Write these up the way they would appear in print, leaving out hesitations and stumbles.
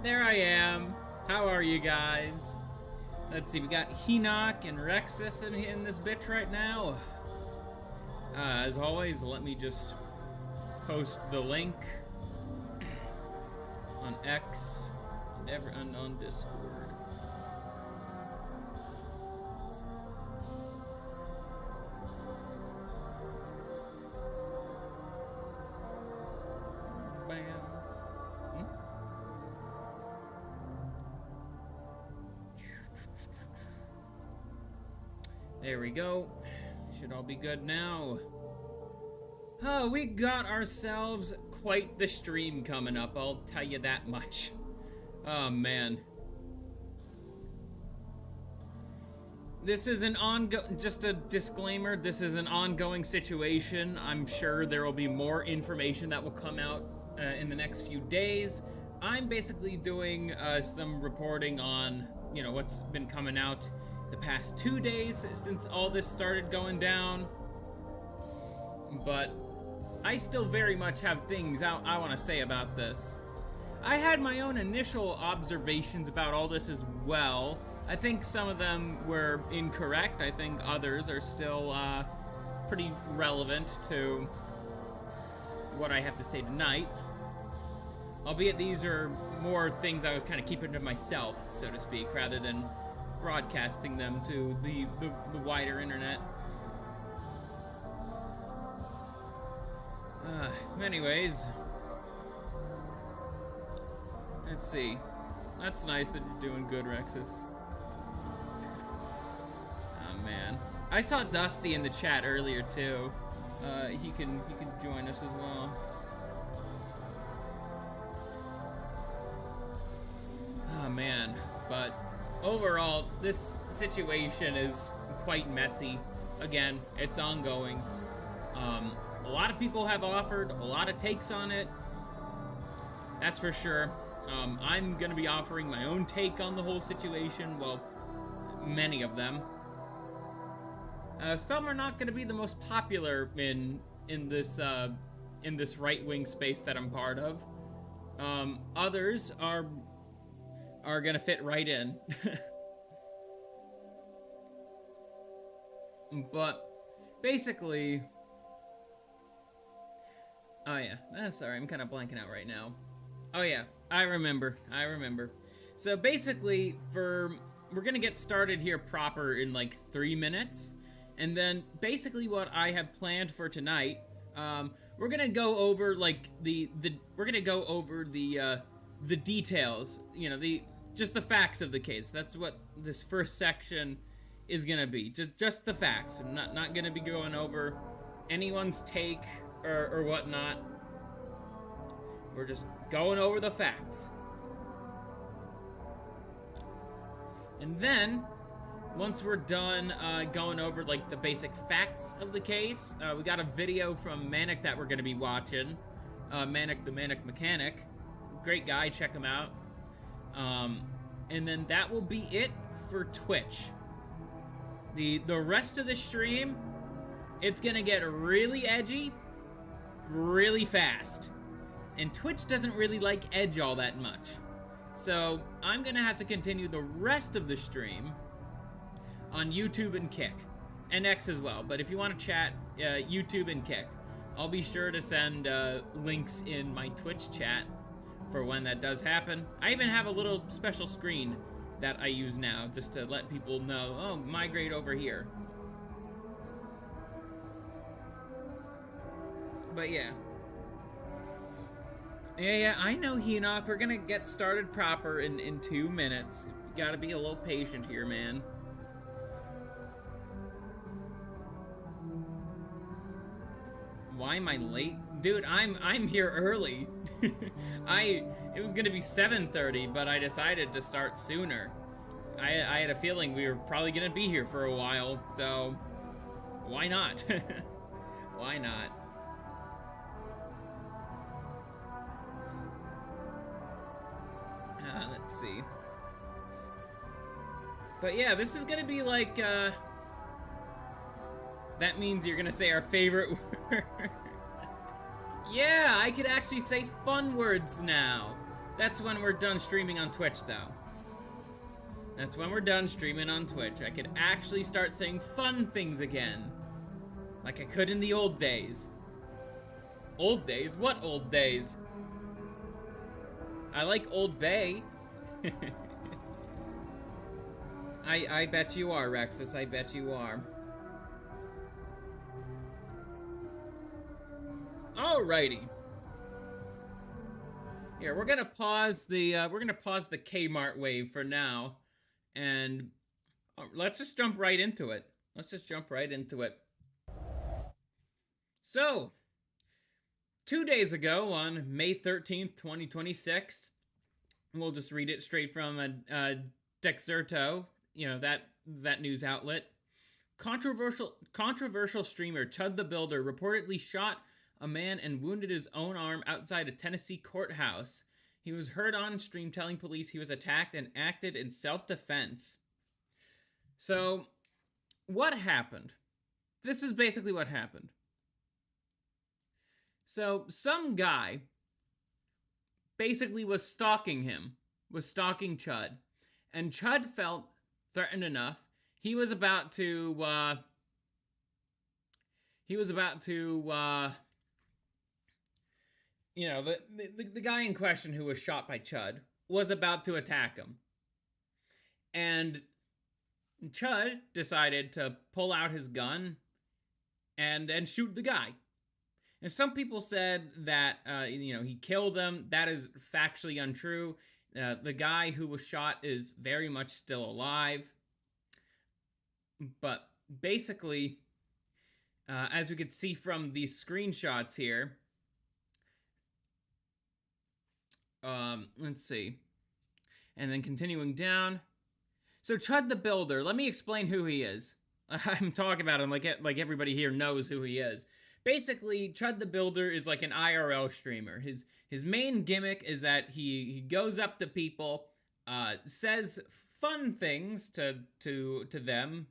There I am. How are you guys? Let's see, we got Henoch and Rexus in this bitch right now. As always, let me just post the link on X and on Discord. Bam. There we go. Should all be good now. Oh, we got ourselves quite the stream coming up, I'll tell you that much. Oh, man. This is an just a disclaimer, this is an ongoing situation. I'm sure there will be more information that will come out in the next few days. I'm basically doing some reporting on, you know, what's been coming out the past 2 days since all this started going down. But I still very much have things I want to say about this. I had my own initial observations about all this as well. I think some of them were incorrect. I think others are still pretty relevant to what I have to say tonight. Albeit these are more things I was kind of keeping to myself, so to speak, rather than broadcasting them to the wider internet. Anyways, let's see. That's nice that you're doing good, Rexus. Oh man, I saw Dusty in the chat earlier too. He can join us as well. Oh man, but overall, this situation is quite messy. Again, it's ongoing. A lot of people have offered a lot of takes on it. That's for sure. I'm gonna be offering my own take on the whole situation. Well, many of them. Some are not gonna be the most popular in this right-wing space that I'm part of. Others are gonna fit right in. But basically, oh yeah, sorry, I'm kind of blanking out right now. Oh yeah, I remember. So basically, we're gonna get started here proper in like 3 minutes, and then basically what I have planned for tonight, we're gonna go over like the details, you know, just the facts of the case. That's what this first section is gonna be. Just the facts. I'm not gonna be going over anyone's take or whatnot. We're just going over the facts. And then, once we're done going over like the basic facts of the case, we got a video from Manic that we're gonna be watching. Manic the Manic Mechanic. Great guy, check him out. And then that will be it for Twitch. The rest of the stream, it's gonna get really edgy, really fast. And Twitch doesn't really like edge all that much. So I'm gonna have to continue the rest of the stream on YouTube and Kick. And X as well, but if you want to chat, YouTube and Kick. I'll be sure to send links in my Twitch chat for when that does happen. I even have a little special screen that I use now just to let people know, oh, migrate over here. But yeah. Yeah, I know, Henoch. We're gonna get started proper in 2 minutes. You gotta be a little patient here, man. Why am I late? Dude, I'm here early. It was gonna be 7:30, but I decided to start sooner. I had a feeling we were probably gonna be here for a while, so why not? Why not? Let's see. But yeah, this is gonna be like, that means you're gonna say our favorite word. Yeah, I could actually say fun words now. That's when we're done streaming on Twitch, though. That's when we're done streaming on Twitch. I could actually start saying fun things again. Like I could in the old days. Old days? What old days? I like Old Bay. I bet you are, Rexus. I bet you are. Alrighty. Here, we're gonna pause the Kmart wave for now, and let's just jump right into it. So, 2 days ago, on May 13th, 2026, we'll just read it straight from Dexerto, that news outlet. Controversial streamer Chud the Builder reportedly shot a man and wounded his own arm outside a Tennessee courthouse. He was heard on stream telling police he was attacked and acted in self-defense. So, what happened? This is basically what happened. So, some guy basically was stalking Chud. And Chud felt threatened enough. He was about to, the guy in question who was shot by Chud was about to attack him. And Chud decided to pull out his gun and shoot the guy. And some people said that, he killed him. That is factually untrue. The guy who was shot is very much still alive. But basically, as we could see from these screenshots here, let's see. And then continuing down. So Chud the Builder, let me explain who he is. I'm talking about him like everybody here knows who he is. Basically, Chud the Builder is like an IRL streamer. His main gimmick is that he goes up to people, says fun things to them,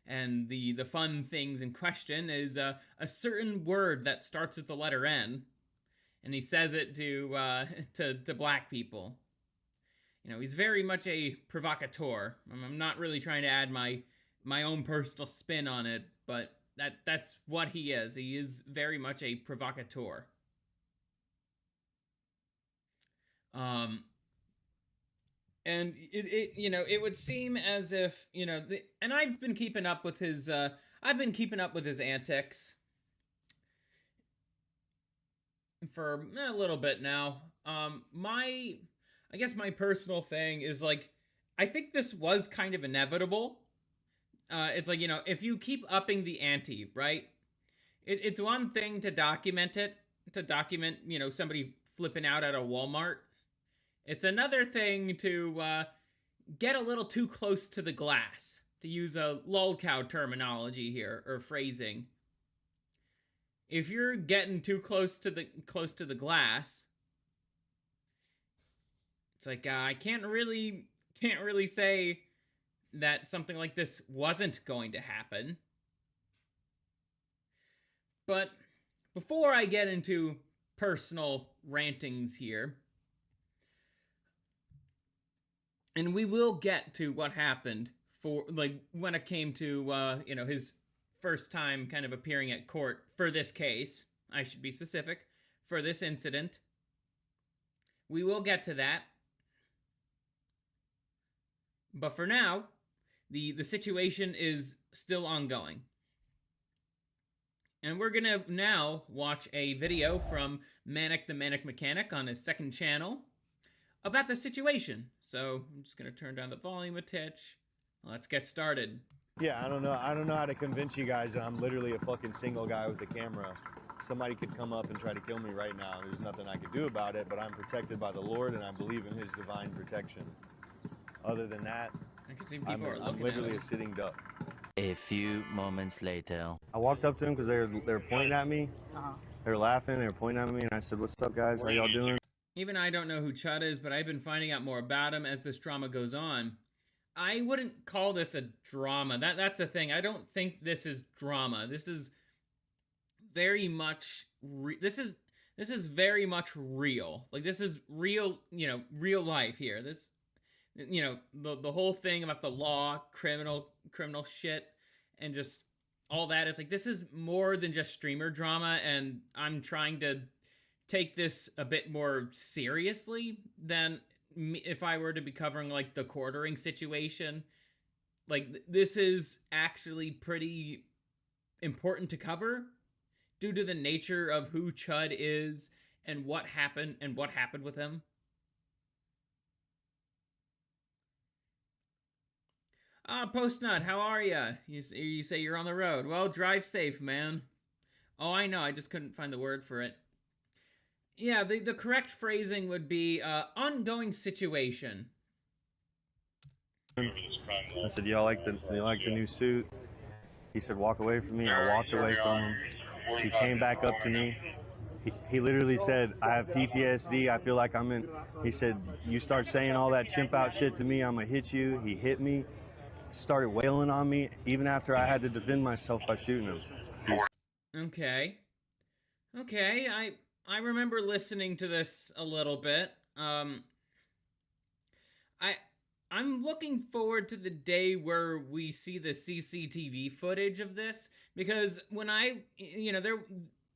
and the fun things in question is a certain word that starts with the letter N, and he says it to black people. He's very much a provocateur. I'm not really trying to add my own personal spin on it, but that's what he is. He is very much a provocateur. And it would seem as if, and I've been keeping up with his antics for a little bit now. I guess my personal thing is, like, I think this was kind of inevitable. It's like, if you keep upping the ante, right? It's one thing to document somebody flipping out at a Walmart. It's another thing to get a little too close to the glass, to use a lolcow terminology here, or phrasing. If you're getting too close to the glass, it's like, I can't really say that something like this wasn't going to happen. But before I get into personal rantings here, and we will get to what happened when it came to, his first time kind of appearing at court for this case. I should be specific. For this incident. We will get to that. But for now, the situation is still ongoing. And we're gonna now watch a video from Manic the Manic Mechanic on his second channel about the situation. So I'm just gonna turn down the volume a titch. Let's get started. Yeah, I don't know how to convince you guys that I'm literally a fucking single guy with a camera. Somebody could come up and try to kill me right now. There's nothing I could do about it, but I'm protected by the Lord and I believe in his divine protection. Other than that, I can see people are looking I'm literally at a sitting duck. A few moments later. I walked up to them because they were pointing at me. They were laughing, they were pointing at me, and I said, "What's up, guys? How y'all doing?" Even I don't know who Chud is, but I've been finding out more about him as this drama goes on. I wouldn't call this a drama. That's the thing. I don't think this is drama. This is very much... This This is very much real. Like, this is real, you know, real life here. This, you know, the whole thing about the law, criminal shit, and just all that. It's like, this is more than just streamer drama, and I'm trying to take this a bit more seriously than if I were to be covering, like, the quartering situation. Like, this is actually pretty important to cover due to the nature of who Chud is and what happened with him. Postnut, how are ya? You say you're on the road. Well, drive safe, man. Oh, I know, I just couldn't find the word for it. Yeah, the correct phrasing would be, ongoing situation. I said, y'all like the new suit? He said, walk away from me. I walked away from him. He came back up to me. He literally said, I have PTSD. I feel like I'm in. He said, you start saying all that chimp out shit to me, I'm going to hit you. He hit me, started wailing on me, even after I had to defend myself by shooting him. Okay. Okay, I remember listening to this a little bit. I'm looking forward to the day where we see the CCTV footage of this, because when you know,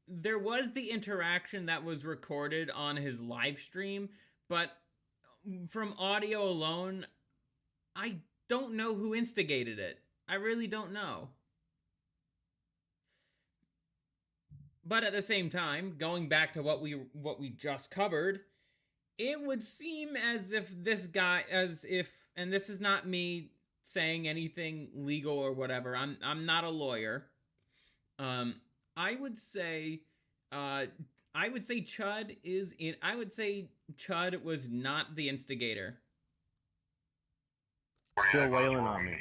there was the interaction that was recorded on his live stream, but from audio alone, I don't know who instigated it. I really don't know. But at the same time, going back to what we just covered, it would seem as if this guy, and this is not me saying anything legal or whatever. I'm not a lawyer. I would say Chud was not the instigator. Still wailing on me.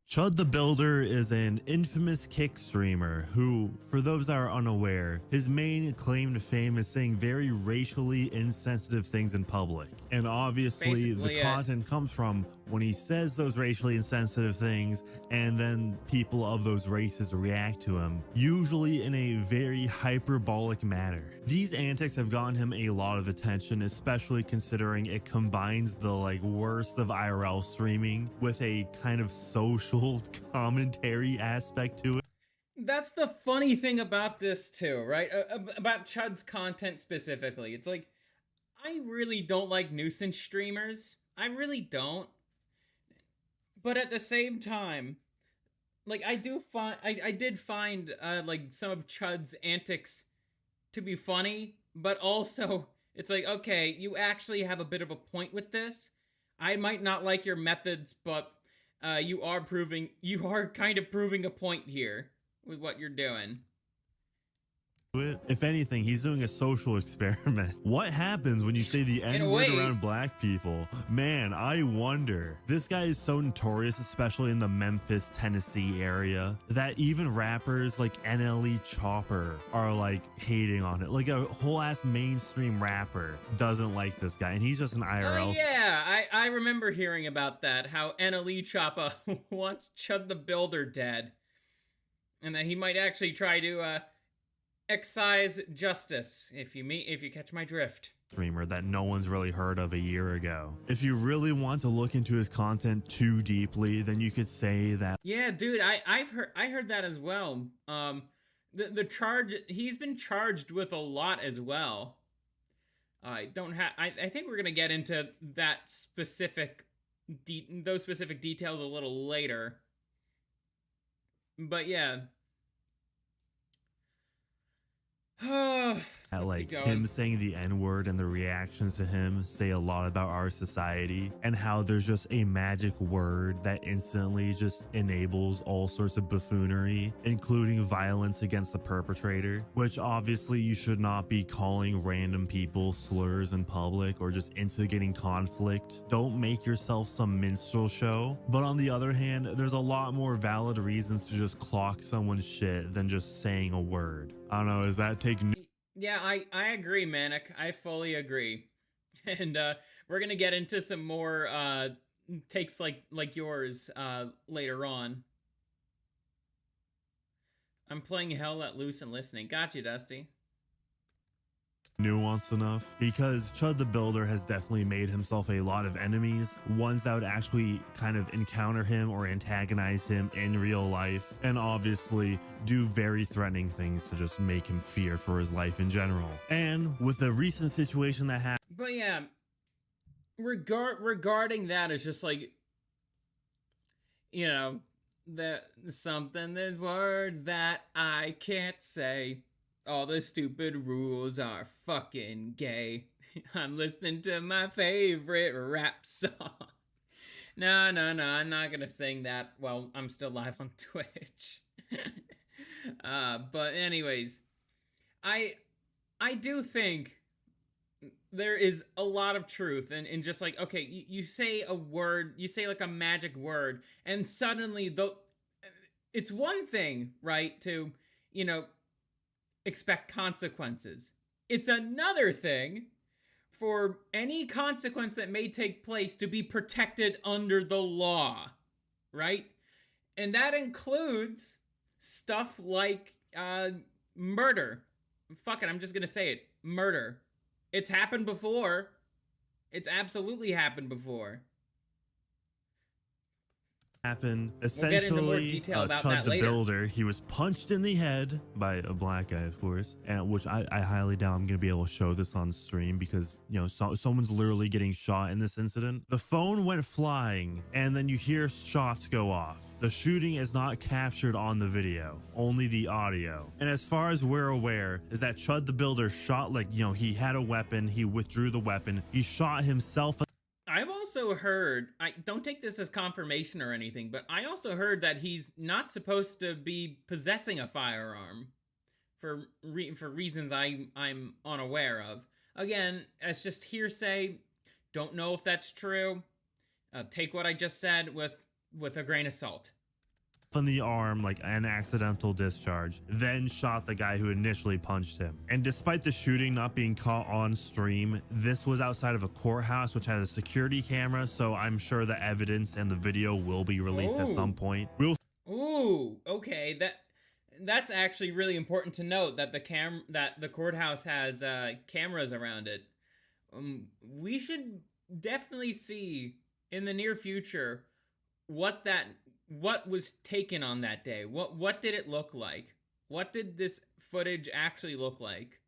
Chud the Builder is an infamous kick streamer who, for those that are unaware, his main claim to fame is saying very racially insensitive things in public. And obviously the content comes from when he says those racially insensitive things and then people of those races react to him, usually in a very hyperbolic manner. These antics have gotten him a lot of attention, especially considering it combines the worst of IRL streaming with a kind of social commentary aspect to it. That's the funny thing about this too, right? About Chud's content specifically. It's like, I really don't like nuisance streamers. I really don't. But at the same time, like, I did find like some of Chud's antics to be funny, but also it's like, okay, you actually have a bit of a point with this. I might not like your methods, but you are kind of proving a point here with what you're doing. If anything, he's doing a social experiment. What happens when you say the N-word around black people? Man, I wonder. This guy is so notorious, especially in the Memphis, Tennessee area, that even rappers like NLE Chopper are like hating on it. Like a whole ass mainstream rapper doesn't like this guy, and he's just an IRL. Yeah, I remember hearing about that, how NLE Chopper wants Chud the Builder dead. And that he might actually try to excise justice, if you catch my drift. Streamer that no one's really heard of a year ago. If you really want to look into his content too deeply, then you could say that. Yeah, dude, I heard that as well. The charge, he's been charged with a lot as well. I think we're gonna get into that those specific details a little later. But yeah. Like him saying the N-word and the reactions to him say a lot about our society, and how there's just a magic word that instantly just enables all sorts of buffoonery, including violence against the perpetrator, which obviously you should not be calling random people slurs in public or just instigating conflict. Don't make yourself some minstrel show. But on the other hand, there's a lot more valid reasons to just clock someone's shit than just saying a word. I don't know, is that taking... Yeah, I agree, Manic. I fully agree. And we're gonna get into some more takes like yours later on. I'm playing Hell Let Loose and listening. Got you, Dusty. nuanced enough, because Chud the Builder has definitely made himself a lot of enemies, ones that would actually kind of encounter him or antagonize him in real life, and obviously do very threatening things to just make him fear for his life in general. And with the recent situation that happened, But yeah, regarding that, it's just like, you know, there's words that I can't say. All the stupid rules are fucking gay. I'm listening to my favorite rap song. No, I'm not gonna sing that. Well, I'm still live on Twitch. But anyways, I do think there is a lot of truth in just like, okay, you say a word, you say like a magic word, and suddenly it's one thing, right, to, you know, expect consequences. It's another thing for any consequence that may take place to be protected under the law, right? And that includes stuff like murder. Fuck it, I'm just gonna say it. Murder. It's happened before. It's absolutely happened before. happened We'll get into more essentially detail about Chud that the later. Builder, he was punched in the head by a black guy, of course, and which I highly doubt I'm gonna be able to show this on stream, because you know someone's literally getting shot in this incident. The phone went flying and then you hear shots go off. The shooting is not captured on the video, only the audio. And as far as we're aware, is that Chud the Builder shot, like, you know, he had a weapon, he withdrew the weapon, he shot himself. I've also heard, I don't take this as confirmation or anything, but I also heard that he's not supposed to be possessing a firearm for reasons I'm unaware of. Again, it's just hearsay. Don't know if that's true. Take what I just said with a grain of salt. In the arm, like an accidental discharge, then shot the guy who initially punched him. And despite the shooting not being caught on stream, this was outside of a courthouse which had a security camera, so I'm sure the evidence and the video will be released at some point. Ooh, okay, that's actually really important to note, that the courthouse has cameras around it. We should definitely see in the near future what was taken on that day. What did it look like? What did this footage actually look like?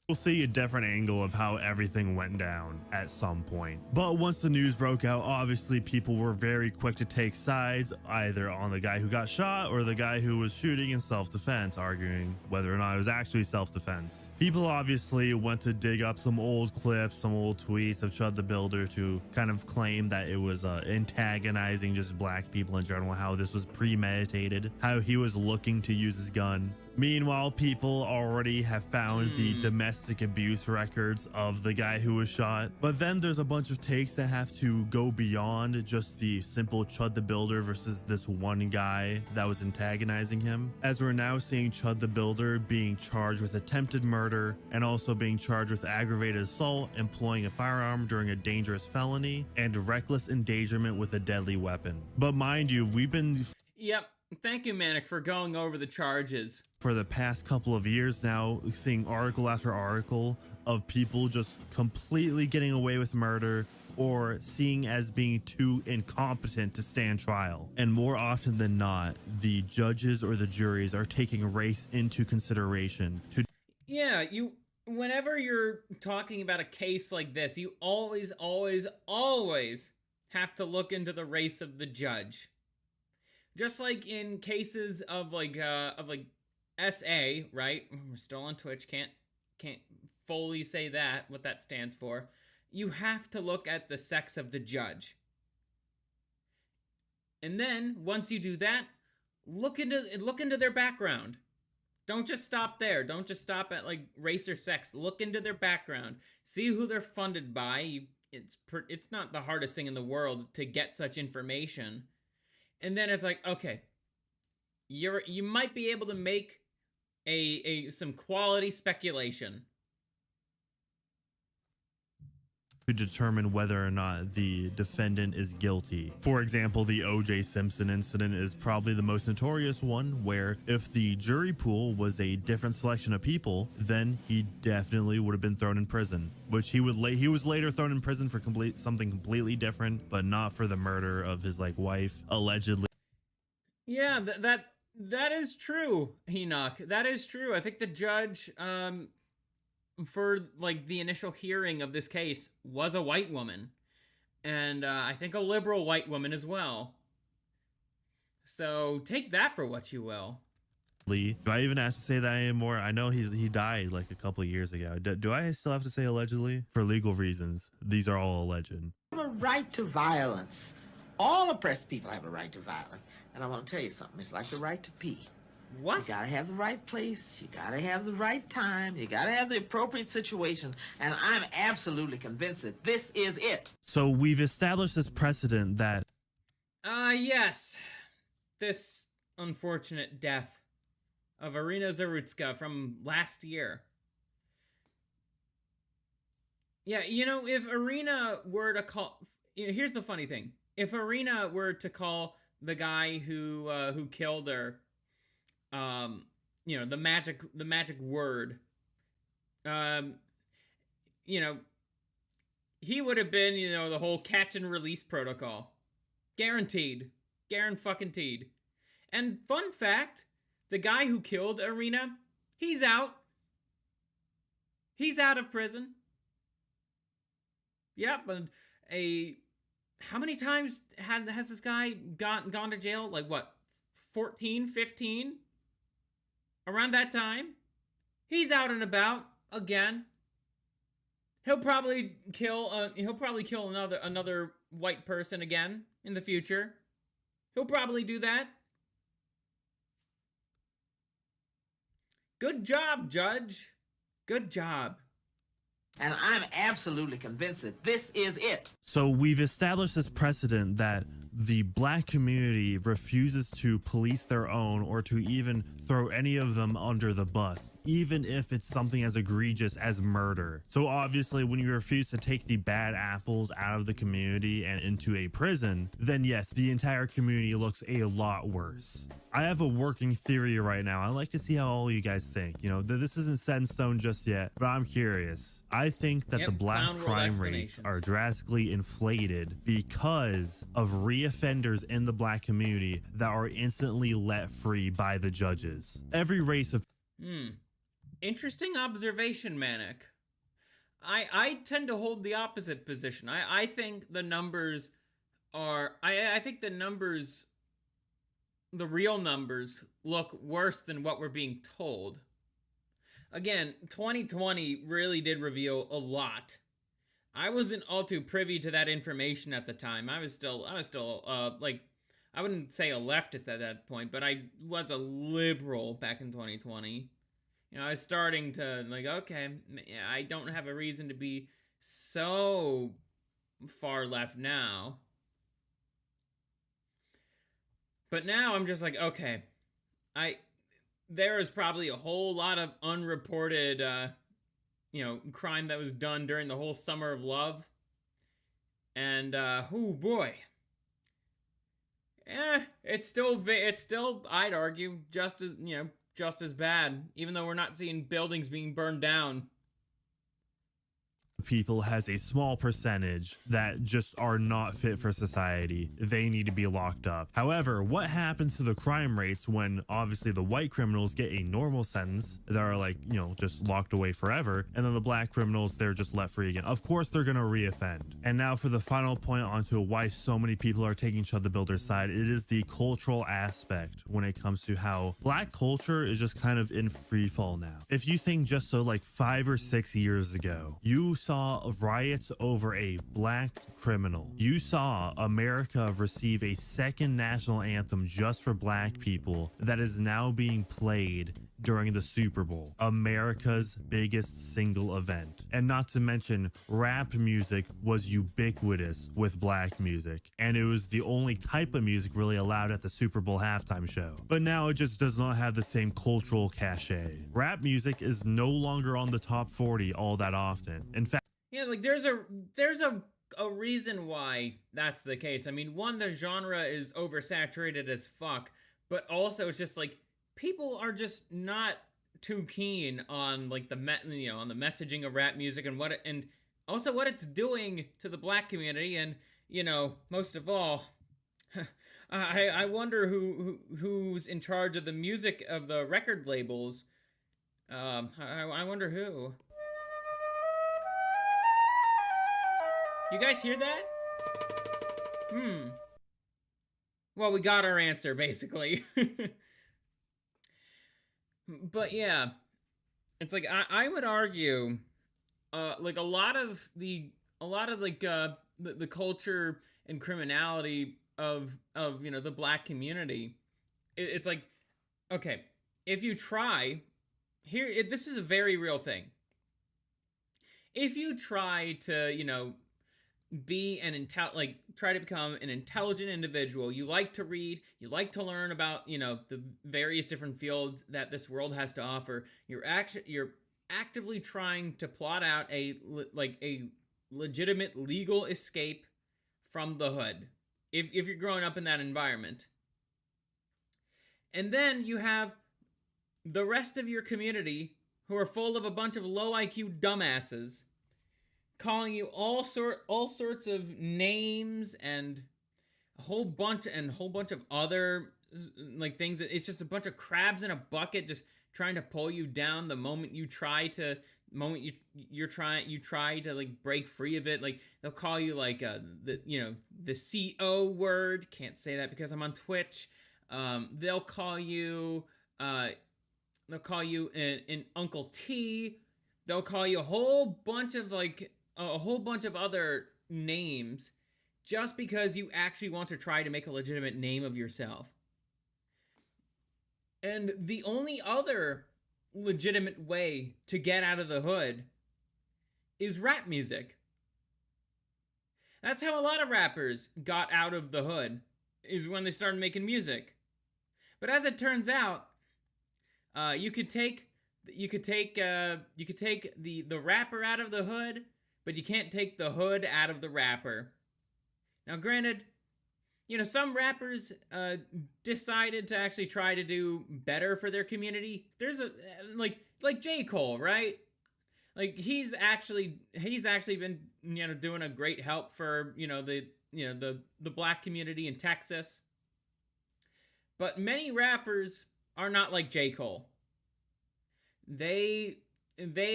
We'll see a different angle of how everything went down at some point. But once the news broke out, obviously people were very quick to take sides, either on the guy who got shot or the guy who was shooting in self-defense, arguing whether or not it was actually self-defense. People obviously went to dig up some old clips, some old tweets of Chud the Builder to kind of claim that it was antagonizing just black people in general, how this was premeditated, how he was looking to use his gun. Meanwhile, people already have found the domestic abuse records of the guy who was shot. But then there's a bunch of takes that have to go beyond just the simple Chud the Builder versus this one guy that was antagonizing him, as we're now seeing Chud the Builder being charged with attempted murder and also being charged with aggravated assault, employing a firearm during a dangerous felony, and reckless endangerment with a deadly weapon. But mind you, we've been... Yep. Thank you, Manic, for going over the charges. For the past couple of years now, seeing article after article of people just completely getting away with murder or seeing as being too incompetent to stand trial. And more often than not, the judges or the juries are taking race into consideration. Yeah, whenever you're talking about a case like this, you always have to look into the race of the judge. Just like in cases of like SA, right? We're still on Twitch, can't fully say that, what that stands for. You have to look at the sex of the judge. And then once you do that, look into their background. Don't just stop there. Don't just stop at like race or sex. Look into their background. See who they're funded by. It's not the hardest thing in the world to get such information. And then it's like, okay, you might be able to make some quality speculation. to determine whether or not the defendant is guilty. For example, the O.J. Simpson incident is probably the most notorious one, where if the jury pool was a different selection of people, then he definitely would have been thrown in prison, which he was later thrown in prison for something completely different, but not for the murder of his wife, allegedly. Yeah, that is true, Enoch. That is true. I think the judge, for the initial hearing of this case, was a white woman, and I think a liberal white woman as well. So take that for what you will. Do I even have to say that anymore? I know he died a couple of years ago. Do I still have to say allegedly? For legal reasons, these are all alleged. Have a right to violence. All oppressed people have a right to violence. And I want to tell you something. It's like the right to pee. What? You gotta have the right place. You gotta have the right time. You gotta have the appropriate situation. And I'm absolutely convinced that this is it. So we've established this precedent that... Yes. This unfortunate death of Irina Zarutska from last year. Yeah, if Irina were to call... here's the funny thing. If Irina were to call the guy who killed her, the magic word, he would have been, the whole catch and release protocol. Guaranteed. Guaranteed. And fun fact, the guy who killed Irina, he's out. He's out of prison. Yep, and how many times has this guy gone to jail? 14, 15? Around that time? He's out and about again. He'll probably kill another white person again in the future. He'll probably do that. Good job, Judge. Good job. And I'm absolutely convinced that this is it. So we've established this precedent that the black community refuses to police their own or to even throw any of them under the bus, even if it's something as egregious as murder. So obviously when you refuse to take the bad apples out of the community and into a prison, then yes, the entire community looks a lot worse. I have a working theory right now. I'd like to see how all you guys think. This isn't set in stone just yet, but I'm curious. I think that the black crime rates are drastically inflated because of reoffenders in the black community that are instantly let free by the judges. Every race of... Interesting observation, Manic. I tend to hold the opposite position. I think the numbers are... I think the numbers... The real numbers look worse than what we're being told. Again, 2020 really did reveal a lot. I wasn't all too privy to that information at the time. I was still I wouldn't say a leftist at that point, but I was a liberal back in 2020. I was starting to okay, I don't have a reason to be so far left now. But now I'm just okay, there is probably a whole lot of unreported, crime that was done during the whole summer of love. And, oh boy. It's still, I'd argue, just as bad, even though we're not seeing buildings being burned down. People has a small percentage that just are not fit for society. They need to be locked up. However, what happens to the crime rates when obviously the white criminals get a normal sentence that are just locked away forever, and then the black criminals, they're just let free again? Of course they're gonna reoffend. And now for the final point onto why so many people are taking Chud the Builder's side, it is the cultural aspect when it comes to how black culture is just kind of in free fall now. If you think just 5 or 6 years ago, you saw riots over a black criminal. You saw America receive a second national anthem just for black people that is now being played during the Super Bowl, America's biggest single event. And not to mention, rap music was ubiquitous with black music, and it was the only type of music really allowed at the Super Bowl halftime show. But now it just does not have the same cultural cachet. Rap music is no longer on the top 40 all that often. In fact, Yeah, like there's a reason why that's the case. I mean, one, the genre is oversaturated as fuck, but also it's just like people are just not too keen on like on the messaging of rap music and and also what it's doing to the black community, and most of all, I wonder who's in charge of the music of the record labels. I wonder who. You guys hear that? Well, we got our answer, basically. But yeah, it's like I would argue, like a lot of the culture and criminality of the black community. It's like, okay, if you try here, this is a very real thing. If you try to try to become an intelligent individual, you like to read, you like to learn about the various different fields that this world has to offer, you're actively trying to plot out a legitimate legal escape from the hood if you're growing up in that environment. And then you have the rest of your community who are full of a bunch of low IQ dumbasses calling you all sorts of names and a whole bunch of other like things. It's just a bunch of crabs in a bucket just trying to pull you down the moment you try to like break free of it. Like they'll call you like the CO word. Can't say that because I'm on Twitch. They'll call you an Uncle T. They'll call you a whole bunch of other names just because you actually want to try to make a legitimate name of yourself. And the only other legitimate way to get out of the hood is rap music. That's how a lot of rappers got out of the hood, is when they started making music. But as it turns out, you could take the rapper out of the hood, but you can't take the hood out of the rapper. Now, granted, some rappers decided to actually try to do better for their community. There's like J. Cole, right? Like he's actually been doing a great help for the black community in Texas. But many rappers are not like J. Cole. They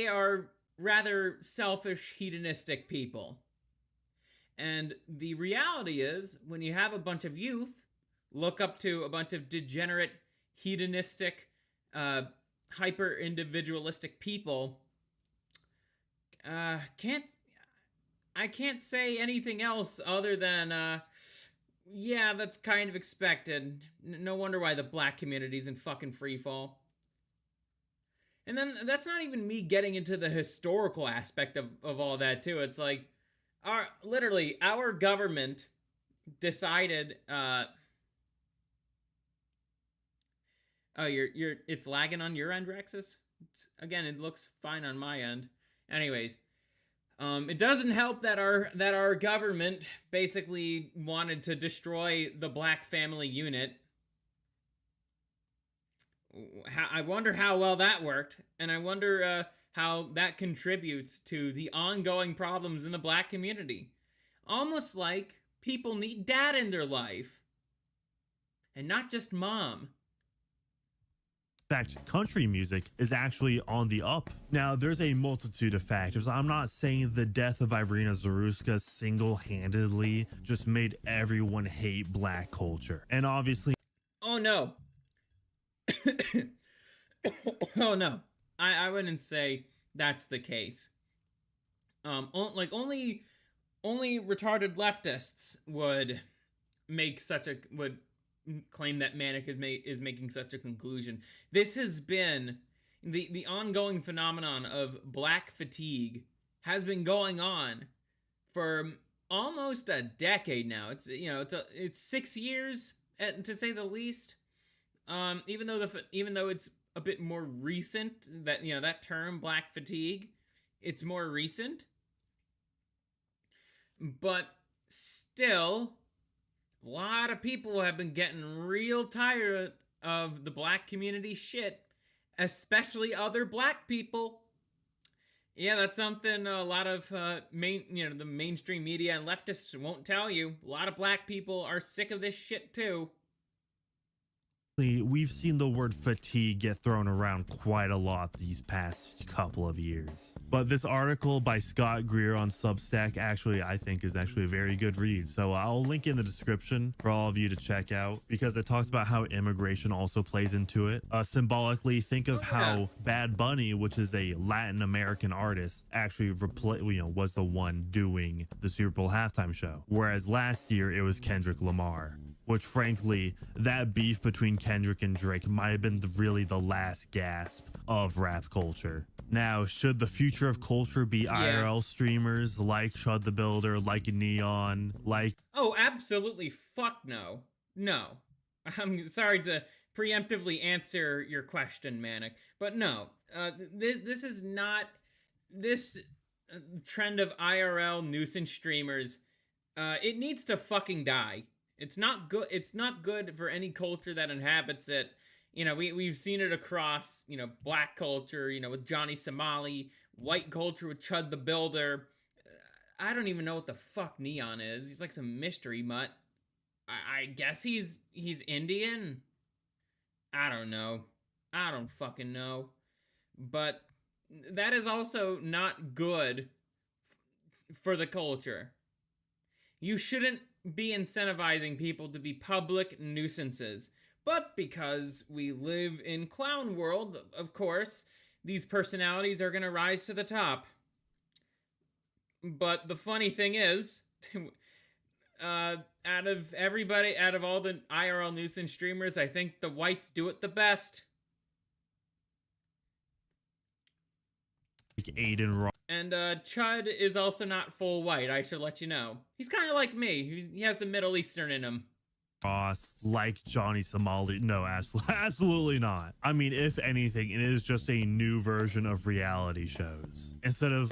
are rather selfish, hedonistic people. And the reality is, when you have a bunch of youth look up to a bunch of degenerate, hedonistic, hyper-individualistic people, I can't say anything else other than, yeah, that's kind of expected. No wonder why the black community's in fucking freefall. And then that's not even me getting into the historical aspect of all that too. It's like, our government decided, it's lagging on your end, Rexus? Again, it looks fine on my end. Anyways, it doesn't help that our government basically wanted to destroy the black family unit. I wonder how well that worked, and I wonder how that contributes to the ongoing problems in the black community. Almost like people need dad in their life, and not just mom. In fact, country music is actually on the up. Now, there's a multitude of factors. I'm not saying the death of Irina Zaruska single-handedly just made everyone hate black culture. And obviously... Oh, no. Oh, no. I wouldn't say that's the case. Only retarded leftists would claim that Manic is making such a conclusion. This has been the ongoing phenomenon of black fatigue has been going on for almost a decade now. It's 6 years to say the least. Even though it's a bit more recent, that term black fatigue, it's more recent. But still, a lot of people have been getting real tired of the black community shit, especially other black people. Yeah, that's something a lot of the mainstream media and leftists won't tell you. A lot of black people are sick of this shit too. We've seen the word fatigue get thrown around quite a lot these past couple of years. But this article by Scott Greer on Substack I think is actually a very good read. So I'll link in the description for all of you to check out, because it talks about how immigration also plays into it. Symbolically, think of how Bad Bunny, which is a Latin American artist, actually was the one doing the Super Bowl halftime show. Whereas last year it was Kendrick Lamar. Which, frankly, that beef between Kendrick and Drake might have been really the last gasp of rap culture. Now, should the future of culture be IRL streamers like Chud the Builder, like Neon, like... Oh, absolutely fuck no. No. I'm sorry to preemptively answer your question, Manic, but no. This is not... This trend of IRL nuisance streamers, it needs to fucking die. It's not good. It's not good for any culture that inhabits it. You know, we've seen it across, black culture, with Johnny Somali, white culture with Chud the Builder. I don't even know what the fuck Neon is. He's like some mystery mutt. I guess he's Indian. I don't know. I don't fucking know. But that is also not good for the culture. You shouldn't be incentivizing people to be public nuisances. But because we live in clown world, of course, these personalities are going to rise to the top. But the funny thing is, out of all the IRL nuisance streamers, I think the whites do it the best. Aiden Ross. And Chud is also not full white, I should let you know. He's kind of like me. He has some Middle Eastern in him. Like Johnny Somali. No, absolutely not. I mean, if anything, it is just a new version of reality shows. Instead of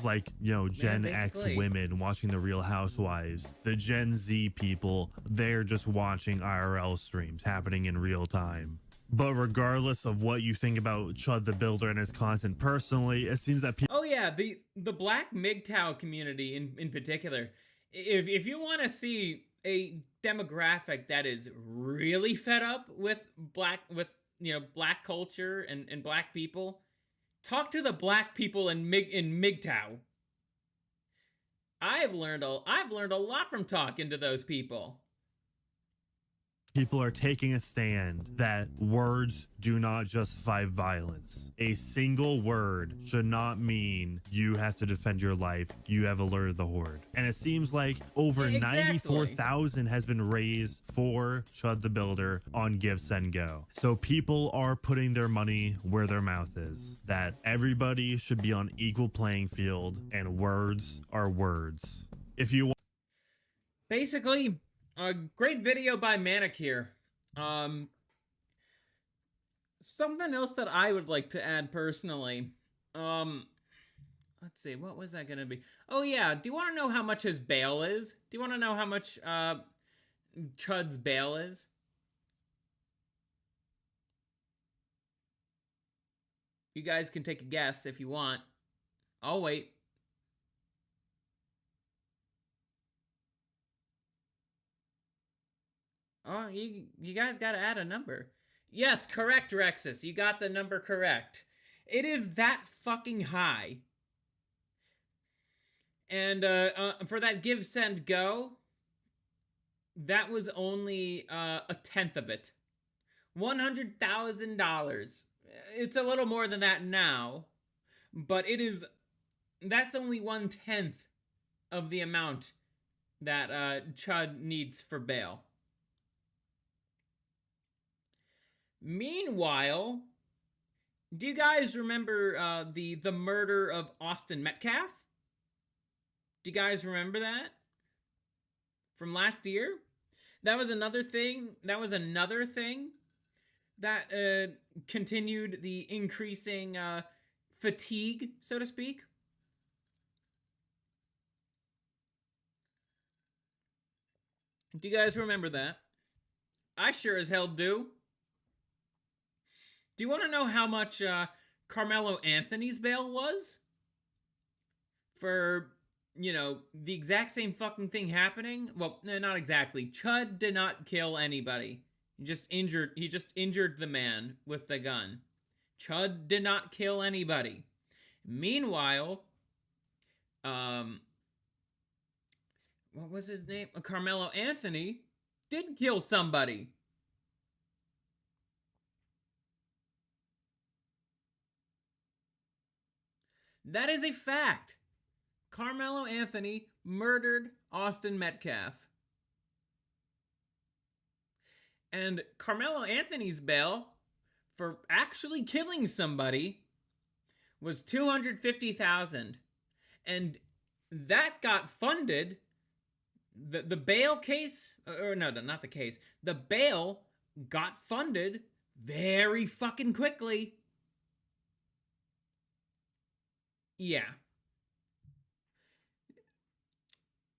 Gen X women watching the Real Housewives, the Gen Z people, they're just watching IRL streams happening in real time. But regardless of what you think about Chud the Builder and his content personally, it seems that people... Oh yeah, the black MGTOW community in particular, if you want to see a demographic that is really fed up with black culture and black people, talk to the black people in MGTOW. I've learned a lot from talking to those people. People are taking a stand that words do not justify violence. A single word should not mean you have to defend your life. You have alerted the horde. And it seems like over 94,000 has been raised for Chud the Builder on Give, Send, Go. So people are putting their money where their mouth is. That everybody should be on equal playing field, and words are words. If you want... Basically... A great video by Manic here. Something else that I would like to add personally. Let's see, what was that gonna be? Oh yeah, do you want to know how much his bail is? Do you want to know how much Chud's bail is? You guys can take a guess if you want. I'll wait. Oh, you guys gotta add a number. Yes, correct, Rexus. You got the number correct. It is that fucking high. And for that Give, Send, Go, that was only a tenth of it. $100,000. It's a little more than that now, but that's only 1/10 of the amount that Chud needs for bail. Meanwhile, do you guys remember the murder of Austin Metcalf? Do you guys remember that? From last year? That was another thing. That continued the increasing fatigue, so to speak. Do you guys remember that? I sure as hell do. Do you want to know how much Carmelo Anthony's bail was? For, you know, the exact same fucking thing happening? Well, no, not exactly. Chud did not kill anybody. He just injured the man with the gun. Chud did not kill anybody. Meanwhile, what was his name? Carmelo Anthony did kill somebody. That is a fact. Carmelo Anthony murdered Austin Metcalf. And Carmelo Anthony's bail for actually killing somebody was $250,000. And that got funded. The bail case, or no, not the case. The bail got funded very fucking quickly. Yeah.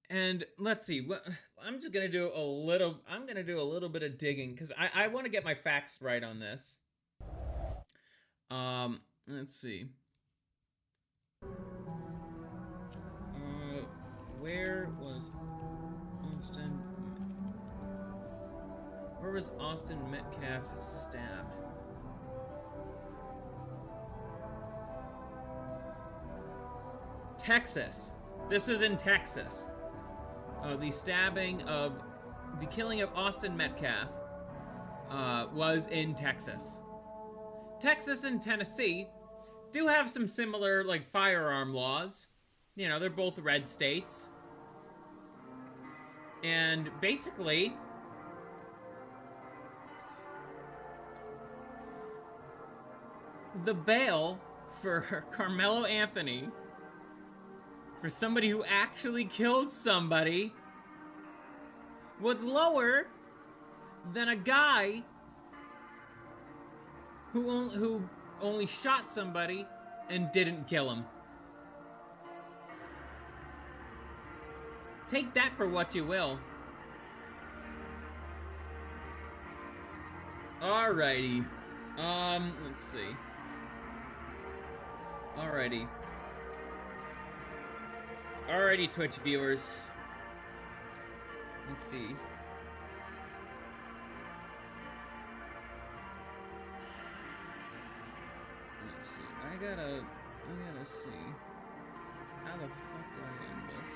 And let's see. I'm just gonna do a little. I'm gonna do a little bit of digging because I want to get my facts right on this. Let's see. Where was Austin? Where was Austin Metcalf stabbed? Texas. This is in Texas. The killing of Austin Metcalf was in Texas. Texas and Tennessee do have some similar, like, firearm laws. You know, they're both red states. And basically, the bail for Carmelo Anthony, for somebody who actually killed somebody, was lower than a guy who only shot somebody and didn't kill him. Take that for what you will. Alrighty. Let's see. Alrighty. Alrighty, Twitch viewers. Let's see. Let's see. I gotta see. How the fuck do I end this?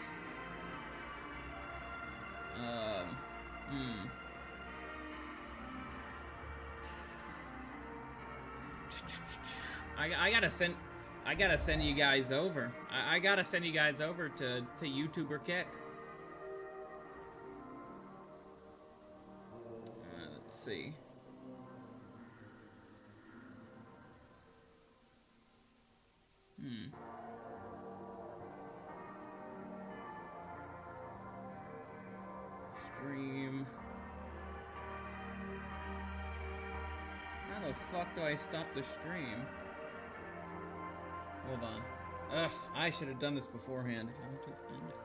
I gotta send you guys over. I gotta send you guys over to YouTuber Kick. Let's see. Stream. How the fuck do I stop the stream? Hold on. Ugh, I should have done this beforehand. How to end it?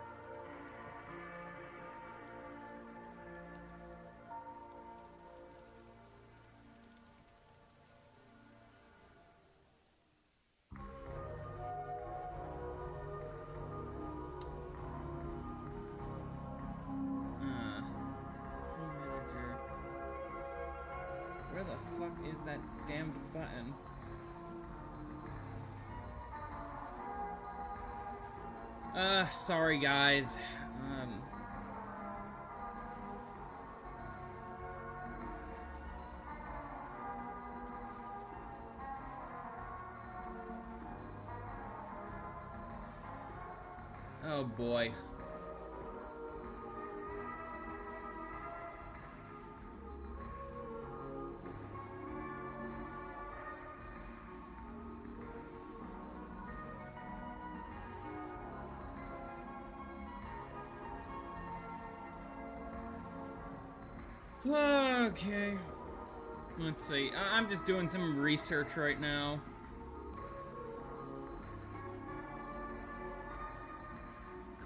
Where the fuck is that damned button? Sorry guys. Oh boy. Okay. Let's see. I'm just doing some research right now.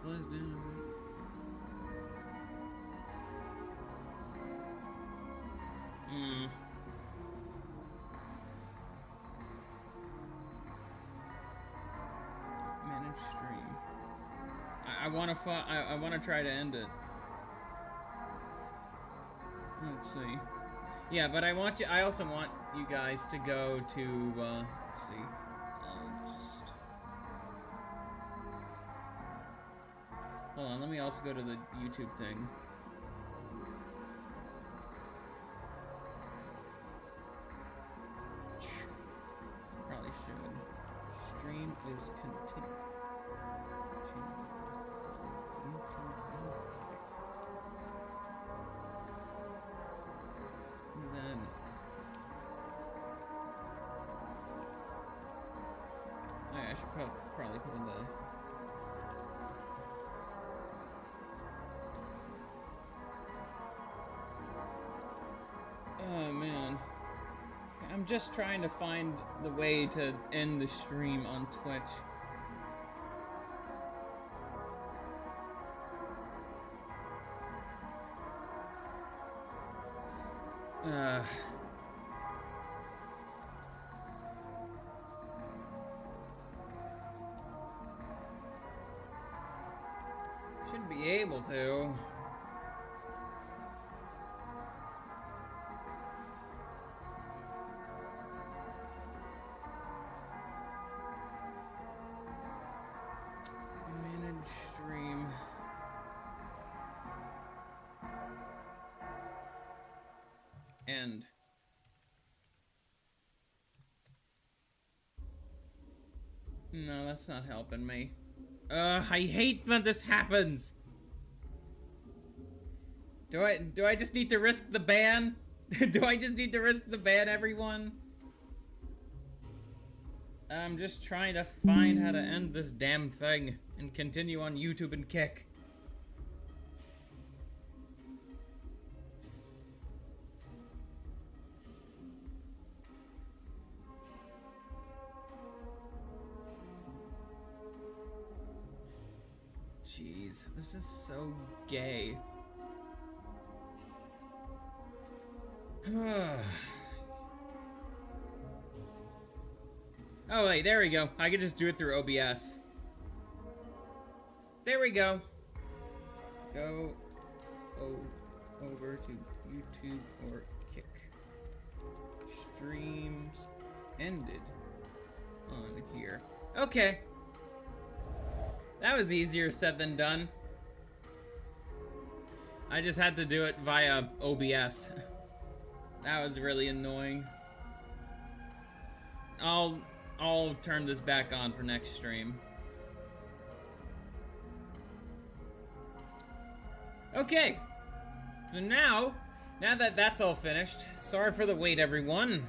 Closed in. I wanna try to end it. Let's see. Yeah, but I also want you guys to go to, let's see. Hold on, let me also go to the YouTube thing. Probably should. Stream is continuing. Then I should probably put in the oh man, I'm just trying to find the way to end the stream on Twitch. Should be able to. Manage stream. End. No, that's not helping me. I hate when this happens. Do I just need to risk the ban? Do I just need to risk the ban, everyone? I'm just trying to find how to end this damn thing and continue on YouTube and Kick. Jeez, this is so gay. Oh wait, there we go. I can just do it through OBS. There we go. Go over to YouTube or Kick. Streams ended on here. Okay. That was easier said than done. I just had to do it via OBS. That was really annoying. I'll turn this back on for next stream. Okay. So now that that's all finished, sorry for the wait, everyone.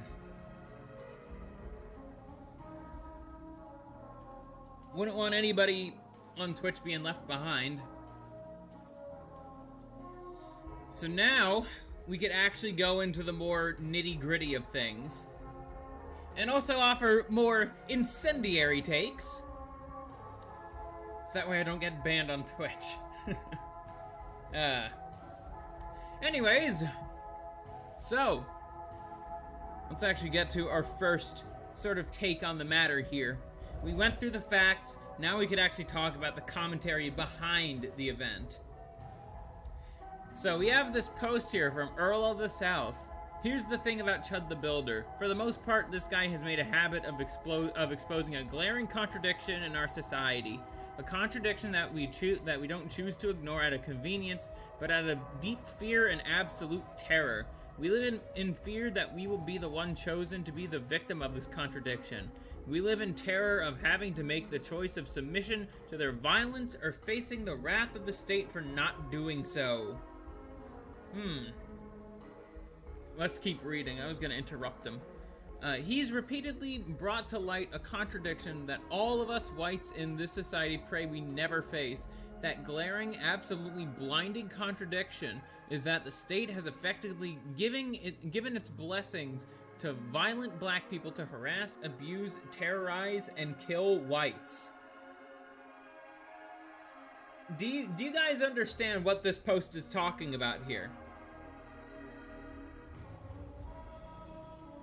Wouldn't want anybody on Twitch being left behind. So now we could actually go into the more nitty-gritty of things and also offer more incendiary takes, so that way I don't get banned on Twitch. Anyways, so let's actually get to our first sort of take on the matter here. We went through the facts. Now we could actually talk about the commentary behind the event. So we have this post here from Earl of the South. Here's the thing about Chud the Builder. For the most part, this guy has made a habit of exposing a glaring contradiction in our society. A contradiction that we don't choose to ignore out of convenience, but out of deep fear and absolute terror. We live in fear that we will be the one chosen to be the victim of this contradiction. We live in terror of having to make the choice of submission to their violence or facing the wrath of the state for not doing so. Let's keep reading. I was going to interrupt him. He's repeatedly brought to light a contradiction that all of us whites in this society pray we never face. That glaring, absolutely blinding contradiction is that the state has effectively given its blessings to violent black people to harass, abuse, terrorize, and kill whites. Do you guys understand what this post is talking about here?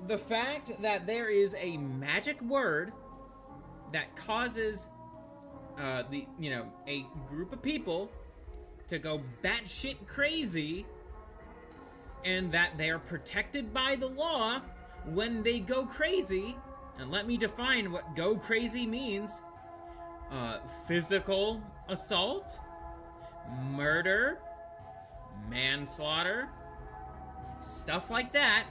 The fact that there is a magic word that causes a group of people to go batshit crazy, and that they are protected by the law when they go crazy. And let me define what go crazy means. Physical assault, murder, manslaughter, stuff like that.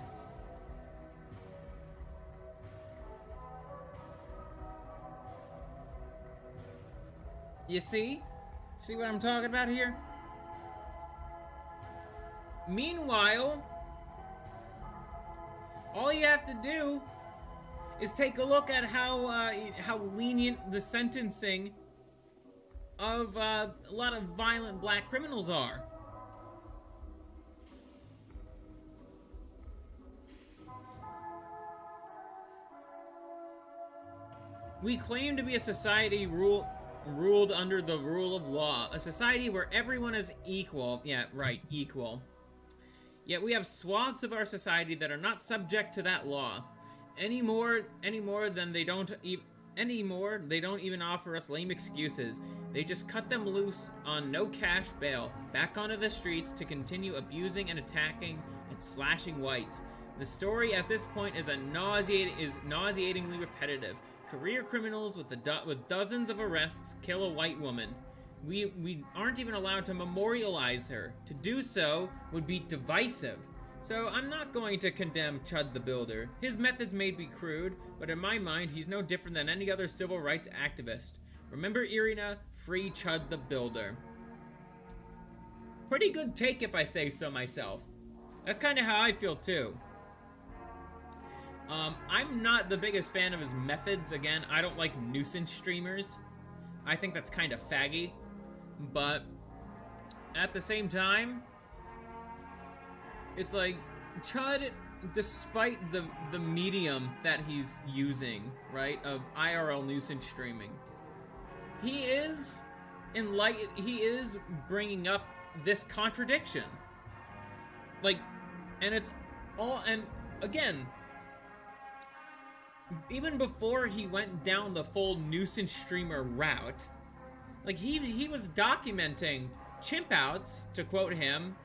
You see? See what I'm talking about here? Meanwhile, all you have to do is take a look at how lenient the sentencing of a lot of violent black criminals are. We claim to be a society ruled under the rule of law, a society where everyone is equal. Yeah, right, equal. Yet we have swaths of our society that are not subject to that law. Any more than they don't even offer us lame excuses. They just cut them loose on no cash bail, back onto the streets to continue abusing and attacking and slashing whites. The story at this point is nauseatingly repetitive. Career criminals with dozens of arrests kill a white woman. We aren't even allowed to memorialize her. To do so would be divisive. So I'm not going to condemn Chud the Builder. His methods may be crude, but in my mind, he's no different than any other civil rights activist. Remember Irina, free Chud the Builder. Pretty good take if I say so myself. That's kind of how I feel too. I'm not the biggest fan of his methods. Again, I don't like nuisance streamers. I think that's kind of faggy. But at the same time, it's like Chud, despite the medium that he's using, right, of IRL nuisance streaming, he is bringing up this contradiction. Like, and it's all, and again, even before he went down the full nuisance streamer route, like he was documenting chimp outs, to quote him.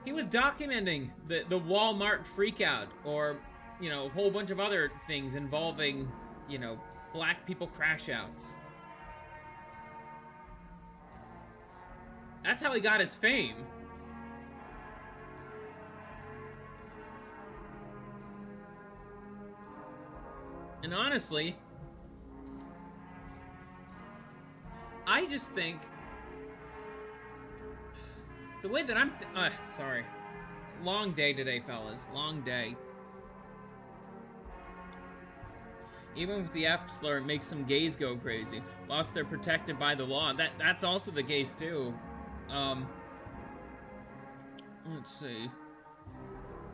He was documenting the Walmart freakout, or, you know, a whole bunch of other things involving, you know, black people crash outs. That's how he got his fame. And honestly, I just think the way that I'm sorry. Long day today, fellas. Long day. Even with the F slur, it makes some gays go crazy. Whilst they're protected by the law. That's also the case too. Let's see.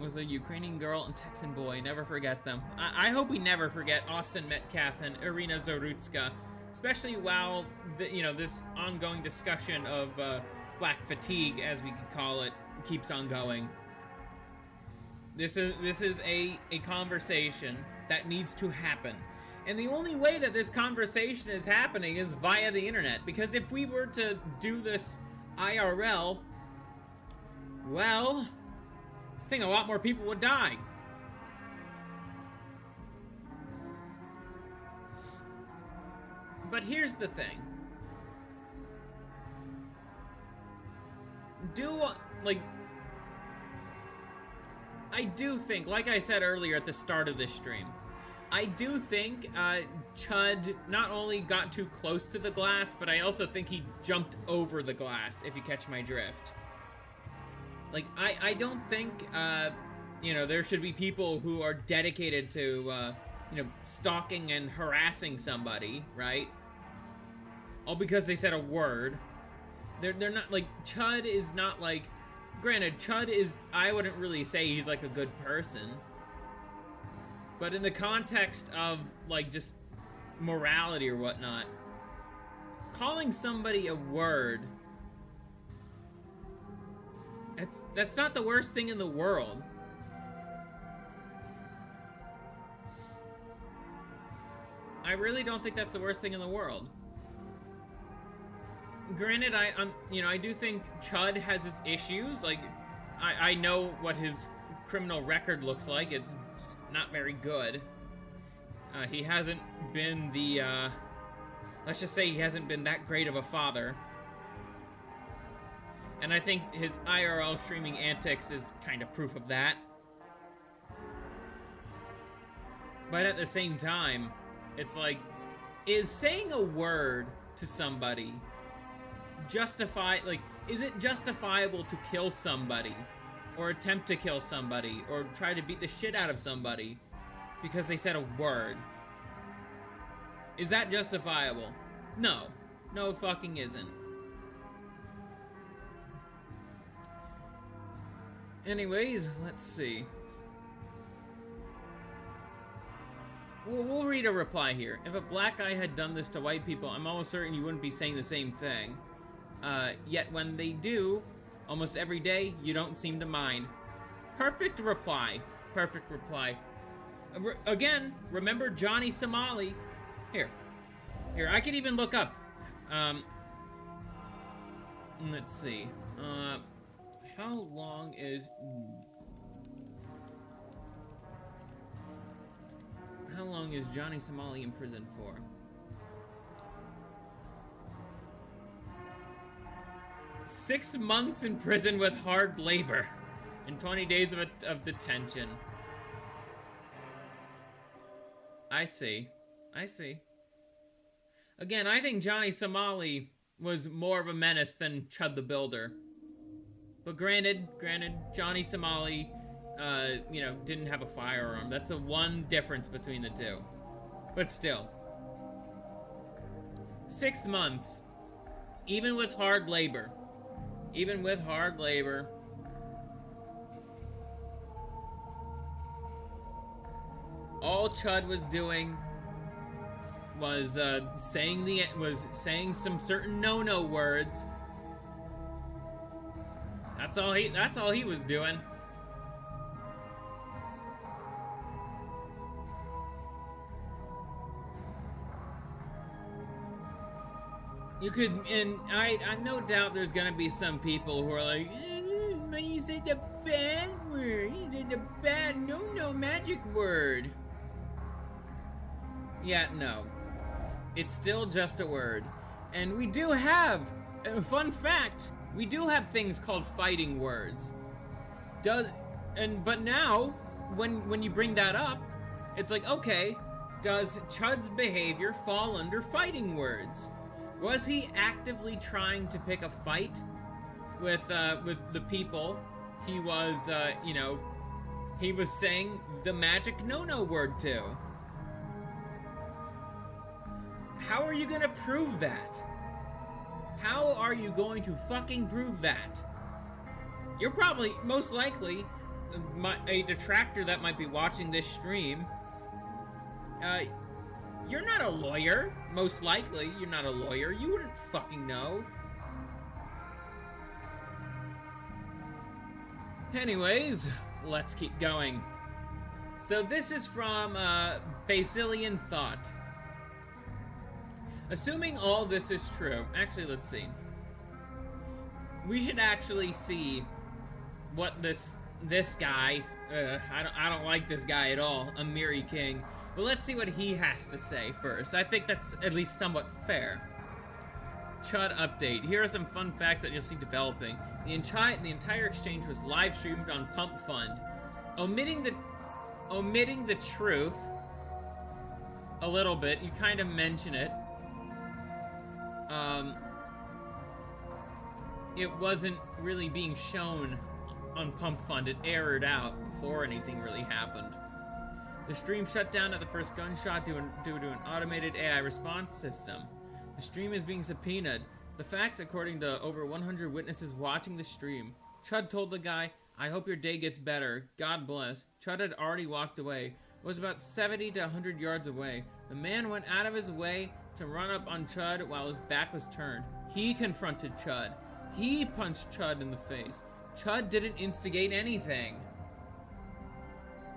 With a Ukrainian girl and Texan boy, never forget them. I hope we never forget Austin Metcalf and Irina Zorutska, especially while this ongoing discussion of black fatigue, as we could call it, keeps on going. This is a conversation that needs to happen. And the only way that this conversation is happening is via the internet. Because if we were to do this IRL, well, I think a lot more people would die. But here's the thing. I do think, like I said earlier at the start of this stream, I do think Chud not only got too close to the glass, but I also think he jumped over the glass, if you catch my drift. Like, I don't think, there should be people who are dedicated to, stalking and harassing somebody, right? All because they said a word. They're not, like, Chud is not, like, granted, Chud is, I wouldn't really say he's, like, a good person. But in the context of, like, just morality or whatnot, calling somebody a word, that's not the worst thing in the world. I really don't think that's the worst thing in the world. Granted, I do think Chud has his issues. Like, I know what his criminal record looks like. It's not very good. He hasn't been the, let's just say he hasn't been that great of a father. And I think his IRL streaming antics is kind of proof of that. But at the same time, it's like, is saying a word to somebody is it justifiable to kill somebody, or attempt to kill somebody, or try to beat the shit out of somebody because they said a word? Is that justifiable? No. No, it fucking isn't. Anyways, let's see. We'll read a reply here. If a black guy had done this to white people, I'm almost certain you wouldn't be saying the same thing. Yet when they do, almost every day, you don't seem to mind. Perfect reply. Perfect reply. Again, remember Johnny Somali? Here, I could even look up. Let's see. How long is... How long is Johnny Somali in prison for? Six months in prison with hard labor and 20 days of detention. I see. Again, I think Johnny Somali was more of a menace than Chud the Builder. But granted, Johnny Somali, didn't have a firearm. That's the one difference between the two. But still. 6 months. Even with hard labor. All Chud was doing was saying some certain no-no words. That's all he was doing. You could, and I no doubt there's gonna be some people who are like, you said the bad word, you said the bad no magic word. Yeah, no. It's still just a word. And we do have, fun fact, we do have things called fighting words. But now, when you bring that up, it's like, okay, does Chud's behavior fall under fighting words? Was he actively trying to pick a fight with the people he was, he was saying the magic no word to? How are you gonna prove that? How are you going to fucking prove that? You're probably, most likely, a detractor that might be watching this stream. You're not a lawyer. Most likely, you're not a lawyer. You wouldn't fucking know. Anyways, let's keep going. So this is from Basilian Thought. Assuming all this is true, actually, let's see. We should actually see what this guy. I don't like this guy at all, Amiri King. But let's see what he has to say first. I think that's at least somewhat fair. Chud update. Here are some fun facts that you'll see developing. The entire exchange was live streamed on Pump Fund. Omitting the truth a little bit. You kind of mention it. It wasn't really being shown on Pump Fund. It errored out before anything really happened. The stream shut down at the first gunshot due to an automated AI response system. The stream is being subpoenaed. The facts, according to over 100 witnesses watching the stream. Chud told the guy, "I hope your day gets better. God bless." Chud had already walked away. Was about 70 to 100 yards away. The man went out of his way to run up on Chud while his back was turned. He confronted Chud. He punched Chud in the face. Chud didn't instigate anything.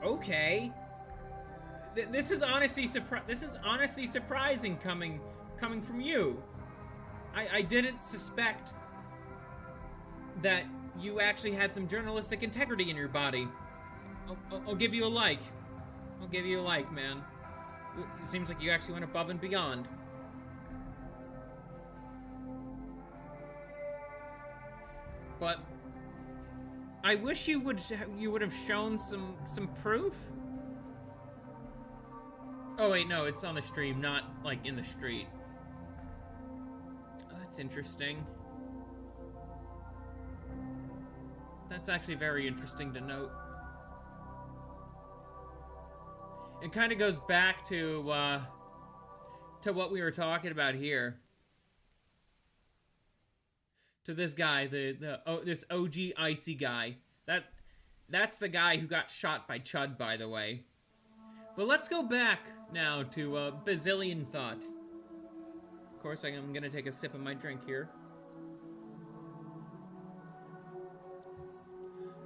Okay. This is honestly surprising coming from you. I didn't suspect that you actually had some journalistic integrity in your body. I'll give you a like. I'll give you a like, man. It seems like you actually went above and beyond. But I wish you would have shown some proof. Oh wait, no, it's on the stream, not like in the street. Oh, that's interesting. That's actually very interesting to note. It kind of goes back to what we were talking about here. To this guy, this OG Icy guy. That's the guy who got shot by Chud, by the way. But let's go back now to Bazillion Thought. Of course, I'm gonna take a sip of my drink here.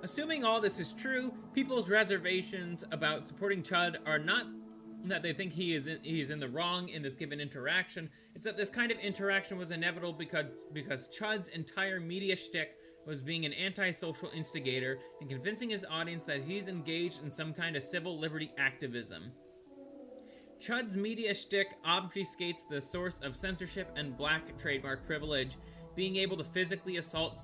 Assuming all this is true, people's reservations about supporting Chud are not that they think he's in the wrong in this given interaction. It's that this kind of interaction was inevitable because Chud's entire media shtick was being an antisocial instigator and convincing his audience that he's engaged in some kind of civil liberty activism. Chud's media shtick obfuscates the source of censorship and black trademark privilege, being able to physically assault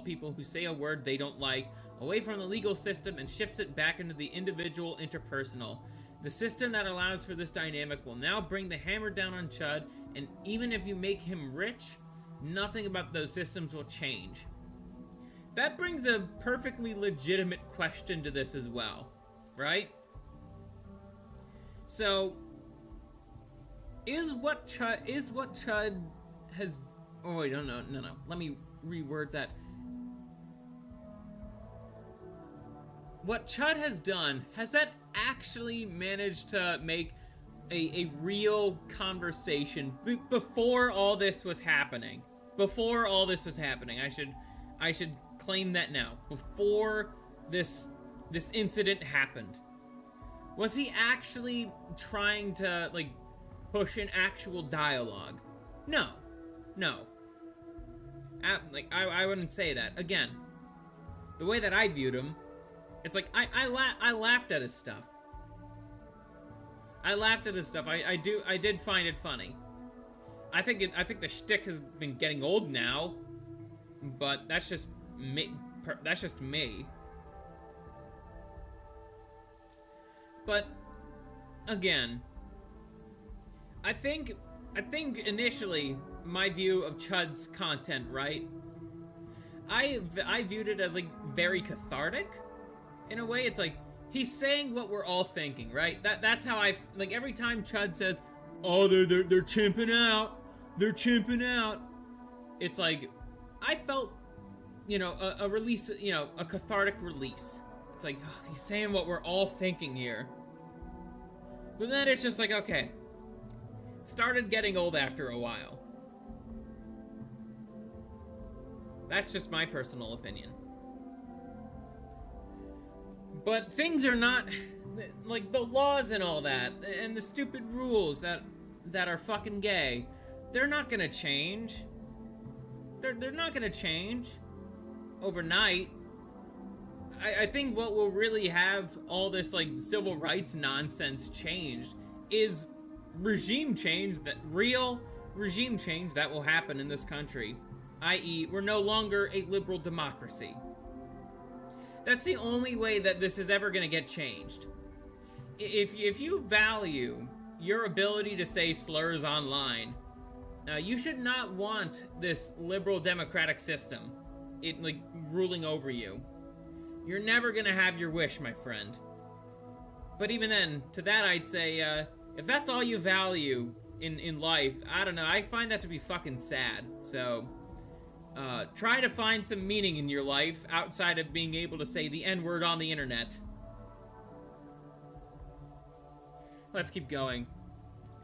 people who say a word they don't like, away from the legal system, and shifts it back into the individual interpersonal. The system that allows for this dynamic will now bring the hammer down on Chud, and even if you make him rich, nothing about those systems will change. That brings a perfectly legitimate question to this as well, right? So, is what Chud has... Oh wait, no. Let me reword that. What Chud has done, has that actually managed to make a real conversation before all this was happening? Before all this was happening, I should claim that now. Before this incident happened, was he actually trying to like push an actual dialogue? No. I wouldn't say that. Again, the way that I viewed him, it's like I laughed at his stuff. I did find it funny. I think the shtick has been getting old now, but that's just me. But again, I think initially my view of Chud's content, right? I viewed it as like very cathartic in a way. It's like he's saying what we're all thinking, right? That's how I like every time Chud says, "Oh, they're chimping out. They're chimping out." It's like I felt, a release, a cathartic release. It's like he's saying what we're all thinking here. But then it's just like, okay, started getting old after a while. That's just my personal opinion. But things are not, like, the laws and all that, and the stupid rules that are fucking gay, they're not gonna change. They're not gonna change overnight. I think what will really have all this, like, civil rights nonsense changed is regime change, real regime change that will happen in this country. I.e., we're no longer a liberal democracy. That's the only way that this is ever going to get changed. If you value your ability to say slurs online, you should not want this liberal democratic system, ruling over you. You're never going to have your wish, my friend. But even then, to that I'd say, if that's all you value in life, I don't know, I find that to be fucking sad. So, try to find some meaning in your life outside of being able to say the N-word on the internet. Let's keep going.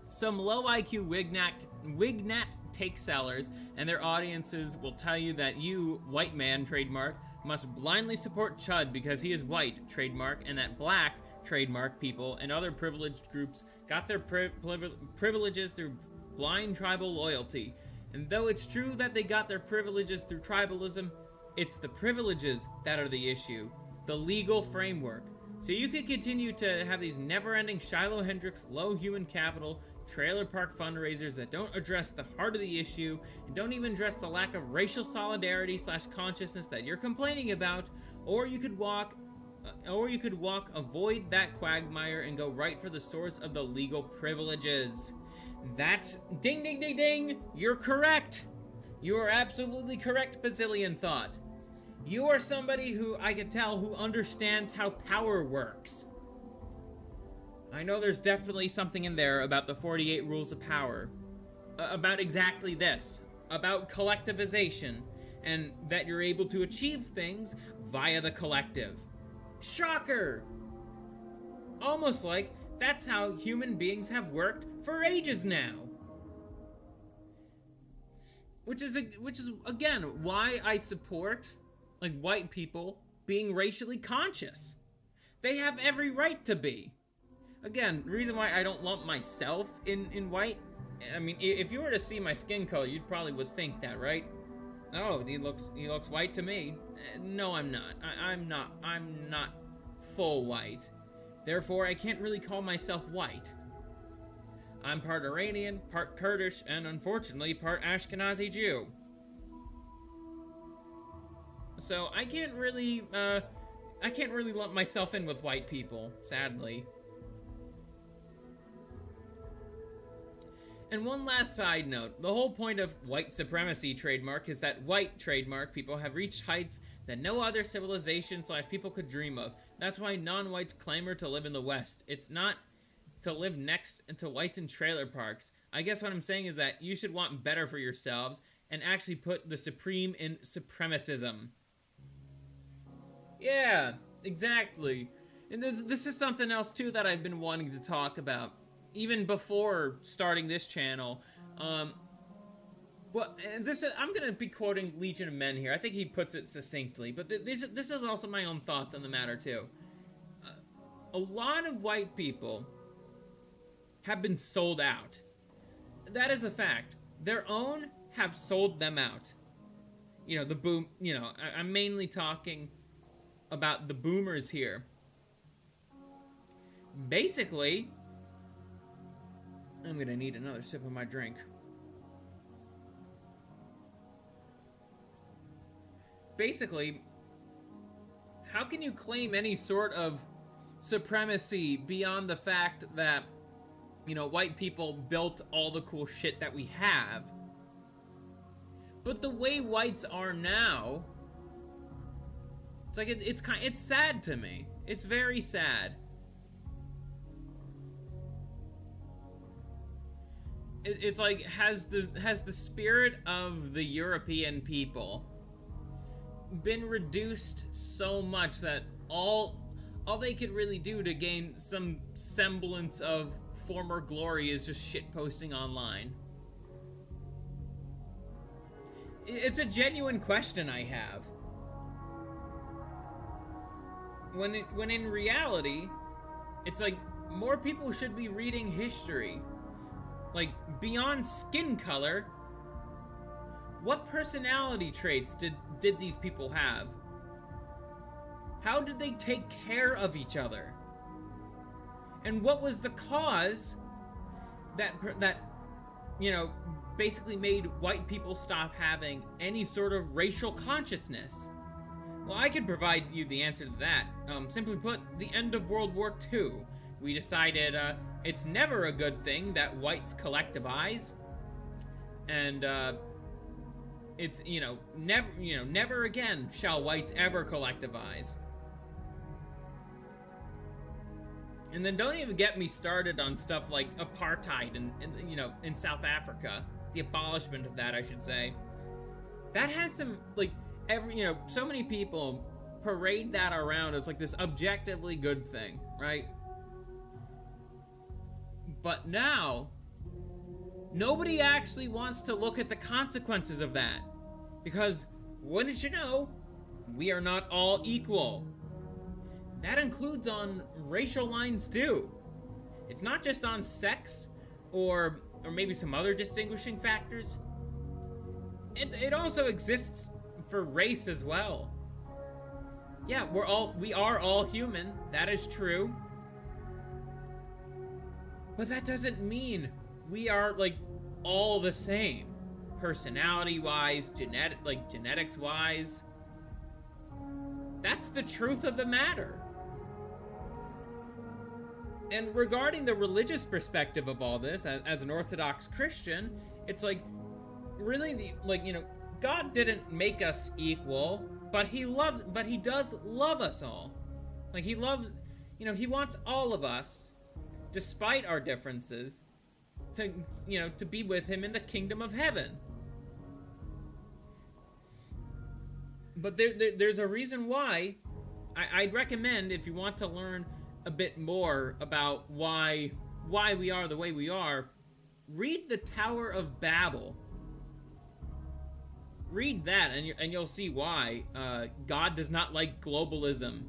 Some low IQ Wignat take sellers and their audiences will tell you that you, white man, trademark, must blindly support Chud because he is white, trademark, and that black, trademark people and other privileged groups got their privileges through blind tribal loyalty. And though it's true that they got their privileges through tribalism, it's the privileges that are the issue, the legal framework. So you could continue to have these never-ending Shiloh Hendrix low human capital trailer park fundraisers that don't address the heart of the issue and don't even address the lack of racial solidarity / consciousness that you're complaining about, or you could avoid that quagmire and go right for the source of the legal privileges. That's ding ding ding ding, you're correct. You are absolutely correct, Bazillion Thought. You are somebody who I can tell who understands how power works. I know there's definitely something in there about the 48 rules of power. About exactly this. About collectivization. And that you're able to achieve things via the collective. Shocker! Almost like that's how human beings have worked for ages now. Which is again why I support like white people being racially conscious. They have every right to be. Again, the reason why I don't lump myself in white, I mean, if you were to see my skin color, you probably would think that, right? Oh, he looks white to me. No, I'm not. I'm not full white. Therefore, I can't really call myself white. I'm part Iranian, part Kurdish, and unfortunately, part Ashkenazi Jew. So I can't really lump myself in with white people, sadly. And one last side note, the whole point of white supremacy trademark is that white trademark people have reached heights that no other civilization / people could dream of. That's why non-whites clamor to live in the West. It's not to live next to whites in trailer parks. I guess what I'm saying is that you should want better for yourselves and actually put the supreme in supremacism. Yeah, exactly. And this is something else too that I've been wanting to talk about, even before starting this channel. But I'm gonna be quoting Legion of Men here. I think he puts it succinctly, but this is also my own thoughts on the matter too. A lot of white people have been sold out. That is a fact. Their own have sold them out. You know, the boom. You know, I'm mainly talking about the boomers here. Basically, I'm gonna need another sip of my drink. Basically, how can you claim any sort of supremacy beyond the fact that, you know, white people built all the cool shit that we have? But the way whites are now, it's like it's sad to me. It's very sad. It's like has the spirit of the European people been reduced so much that all they could really do to gain some semblance of former glory is just shit posting online? It's a genuine question I have. When in reality, it's like more people should be reading history. Like, beyond skin color, what personality traits did these people have? How did they take care of each other? And what was the cause that you know, basically made white people stop having any sort of racial consciousness? Well, I could provide you the answer to that. Simply put, the end of World War II. We decided it's never a good thing that whites collectivize, and it's never again shall whites ever collectivize. And then don't even get me started on stuff like apartheid in South Africa, the abolishment of that, I should say. That has some so many people parade that around as like this objectively good thing, right? But now, nobody actually wants to look at the consequences of that. Because, wouldn't you know, we are not all equal. that includes on racial lines too. It's not just on sex or maybe some other distinguishing factors. It also exists for race as well. Yeah, we are all human. That is true. But that doesn't mean we are like all the same, personality-wise, genetics-wise. That's the truth of the matter. And regarding the religious perspective of all this, as an Orthodox Christian, it's like, really, God didn't make us equal, but he does love us all. Like, he loves, he wants all of us, despite our differences, to be with him in the kingdom of heaven. But there's a reason why. I'd recommend, if you want to learn a bit more about why we are the way we are, read the Tower of Babel. Read that, and you'll see why God does not like globalism.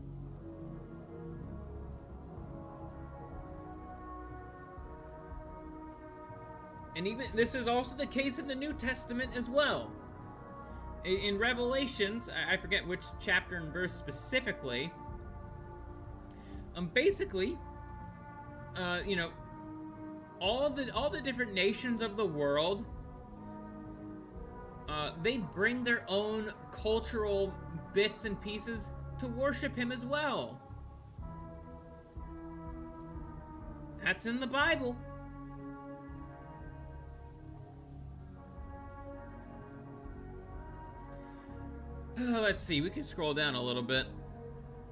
And even this is also the case in the New Testament as well. In Revelations, I forget which chapter and verse specifically. Basically, all the different nations of the world, they bring their own cultural bits and pieces to worship him as well. That's in the Bible. Let's see, we can scroll down a little bit.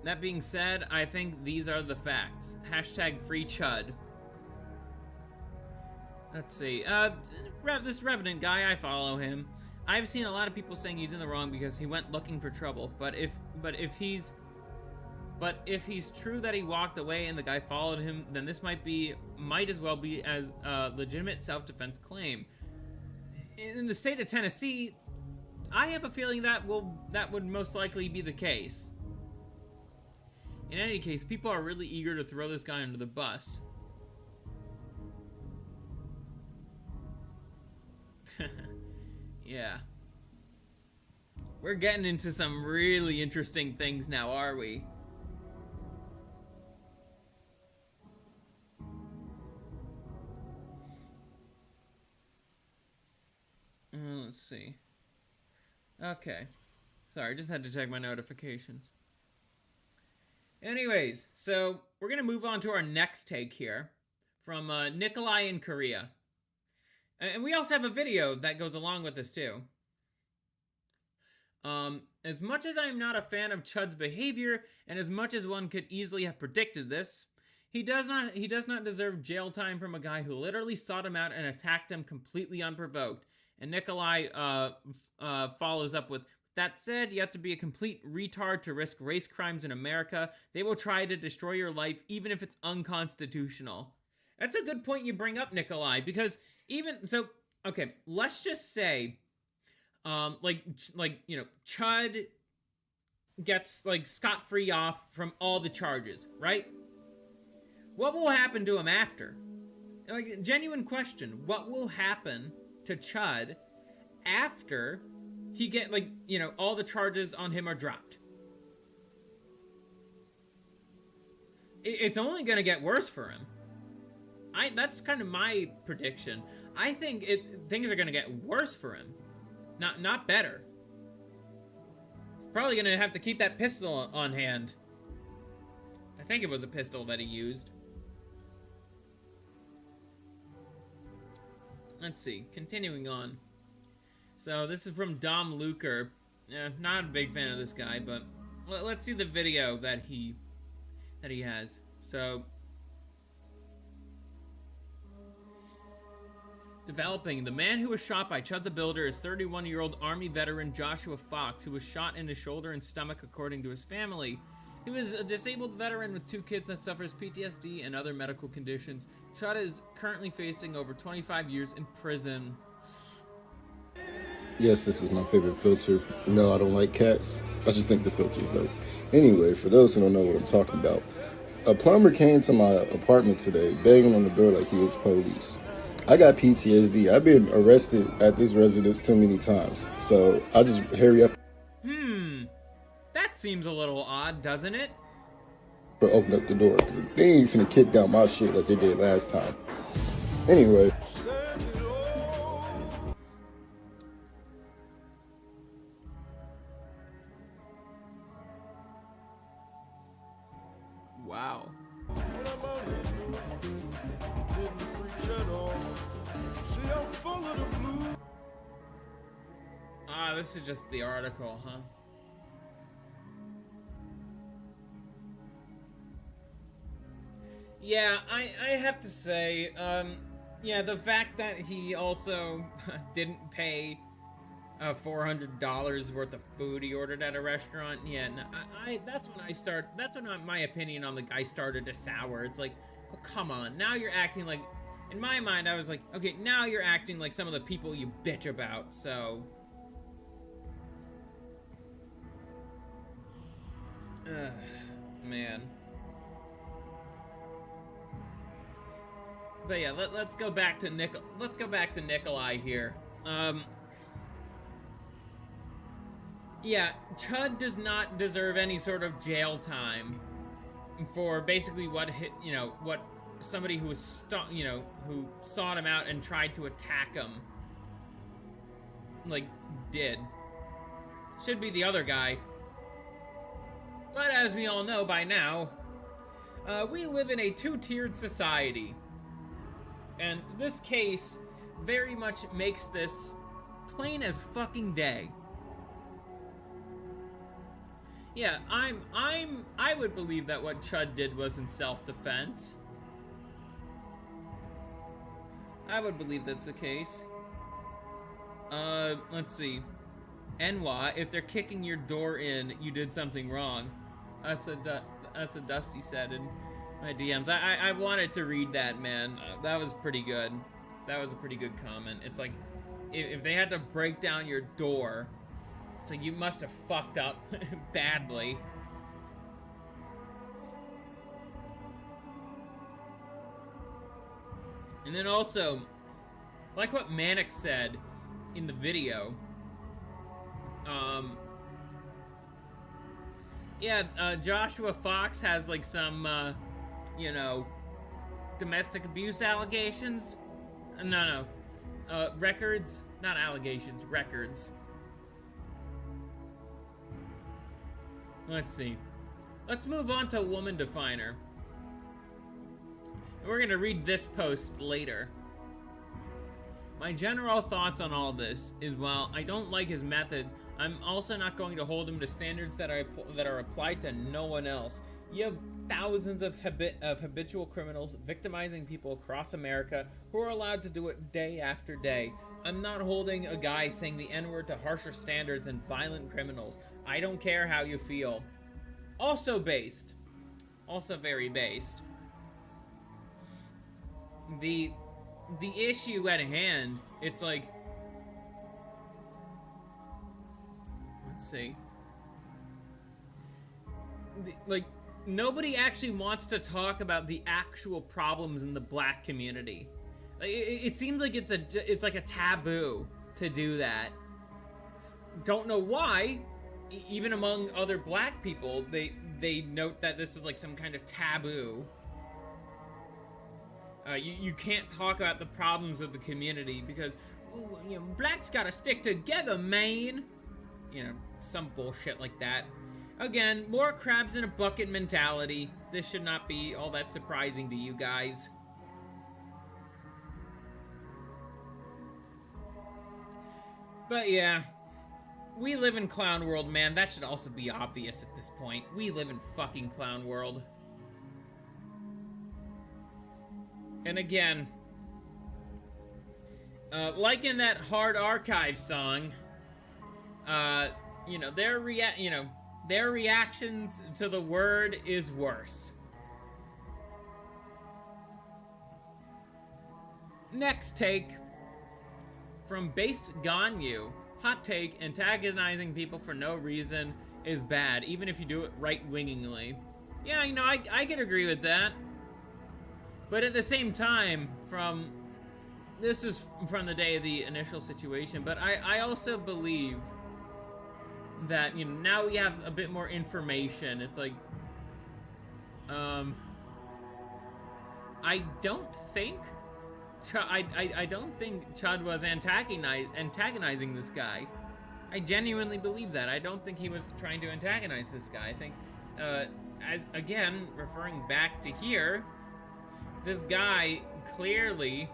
That being said, I think these are the facts. Hashtag free Chud. Let's see, this Revenant guy, I follow him. I've seen a lot of people saying he's in the wrong because he went looking for trouble. But if he's true that he walked away and the guy followed him, then this might as well be as a legitimate self-defense claim. In the state of Tennessee, I have a feeling that would most likely be the case. In any case, people are really eager to throw this guy under the bus. Yeah. We're getting into some really interesting things now, are we? Let's see. Okay. Sorry, just had to check my notifications. Anyways, so we're going to move on to our next take here from Nikolai in Korea. And we also have a video that goes along with this too. As much as I'm not a fan of Chud's behavior, and as much as one could easily have predicted this, he does not deserve jail time from a guy who literally sought him out and attacked him completely unprovoked. And Nikolai follows up with, that said, you have to be a complete retard to risk race crimes in America. They will try to destroy your life even if it's unconstitutional. That's a good point you bring up, Nikolai, because okay, let's just say, Chud gets, scot-free off from all the charges, right? What will happen to him after? Genuine question. What will happen to Chud after he get, all the charges on him are dropped? It's only gonna get worse for him. That's kind of my prediction. I think things are gonna get worse for him, not better. He's probably gonna have to keep that pistol on hand. I think it was a pistol that he used. Let's see, continuing on. So this is from Dom Luker. Not a big fan of this guy, but let's see the video that he has. So, developing. The man who was shot by Chud the Builder is 31-year-old Army veteran Joshua Fox, who was shot in his shoulder and stomach, according to his family. He was a disabled veteran with 2 kids that suffers PTSD and other medical conditions. Chud is currently facing over 25 years in prison. Yes, this is my favorite filter. No, I don't like cats. I just think the filter's dope. Anyway, for those who don't know what I'm talking about, a plumber came to my apartment today, banging on the door like he was police. I got PTSD. I've been arrested at this residence too many times, so I'll just hurry up. That seems a little odd, doesn't it? Or open up the door, because they ain't finna kick down my shit like they did last time. Anyway. Wow. Ah, this is just the article, huh? Yeah, I have to say, yeah, the fact that he also didn't pay $400 worth of food he ordered at a restaurant, yeah, no, that's when my opinion on the guy started to sour. It's like, oh, come on, now you're acting like, in my mind, I was like, okay, now you're acting like some of the people you bitch about, so. Man. But yeah, let's go back to Nikolai here. Yeah, Chud does not deserve any sort of jail time for basically what somebody who was who sought him out and tried to attack him, like, did. Should be the other guy. But as we all know by now, we live in a two-tiered society. And this case very much makes this plain as fucking day. Yeah, I would believe that what Chud did was in self-defense. I would believe that's the case. Let's see. NY, if they're kicking your door in, you did something wrong. That's what Dusty said in my DMs. I wanted to read that, man. That was pretty good. That was a pretty good comment. It's like, if they had to break down your door, it's like you must have fucked up badly. And then also, like what Manic said in the video, yeah, Joshua Fox has like some, domestic abuse allegations. No, records, not allegations, records. Let's see. Let's move on to Woman Definer. We're gonna read this post later. My general thoughts on all this is, while I don't like his methods, I'm also not going to hold him to standards that are applied to no one else. You have thousands of habitual criminals victimizing people across America who are allowed to do it day after day. I'm not holding a guy saying the N-word to harsher standards than violent criminals. I don't care how you feel. Also based. Also very based. The issue at hand, it's like, let's see. Like, nobody actually wants to talk about the actual problems in the black community. It seems like it's like a taboo to do that. Don't know why. Even among other black people, they note that this is like some kind of taboo. You can't talk about the problems of the community because, ooh, blacks gotta stick together, man. Some bullshit like that. Again, more crabs in a bucket mentality. This should not be all that surprising to you guys. But yeah, we live in clown world, man. That should also be obvious at this point. We live in fucking clown world. And again, like in that Hard Archive song, their reactions to the word is worse. Next take from Based Ganyu. Hot take, antagonizing people for no reason is bad, even if you do it right-wingingly. Yeah, you know, I can agree with that. But at the same time, this is from the day of the initial situation, but I also believe that, you know, now we have a bit more information. It's like, I don't think Chud was antagonizing this guy. I genuinely believe that. I don't think he was trying to antagonize this guy. I think, again, referring back to here, this guy clearly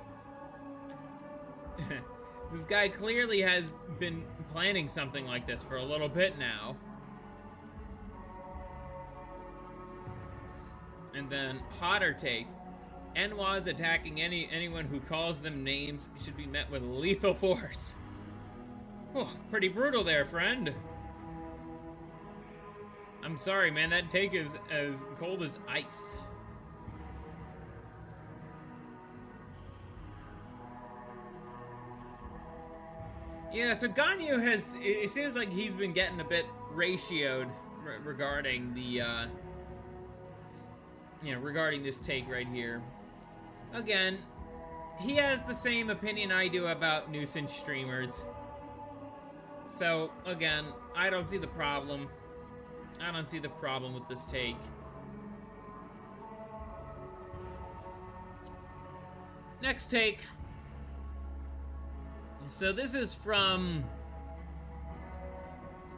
has been planning something like this for a little bit now. And then, hotter take. NWAs attacking anyone who calls them names should be met with lethal force. Oh, pretty brutal there, friend. I'm sorry, man. That take is as cold as ice. Yeah, so Ganyu it seems like he's been getting a bit ratioed regarding the, regarding this take right here. Again, he has the same opinion I do about nuisance streamers. So, again, I don't see the problem. I don't see the problem with this take. Next take. So this is from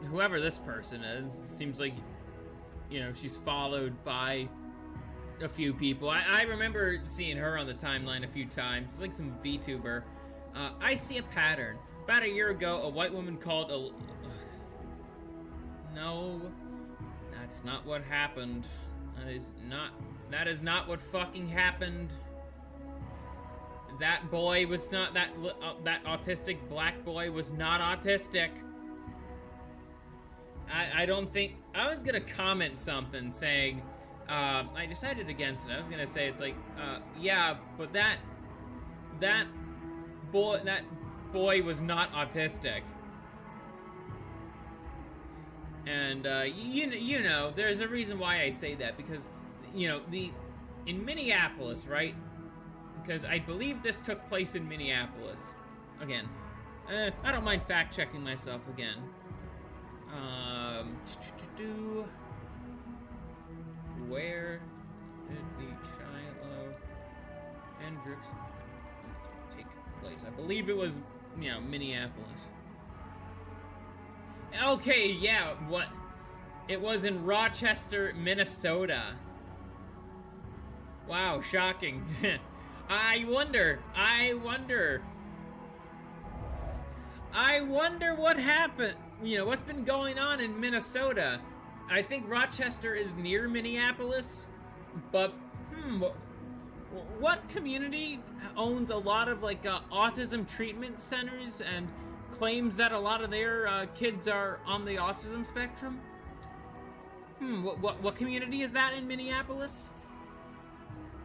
whoever this person is. It seems like, you know, she's followed by a few people. I remember seeing her on the timeline a few times. It's like some VTuber. I see a pattern. About a year ago, a white woman called a... No, that's not what happened. That is not what fucking happened. That boy was not, that autistic black boy was not autistic. I don't think, I was gonna comment something saying, I decided against it. I was gonna say, it's like, yeah, but that boy was not autistic. And, you know, there's a reason why I say that, because, you know, in Minneapolis, right? Because I believe this took place in Minneapolis. Again, I don't mind fact-checking myself again. Where did the Shiloh Hendrix take place? I believe it was, you know, Minneapolis. Okay, yeah, what? It was in Rochester, Minnesota. Wow, shocking. I wonder what happened. You know, what's been going on in Minnesota? I think Rochester is near Minneapolis, but, what community owns a lot of, like, autism treatment centers and claims that a lot of their, kids are on the autism spectrum? What community is that in Minneapolis?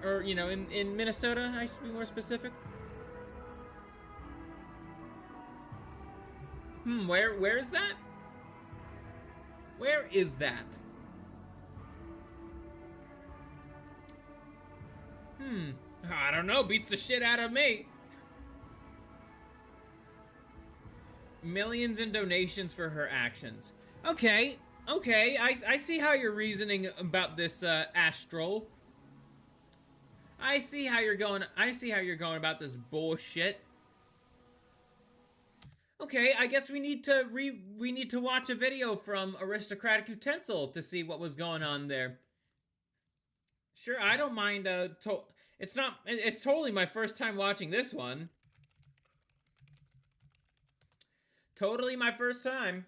Or, you know, in Minnesota, I should be more specific. Where is that? Where is that? I don't know, beats the shit out of me. Millions in donations for her actions. Okay, I see how you're reasoning about this, Astral. I see how you're going about this bullshit. Okay, I guess we need to watch a video from Aristocratic Utensil to see what was going on there. Sure, I don't mind, it's totally my first time watching this one. Totally my first time.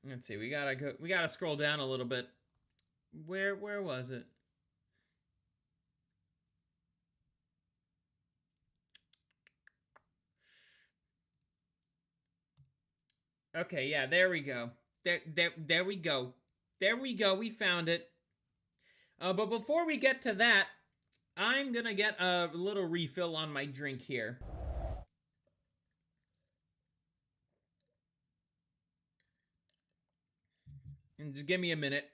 Let's see, we gotta scroll down a little bit. Where was it? Okay, yeah, there we go. There we go. There we go, we found it. But before we get to that, I'm gonna get a little refill on my drink here. And just give me a minute.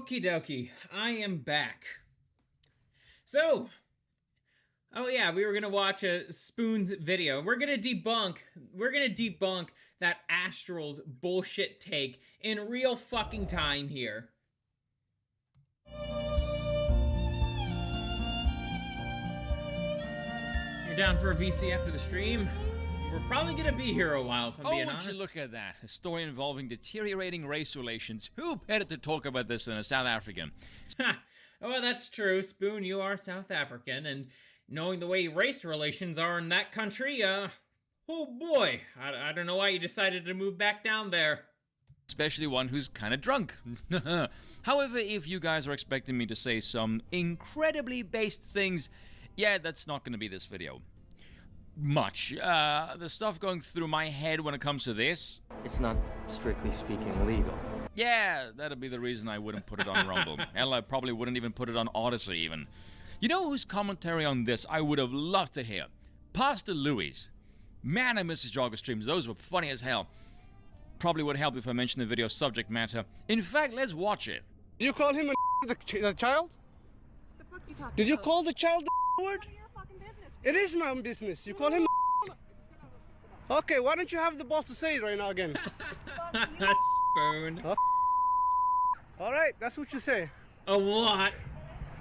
Okie dokie, I am back. So, oh yeah, we were gonna watch a Spoon's video. We're gonna debunk that Astral's bullshit take in real fucking time here. You're down for a VC after the stream? We're probably gonna be here a while, if I'm being honest. Would you look at that? A story involving deteriorating race relations. Who better to talk about this than a South African? Well, that's true, Spoon. You are South African, and knowing the way race relations are in that country, oh boy, I don't know why you decided to move back down there. Especially one who's kind of drunk. However, if you guys are expecting me to say some incredibly based things, yeah, that's not going to be this video. Much. The stuff going through my head when it comes to this. It's not, strictly speaking, legal. Yeah, that'd be the reason I wouldn't put it on Rumble. Hell, I probably wouldn't even put it on Odyssey even. You know whose commentary on this I would have loved to hear? Pastor Louis. Man, I miss his jogger streams. Those were funny as hell. Probably would help if I mentioned the video subject matter. In fact, let's watch it. Did you call him the child? The fuck you talking Did you about? call the child the word? None of your fucking business. It is my own business. You call him Okay, why don't you have the balls to say it right now again? Spoon. All right, that's what you say. A lot.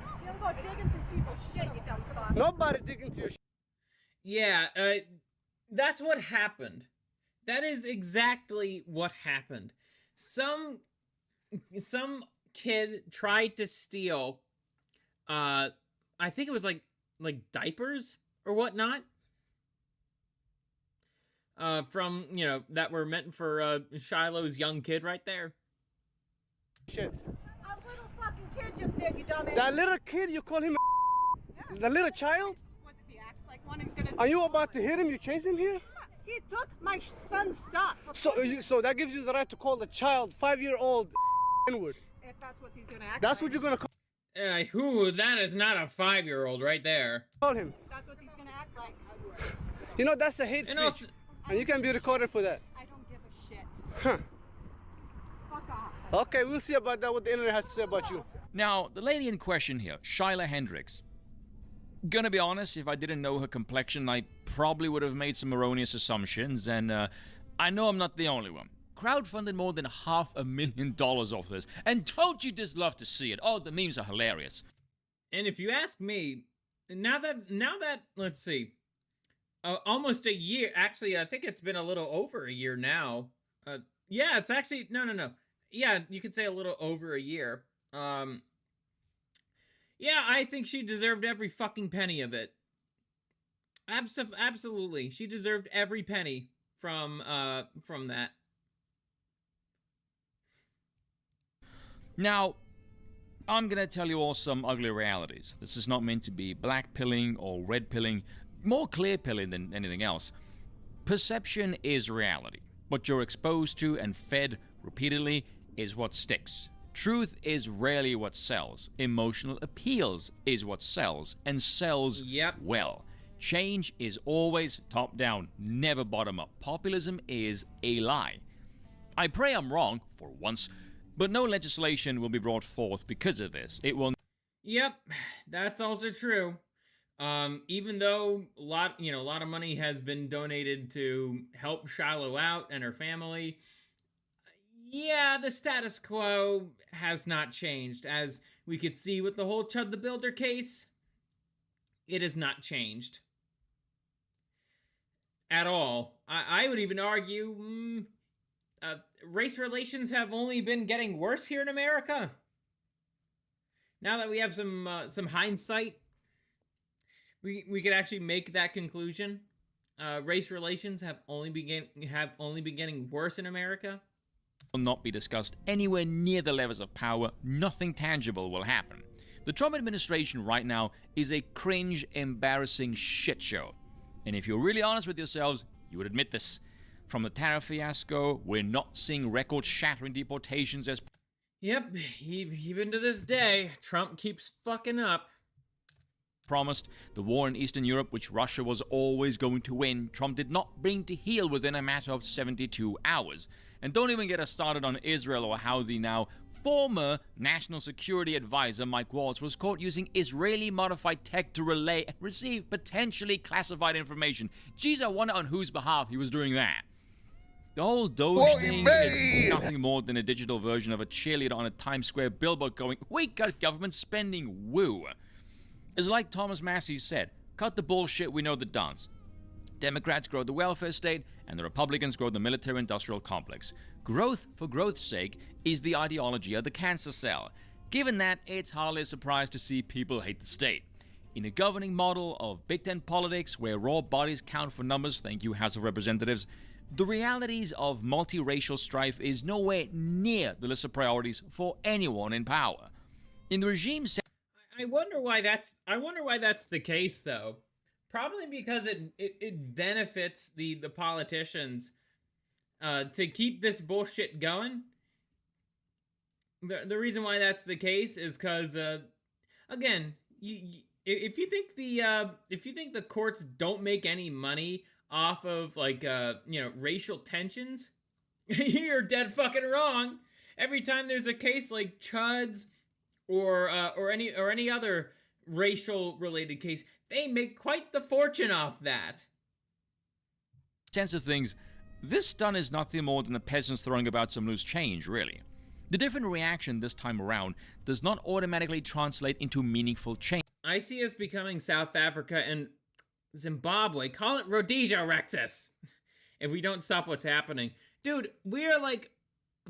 You don't go digging through people's shit, you dumb fuck. Nobody digging into your shit. Yeah, that's what happened. That is exactly what happened. Some kid tried to steal, I think it was like diapers or whatnot, from, you know, that were meant for Shiloh's young kid right there. Shit. A little fucking kid just did, you dumbass. That little kid, you call him Yeah. the little child? What if he acts like one, he's gonna... Are you about to hit him? You chase him here? He took my son's stuff. So that gives you the right to call the child 5-year-old N-word. If that's what he's gonna act That's like. what you're gonna call That is not a 5-year-old right there. him. That's what he's gonna act like. You know, that's a hate And speech. also, And you can be recorded for that. I don't give a shit. Huh. Fuck off. Okay, we'll see about that, what the internet has to say about you. Now, the lady in question here, Shyla Hendricks. Gonna be honest, if I didn't know her complexion, I probably would have made some erroneous assumptions, and I know I'm not the only one. Crowdfunded more than $500,000 off this, and don't you just love to see it? Oh, the memes are hilarious. and if you ask me, now that let's see, almost a year. Actually, I think it's been a little over a year now. Yeah, it's actually no. Yeah, you could say a little over a year. Yeah, I think she deserved every fucking penny of it. Absolutely, she deserved every penny from that. Now, I'm gonna tell you all some ugly realities. This is not meant to be black pilling or red pilling, more clear pilling than anything else. Perception is reality. What you're exposed to and fed repeatedly is what sticks. Truth is rarely what sells. Emotional appeals is what sells, and sells well. Change is always top down, never bottom up. Populism is a lie. I pray I'm wrong, for once, but no legislation will be brought forth because of this. It will... Yep, that's also true. Even though a lot of money has been donated to help Shiloh out and her family, yeah, the status quo has not changed. As we could see with the whole Chud the Builder case, it has not changed at all. I would even argue race relations have only been getting worse here in America. Now that we have some hindsight, we could actually make that conclusion. Race relations have only been getting worse in America. Will not be discussed anywhere near the levels of power. Nothing tangible will happen. The Trump administration right now is a cringe, embarrassing shit show. And if you're really honest with yourselves, you would admit this. From the tariff fiasco, we're not seeing record-shattering deportations as... Yep, even to this day, Trump keeps fucking up. Promised. The war in Eastern Europe, which Russia was always going to win, Trump did not bring to heel within a matter of 72 hours. And don't even get us started on Israel or how the now Former National Security Advisor Mike Waltz was caught using Israeli-modified tech to relay and receive potentially classified information. Geez, I wonder on whose behalf he was doing that. The whole Doge thing is nothing more than a digital version of a cheerleader on a Times Square billboard going, "We got government spending, woo." It's like Thomas Massey said, cut the bullshit, we know the dance. Democrats grow the welfare state, and the Republicans grow the military-industrial complex. Growth for growth's sake is the ideology of the cancer cell. Given that, it's hardly a surprise to see people hate the state. In a governing model of Big Ten politics, where raw bodies count for numbers, thank you House of Representatives, the realities of multiracial strife is nowhere near the list of priorities for anyone in power. In the regime, I wonder why that's the case, though. Probably because it benefits the politicians to keep this bullshit going. The reason why that's the case is because again, if you think the courts don't make any money off of like racial tensions, you're dead fucking wrong. Every time there's a case like Chud's or any other racial related case, they make quite the fortune off that. Sense of things, this stunt is nothing more than the peasants throwing about some loose change, really. The different reaction this time around does not automatically translate into meaningful change. I see us becoming South Africa and Zimbabwe. Call it Rhodesia, Rexus. If we don't stop what's happening. Dude, we're like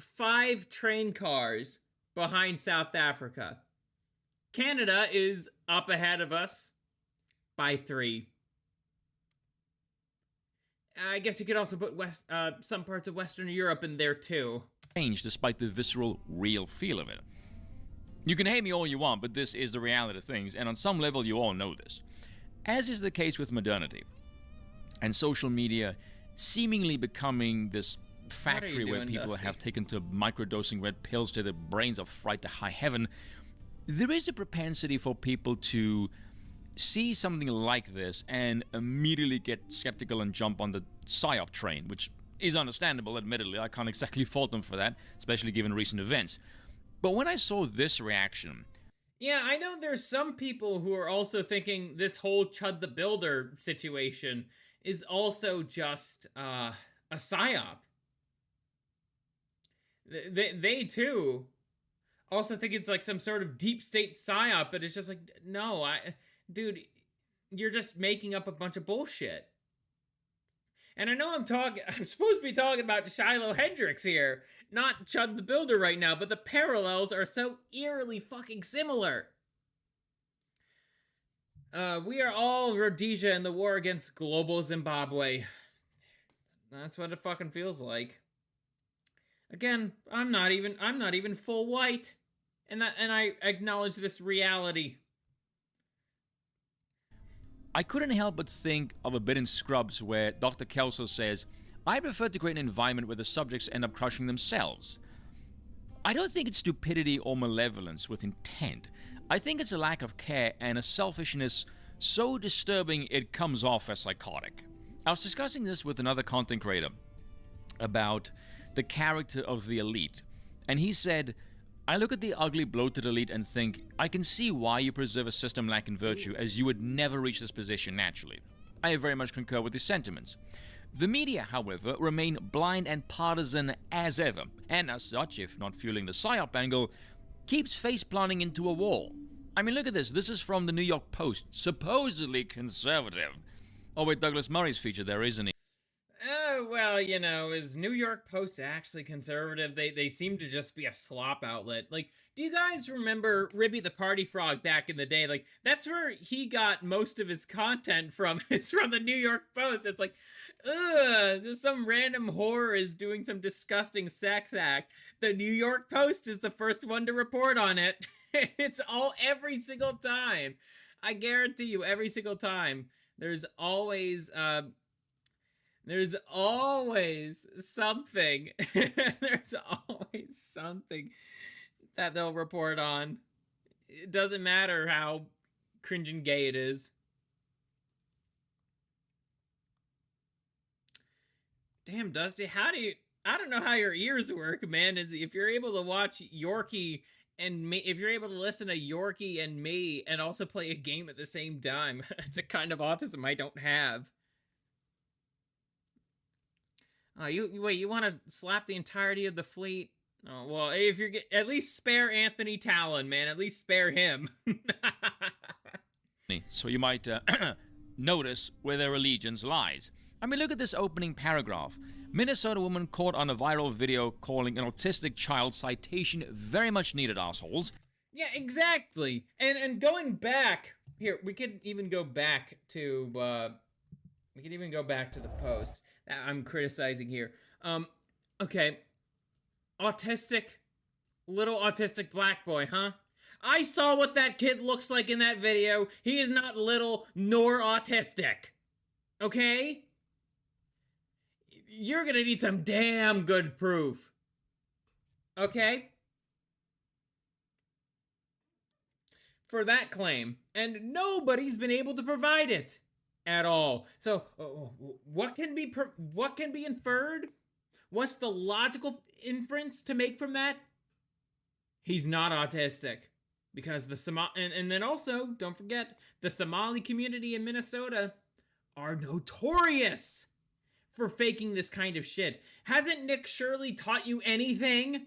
5 train cars behind South Africa. Canada is up ahead of us by 3. I guess you could also put some parts of Western Europe in there too. Change despite the visceral, real feel of it. You can hate me all you want, but this is the reality of things, and on some level you all know this. As is the case with modernity and social media seemingly becoming this factory where people have taken to microdosing red pills till their brains are fried to high heaven, there is a propensity for people to see something like this and immediately get skeptical and jump on the PSYOP train, which is understandable, admittedly. I can't exactly fault them for that, especially given recent events. But when I saw this reaction... Yeah, I know there's some people who are also thinking this whole Chud the Builder situation is also just a PSYOP. They too also think it's like some sort of deep state PSYOP, but it's just like, no, dude, you're just making up a bunch of bullshit. And I know I'm supposed to be talking about Shiloh Hendrix here, not Chud the Builder right now, but the parallels are so eerily fucking similar. We are all Rhodesia in the war against global Zimbabwe. That's what it fucking feels like. Again, I'm not even full white. And I acknowledge this reality. I couldn't help but think of a bit in Scrubs where Dr. Kelso says, "I prefer to create an environment where the subjects end up crushing themselves." I don't think it's stupidity or malevolence with intent. I think it's a lack of care and a selfishness so disturbing it comes off as psychotic. I was discussing this with another content creator about the character of the elite, and he said, "I look at the ugly, bloated elite and think, I can see why you preserve a system lacking virtue, as you would never reach this position naturally." I very much concur with his sentiments. The media, however, remain blind and partisan as ever, and as such, if not fueling the PSYOP angle, keeps face-planting into a wall. I mean, look at this. This is from the New York Post, supposedly conservative. Oh wait, Douglas Murray's featured there, isn't he? Well, is New York Post actually conservative? They seem to just be a slop outlet. Like, do you guys remember Ribby the Party Frog back in the day? Like, that's where he got most of his content from, is from the New York Post. It's like, some random whore is doing some disgusting sex act. The New York Post is the first one to report on it. It's every single time. I guarantee you, every single time. There's always something. There's always something that they'll report on. It doesn't matter how cringe and gay it is. Damn, Dusty, how do you... I don't know how your ears work, man. If you're able to watch Yorkie and me, if you're able to listen to Yorkie and me and also play a game at the same time, it's a kind of autism I don't have. Wait, you want to slap the entirety of the fleet? Oh, well, if you're at least spare Anthony Talon, man. At least spare him. So you might notice where their allegiance lies. I mean, look at this opening paragraph. Minnesota woman caught on a viral video calling an autistic child citation very much needed, assholes. Yeah, exactly. And going back here, we could even go back to the post that I'm criticizing here. Okay, little autistic black boy, huh? I saw what that kid looks like in that video. He is not little nor autistic. Okay? You're gonna need some damn good proof. Okay? For that claim. And nobody's been able to provide it at all. So, what can be inferred? What's the logical inference to make from that? He's not autistic. Because and then also, don't forget, the Somali community in Minnesota are notorious for faking this kind of shit. Hasn't Nick Shirley taught you anything?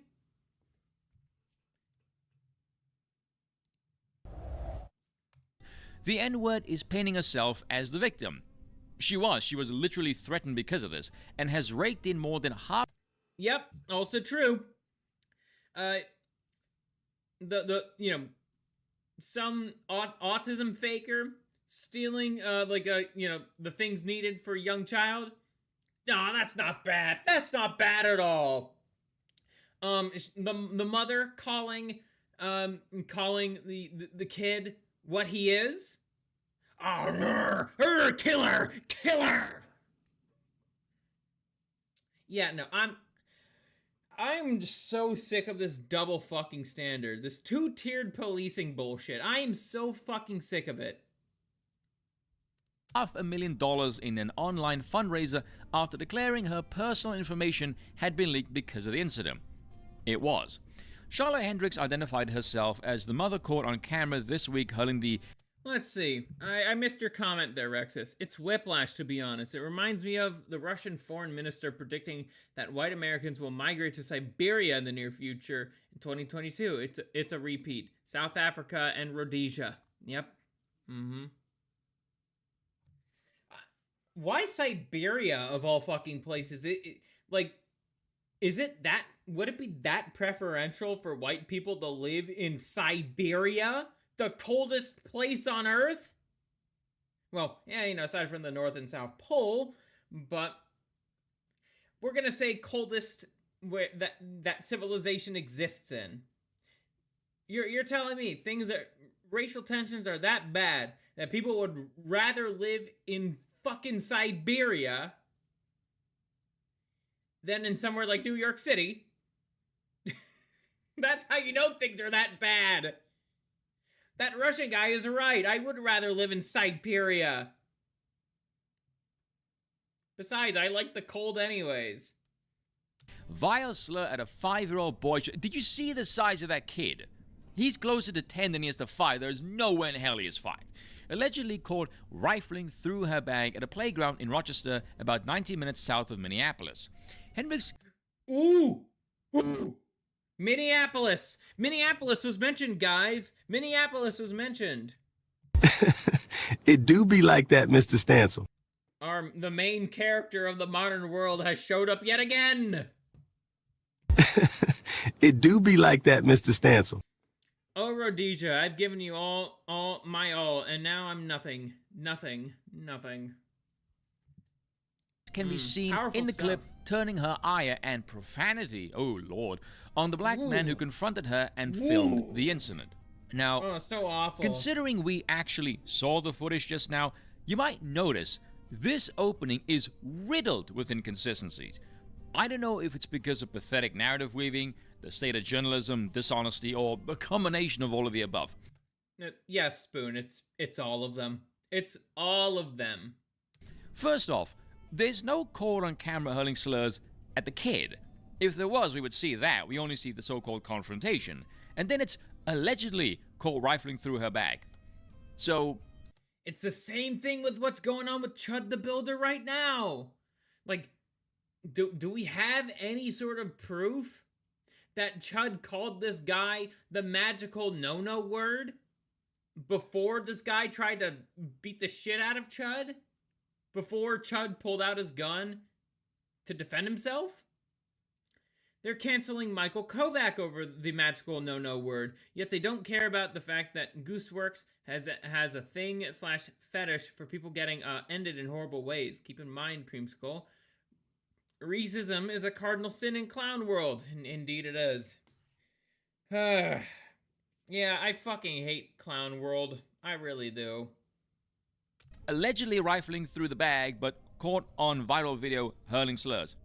The N-word is painting herself as the victim. She was literally threatened because of this, and has raked in more than half. Yep, also true. Some autism faker stealing the things needed for a young child. No, that's not bad. That's not bad at all. The mother calling the kid what he is. Oh, killer. Yeah, no, I'm just so sick of this double fucking standard. This two-tiered policing bullshit. I am so fucking sick of it. $500,000 in an online fundraiser after declaring her personal information had been leaked because of the incident. It was. Charlotte Hendricks identified herself as the mother caught on camera this week hurling the... Let's see. I missed your comment there, Rexus. It's whiplash, to be honest. It reminds me of the Russian foreign minister predicting that white Americans will migrate to Siberia in the near future in 2022. It's a repeat. South Africa and Rhodesia. Yep. Mm-hmm. Why Siberia, of all fucking places? Would it be that preferential for white people to live in Siberia? The coldest place on Earth? Well, yeah, aside from the North and South Pole, but we're gonna say coldest where that civilization exists in. You're telling me racial tensions are that bad that people would rather live in fucking Siberia than in somewhere like New York City? That's how you know things are that bad. That Russian guy is right. I would rather live in Siberia. Besides, I like the cold anyways. Vile slur at a 5-year-old boy. Did you see the size of that kid? He's closer to 10 than he is to 5. There's no way in hell he is 5. Allegedly caught rifling through her bag at a playground in Rochester, about 90 minutes south of Minneapolis. Hendricks... Ooh! Minneapolis was mentioned, guys. Minneapolis was mentioned. It do be like that, Mr. Stancil. The main character of the modern world has showed up yet again. It do be like that, Mr. Stancil. Oh, Rhodesia, I've given you all my all, and now I'm nothing. Can be seen Powerful in the stuff. clip turning her ire and profanity, oh lord, on the black man who confronted her and filmed the incident. Now, so awful. Considering we actually saw the footage just now, you might notice this opening is riddled with inconsistencies. I don't know if it's because of pathetic narrative weaving, the state of journalism, dishonesty, or a combination of all of the above. Yes, Spoon, it's all of them. It's all of them. First off, there's no caught on camera hurling slurs at the kid. If there was, we would see that. We only see the so-called confrontation. And then it's allegedly caught rifling through her bag. So... it's the same thing with what's going on with Chud the Builder right now. Like, do we have any sort of proof that Chud called this guy the magical no-no word before this guy tried to beat the shit out of Chud? Before Chud pulled out his gun to defend himself? They're canceling Michael Kovac over the magical no-no word, yet they don't care about the fact that Gooseworks has a thing/fetish for people getting ended in horrible ways. Keep in mind, Kreemsicle, racism is a cardinal sin in clown world. Indeed it is. Yeah, I fucking hate clown world. I really do. Allegedly rifling through the bag, but caught on viral video hurling slurs.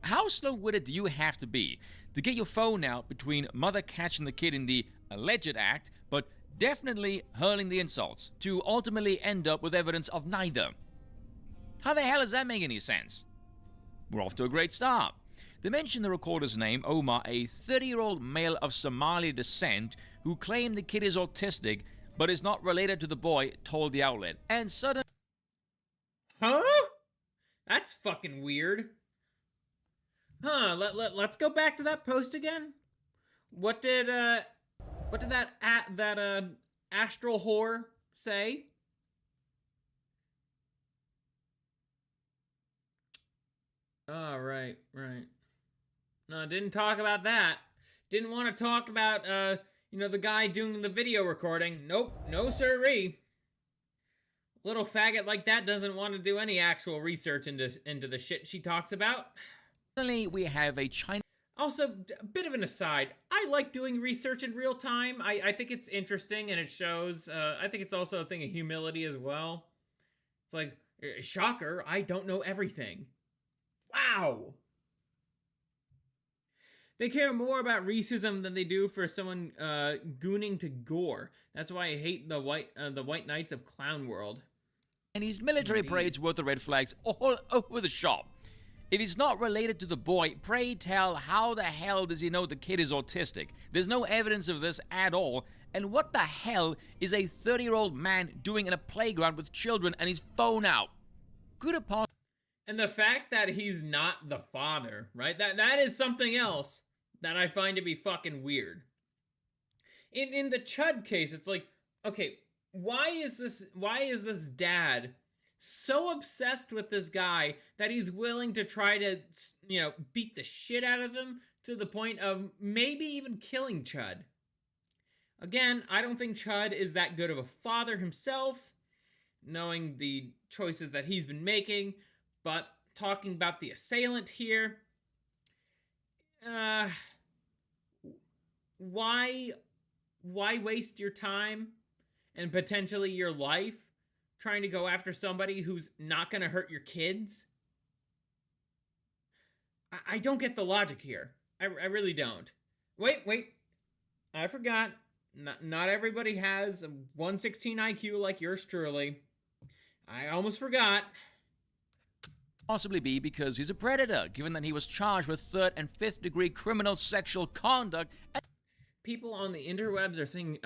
How slow-witted do you have to be to get your phone out between mother catching the kid in the alleged act, but definitely hurling the insults, to ultimately end up with evidence of neither? How the hell does that make any sense? We're off to a great start. They mention the recorder's name, Omar, a 30-year-old male of Somali descent who claimed the kid is autistic, but is not related to the boy, told the outlet. And suddenly... huh? That's fucking weird. Huh, let's go back to that post again. What did that astral whore say? Oh, right. No, didn't talk about that. Didn't want to talk about, the guy doing the video recording. Nope, no sirree. Little faggot like that doesn't want to do any actual research into the shit she talks about. Suddenly, we have a China... Also, a bit of an aside, I like doing research in real time. I think it's interesting and it shows. I think it's also a thing of humility as well. It's like, shocker, I don't know everything. Wow! They care more about racism than they do for someone gooning to gore. That's why I hate the white knights of clown world. And his military parades worth the red flags all over the shop. If he's not related to the boy, pray tell, how the hell does he know the kid is autistic? There's no evidence of this at all. And what the hell is a 30-year-old man doing in a playground with children and his phone out? Good upon... And the fact that he's not the father, right? That is something else that I find to be fucking weird. In the Chud case, it's like, okay, why is this dad so obsessed with this guy that he's willing to try to, beat the shit out of him to the point of maybe even killing Chud? Again, I don't think Chud is that good of a father himself, knowing the choices that he's been making, but talking about the assailant here, why waste your time and potentially your life trying to go after somebody who's not going to hurt your kids? I don't get the logic here. I really don't. Wait. I forgot. Not everybody has a 116 IQ like yours truly. I almost forgot. Possibly be because he's a predator, given that he was charged with 3rd and 5th degree criminal sexual conduct. People on the interwebs are saying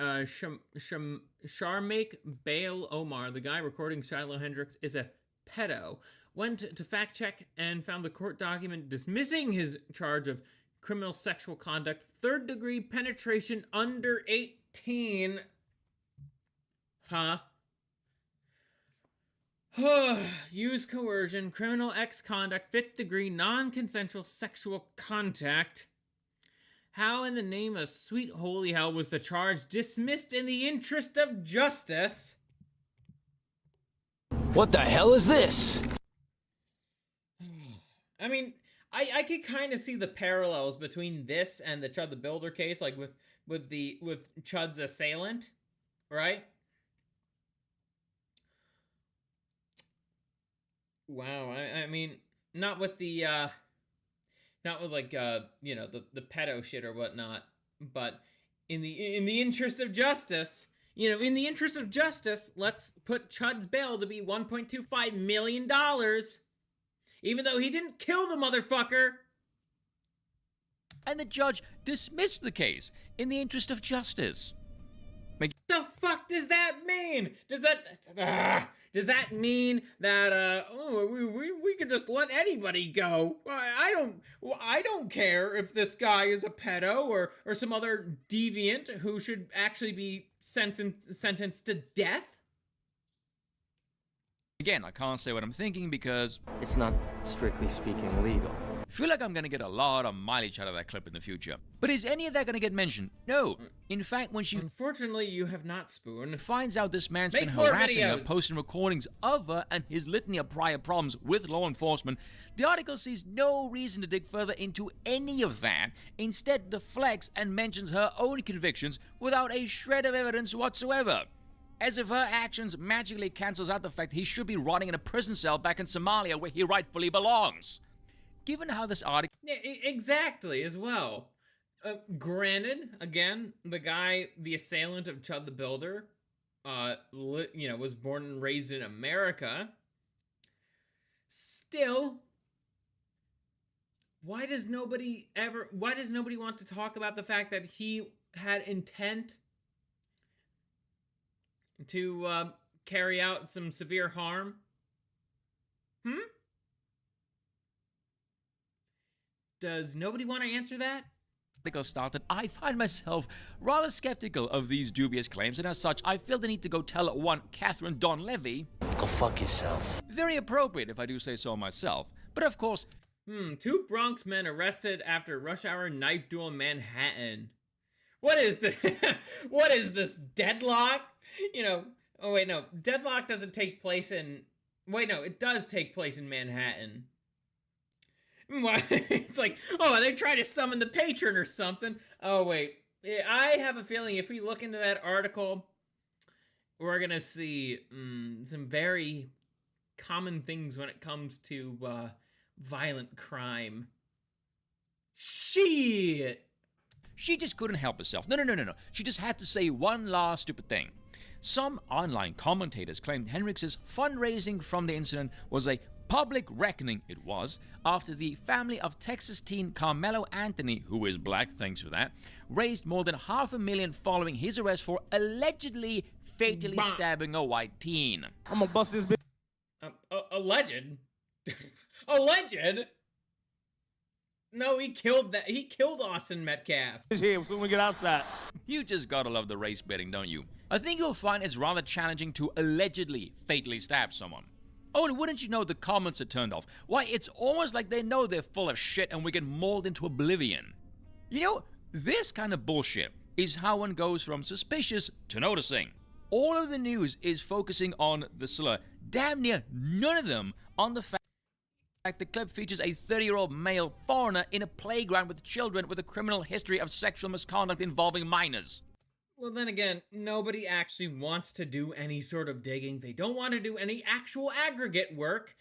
Sharmaik Bale Omar, the guy recording Shiloh Hendrix, is a pedo. Went to fact check and found the court document dismissing his charge of criminal sexual conduct, 3rd degree penetration under 18. Huh? Use coercion, criminal X conduct, 5th degree non-consensual sexual contact. How in the name of sweet holy hell was the charge dismissed in the interest of justice? What the hell is this? I mean, I could kind of see the parallels between this and the Chud the Builder case, like with Chud's assailant, right? Wow, I mean, not with the pedo shit or whatnot, but in the interest of justice, let's put Chud's bail to be $1.25 million, even though he didn't kill the motherfucker. and the judge dismissed the case in the interest of justice. The fuck does that mean? Does that mean that we could just let anybody go? I don't care if this guy is a pedo or some other deviant who should actually be sentenced to death. Again, I can't say what I'm thinking because it's not, strictly speaking, legal. I feel like I'm gonna get a lot of mileage out of that clip in the future. But is any of that gonna get mentioned? No. In fact, when she unfortunately you have not, Spoon, finds out this man's been harassing her, posting recordings of her and his litany of prior problems with law enforcement, the article sees no reason to dig further into any of that, instead deflects and mentions her own convictions without a shred of evidence whatsoever. As if her actions magically cancels out the fact he should be rotting in a prison cell back in Somalia where he rightfully belongs. Given how this article... Yeah, exactly, as well. Granted, again, the assailant of Chud the Builder, was born and raised in America. Still, why does nobody want to talk about the fact that he had intent to carry out some severe harm? Does nobody want to answer that? Started, I find myself rather skeptical of these dubious claims, and as such, I feel the need to go tell one Catherine Don-Levy, go fuck yourself. Very appropriate if I do say so myself. But of course... Two Bronx men arrested after rush hour knife duel in Manhattan. What is this? What is this, deadlock? Oh wait, no. Deadlock doesn't take place in... Wait, no, it does take place in Manhattan. It's like, oh, they try to summon the patron or something. Oh, wait. I have a feeling if we look into that article, we're going to see some very common things when it comes to violent crime. Shit! She just couldn't help herself. No. She just had to say one last stupid thing. Some online commentators claimed Henriks's fundraising from the incident was a public reckoning. It was, after the family of Texas teen Carmelo Anthony, who is black, thanks for that, raised more than $500,000 following his arrest for allegedly fatally stabbing a white teen. I'm gonna bust this bitch. Alleged? Alleged? No, he killed Austin Metcalf. Here, soon we get outside. You just gotta love the race betting, don't you? I think you'll find it's rather challenging to allegedly fatally stab someone. Oh, and wouldn't you know the comments are turned off? Why, it's almost like they know they're full of shit and we get mauled into oblivion. This kind of bullshit is how one goes from suspicious to noticing. All of the news is focusing on the slur. Damn near none of them on the fact the clip features a 30-year-old male foreigner in a playground with children with a criminal history of sexual misconduct involving minors. Well, then again, nobody actually wants to do any sort of digging. They don't want to do any actual aggregate work.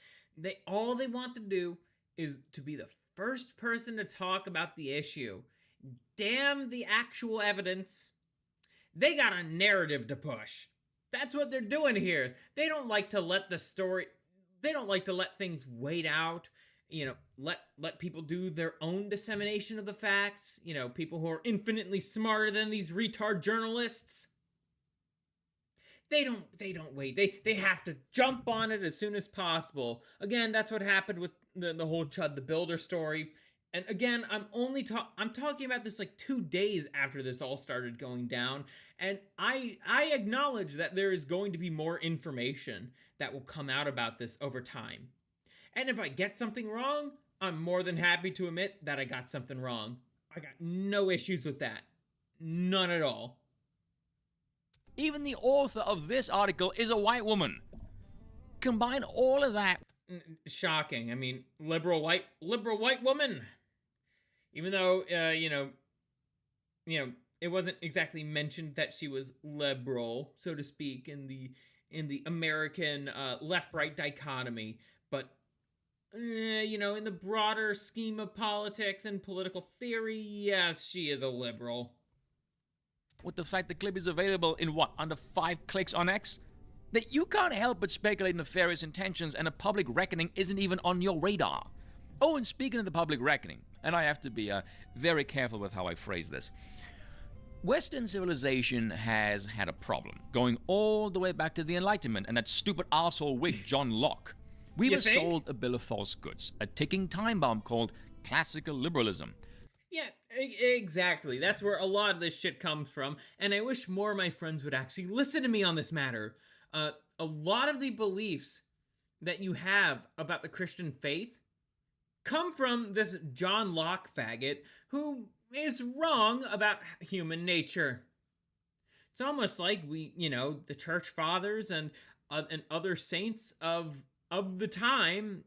All they want to do is to be the first person to talk about the issue. Damn the actual evidence. They got a narrative to push. That's what they're doing here. They don't like to let things wait out. Let people do their own dissemination of the facts. People who are infinitely smarter than these retard journalists. They don't wait. They have to jump on it as soon as possible. Again, that's what happened with the whole Chud the Builder story. And again, I'm talking about this like 2 days after this all started going down. And I acknowledge that there is going to be more information that will come out about this over time. And if I get something wrong, I'm more than happy to admit that I got something wrong. I got no issues with that. None at all. Even the author of this article is a white woman. Combine all of that. Shocking. I mean, liberal white woman. Even though, it wasn't exactly mentioned that she was liberal, so to speak, in the American left-right dichotomy. But in the broader scheme of politics and political theory, yes, she is a liberal. With the fact the clip is available in under 5 clicks on X? That you can't help but speculate nefarious intentions and a public reckoning isn't even on your radar. Oh, and speaking of the public reckoning, and I have to be very careful with how I phrase this. Western civilization has had a problem, going all the way back to the Enlightenment and that stupid arsehole wig John Locke. We were sold a bill of false goods, a ticking time bomb called classical liberalism. Yeah, exactly. That's where a lot of this shit comes from, and I wish more of my friends would actually listen to me on this matter. A lot of the beliefs that you have about the Christian faith come from this John Locke faggot who is wrong about human nature. It's almost like we, the church fathers and other saints of the time,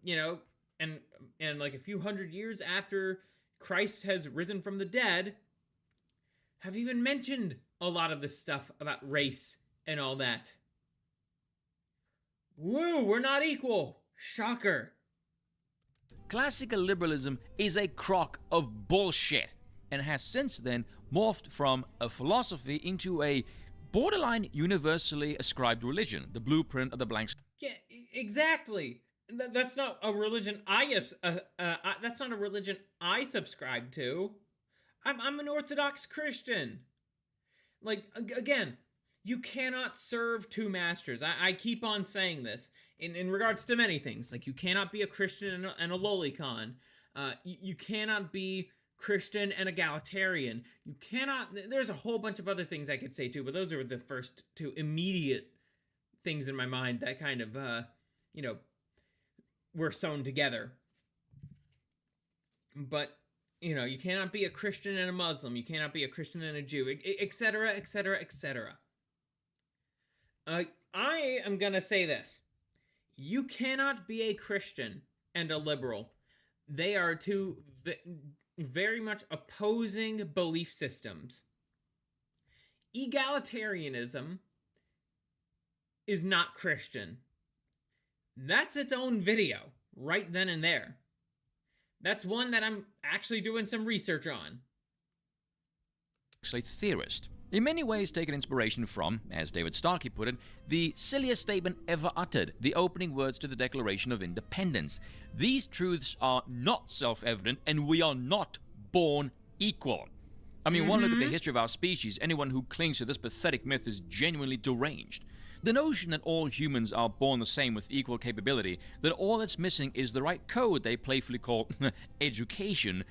and like a few hundred years after Christ has risen from the dead, have even mentioned a lot of this stuff about race and all that. Woo, we're not equal. Shocker. Classical liberalism is a crock of bullshit and has since then morphed from a philosophy into a borderline universally ascribed religion, the blueprint of the blank. Yeah, exactly. That's not a religion that's not a religion I subscribe to. I'm an Orthodox Christian. Like, again, you cannot serve two masters. I keep on saying this in regards to many things. Like, you cannot be a Christian and a lolicon. You cannot be Christian and egalitarian. You cannot... There's a whole bunch of other things I could say too, but those are the first two immediate things in my mind that kind of, were sewn together. But, you cannot be a Christian and a Muslim. You cannot be a Christian and a Jew, etc., etc., etc. I am gonna say this. You cannot be a Christian and a liberal. They are two very much opposing belief systems. Egalitarianism is not Christian. That's its own video, right then and there. That's one that I'm actually doing some research on. Actually, theorist. In many ways taken inspiration from, as David Starkey put it, the silliest statement ever uttered, the opening words to the Declaration of Independence. These truths are not self-evident, and we are not born equal. I mean, one look at the history of our species, anyone who clings to this pathetic myth is genuinely deranged. The notion that all humans are born the same with equal capability, that all that's missing is the right code they playfully call education.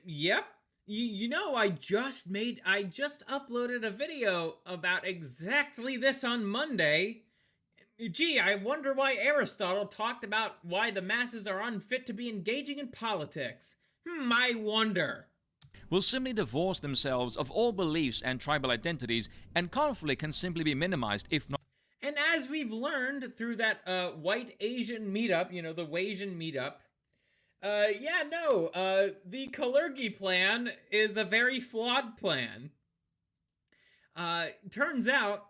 Yep. I just uploaded a video about exactly this on Monday. Gee, I wonder why Aristotle talked about why the masses are unfit to be engaging in politics. I wonder. Will simply divorce themselves of all beliefs and tribal identities, and conflict can simply be minimized if not... And as we've learned through that white Asian meetup, the Wasian meetup, the Kalergi plan is a very flawed plan. Turns out,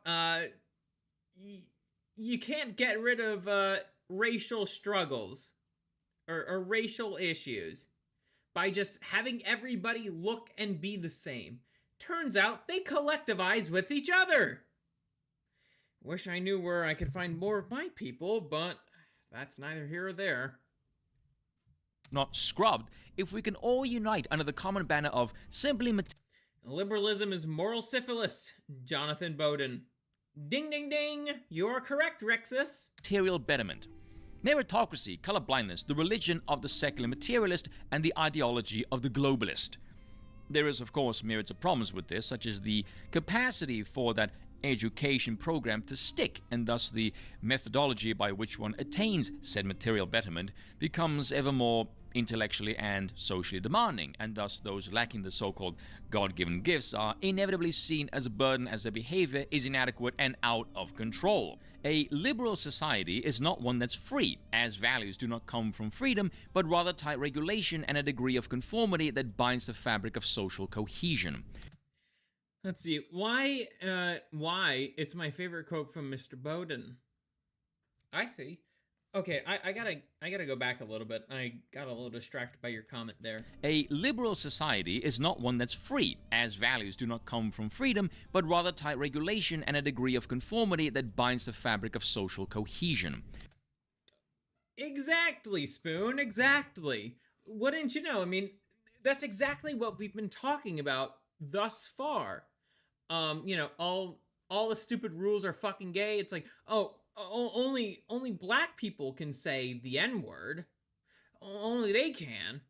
you can't get rid of racial struggles or racial issues by just having everybody look and be the same. Turns out they collectivize with each other. Wish I knew where I could find more of my people, but that's neither here or there. Not scrubbed, if we can all unite under the common banner of simply... Liberalism is moral syphilis, Jonathan Bowden. Ding, ding, ding! You're correct, Rexus. Material betterment. Meritocracy, colorblindness, the religion of the secular materialist, and the ideology of the globalist. There is, of course, myriads of problems with this, such as the capacity for that education program to stick, and thus the methodology by which one attains said material betterment becomes ever more intellectually and socially demanding, and thus those lacking the so-called God-given gifts are inevitably seen as a burden as their behavior is inadequate and out of control. A liberal society is not one that's free, as values do not come from freedom, but rather tight regulation and a degree of conformity that binds the fabric of social cohesion. Let's see, why, it's my favorite quote from Mr. Bowden. I see. Okay, I gotta go back a little bit. I got a little distracted by your comment there. A liberal society is not one that's free, as values do not come from freedom, but rather tight regulation and a degree of conformity that binds the fabric of social cohesion. Exactly, Spoon, exactly. Wouldn't you know? I mean, that's exactly what we've been talking about thus far. You know, all the stupid rules are fucking gay. It's like, oh, only black people can say the N-word. Only they can.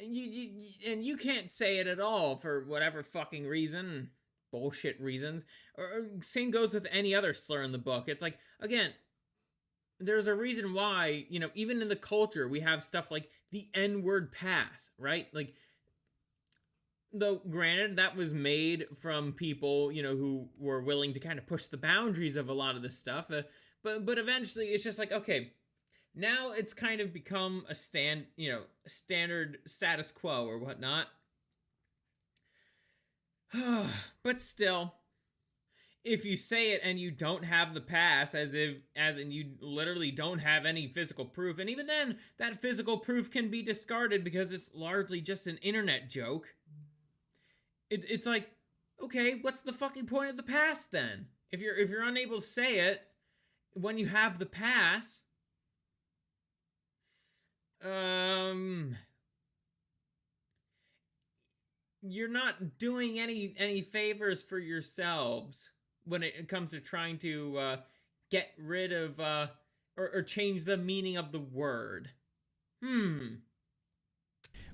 You can't say it at all for whatever fucking reason, bullshit reasons. Or same goes with any other slur in the book. It's like, again, there's a reason why, you know, even in the culture, we have stuff like the N-word pass, right? Like, though granted, that was made from people, you know, who were willing to kind of push the boundaries of a lot of this stuff. But eventually, it's just like, okay, now it's kind of become a standard status quo or whatnot. But still, if you say it and you don't have the pass, as in you literally don't have any physical proof, and even then, that physical proof can be discarded because it's largely just an internet joke. It's like, okay, what's the fucking point of the pass then? If you're unable to say it when you have the pass, you're not doing any favors for yourselves when it comes to trying to get rid of or change the meaning of the word.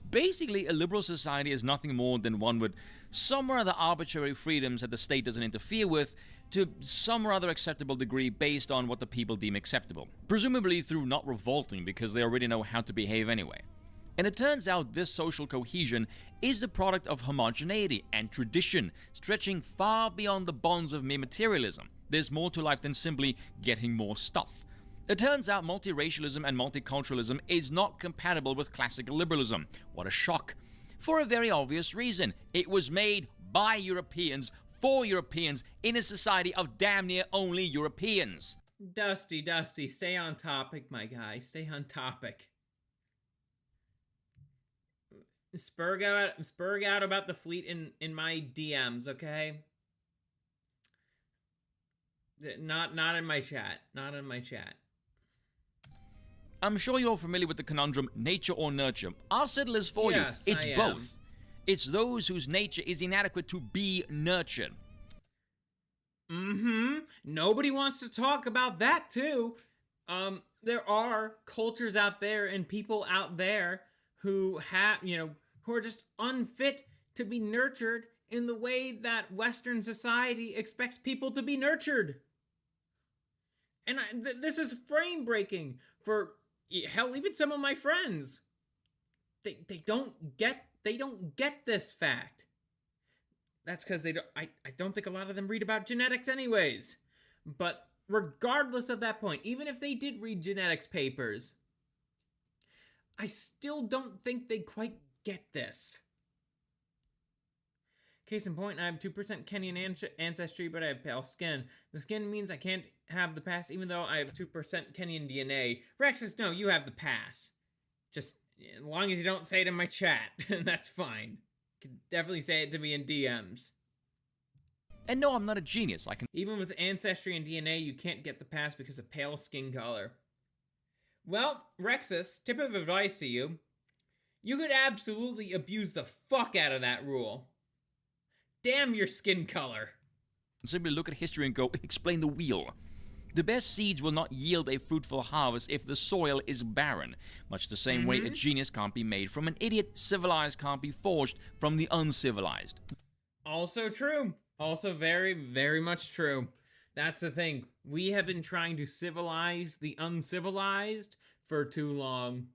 Basically, a liberal society is nothing more than one with some or other arbitrary freedoms that the state doesn't interfere with to some or other acceptable degree based on what the people deem acceptable, presumably through not revolting because they already know how to behave anyway. And it turns out this social cohesion is the product of homogeneity and tradition, stretching far beyond the bonds of mere materialism. There's more to life than simply getting more stuff. It turns out multiracialism and multiculturalism is not compatible with classical liberalism. What a shock. For a very obvious reason. It was made by Europeans for Europeans in a society of damn near only Europeans. Dusty, stay on topic, my guy. Stay on topic. Spurg out about the fleet in my DMs, okay? Not in my chat. Not in my chat. I'm sure you're familiar with the conundrum nature or nurture. I'll settle this for you. It's both. It's those whose nature is inadequate to be nurtured. Nobody wants to talk about that too. There are cultures out there and people out there who who are just unfit to be nurtured in the way that Western society expects people to be nurtured. And this is frame breaking for hell, even some of my friends. They don't get this fact. That's because I don't think a lot of them read about genetics anyways. But regardless of that point, even if they did read genetics papers, I still don't think they quite get this. Case in point, I have 2% Kenyan ancestry, but I have pale skin. The skin means I can't have the pass, even though I have 2% Kenyan DNA. Rexus, no, you have the pass. Just, as long as you don't say it in my chat, that's fine. You can definitely say it to me in DMs. And no, I'm not a genius. I can... Even with ancestry and DNA, you can't get the pass because of pale skin color. Well, Rexus, tip of advice to you. You could absolutely abuse the fuck out of that rule. Damn your skin color. Simply look at history and go, explain the wheel. The best seeds will not yield a fruitful harvest if the soil is barren. Much the same way a genius can't be made from an idiot, civilized can't be forged from the uncivilized. Also true. Also very, very much true. That's the thing. We have been trying to civilize the uncivilized for too long.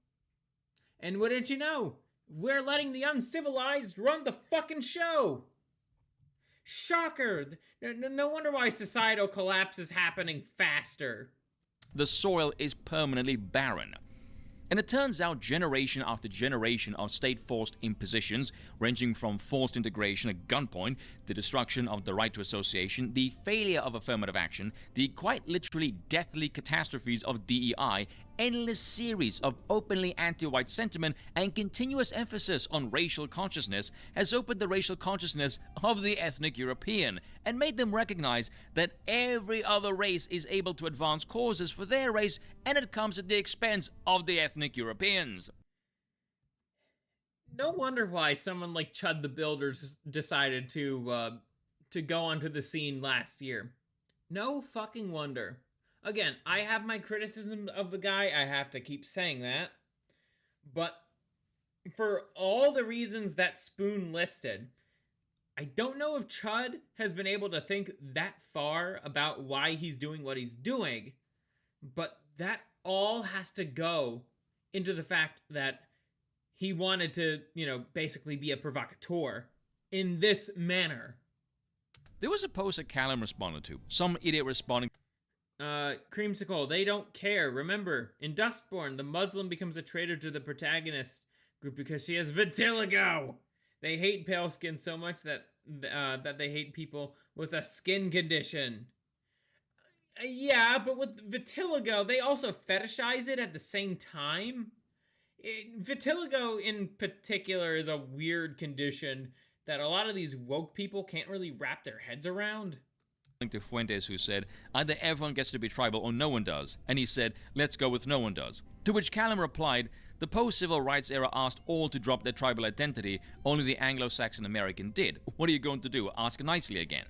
And what did you know? We're letting the uncivilized run the fucking show. Shocker! No wonder why societal collapse is happening faster. The soil is permanently barren. And it turns out generation after generation of state-forced impositions, ranging from forced integration at gunpoint, the destruction of the right to association, the failure of affirmative action, the quite literally deathly catastrophes of DEI, endless series of openly anti-white sentiment, and continuous emphasis on racial consciousness has opened the racial consciousness of the ethnic European and made them recognize that every other race is able to advance causes for their race, and it comes at the expense of the ethnic Europeans. No wonder why someone like Chud the Builder decided to go onto the scene last year. No fucking wonder. Again, I have my criticism of the guy. I have to keep saying that. But for all the reasons that Spoon listed, I don't know if Chud has been able to think that far about why he's doing what he's doing, but that all has to go into the fact that he wanted to, basically be a provocateur in this manner. There was a post that Callum responded to. Some idiot responding. Creamsicle, they don't care. Remember, in Dustborn, the Muslim becomes a traitor to the protagonist group because she has vitiligo. They hate pale skin so much that they hate people with a skin condition. Yeah, but with vitiligo, they also fetishize it at the same time. Vitiligo in particular is a weird condition that a lot of these woke people can't really wrap their heads around. To Fuentes, who said, either everyone gets to be tribal or no one does. And he said, let's go with no one does. To which Callum replied, the post-civil rights era asked all to drop their tribal identity, only the Anglo-Saxon American did. What are you going to do? Ask nicely again.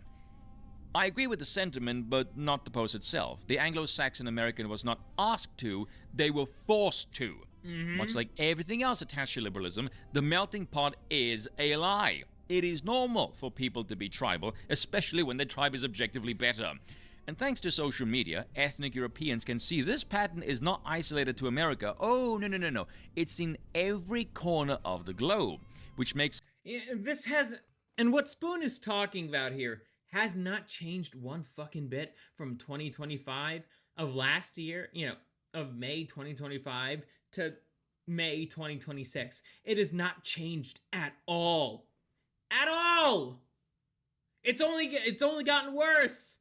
I agree with the sentiment, but not the post itself. The Anglo-Saxon American was not asked to, they were forced to. Much like everything else attached to liberalism, the melting pot is a lie. It is normal for people to be tribal, especially when their tribe is objectively better. And thanks to social media, ethnic Europeans can see this pattern is not isolated to America. Oh, no. It's in every corner of the globe, which makes... And what Spoon is talking about here has not changed one fucking bit from 2025 of last year, of May 2025 to May 2026. It has not changed at all. At all! It's only gotten worse.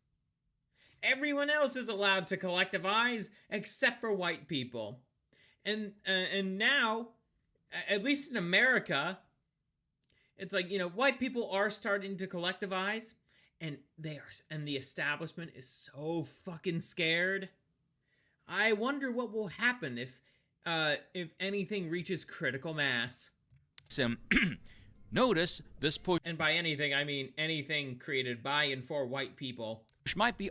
Everyone else is allowed to collectivize except for white people. And now, at least in America, it's like, white people are starting to collectivize, and the establishment is so fucking scared. I wonder what will happen if anything reaches critical mass. Notice this push, and by anything, I mean anything created by and for white people, which might be,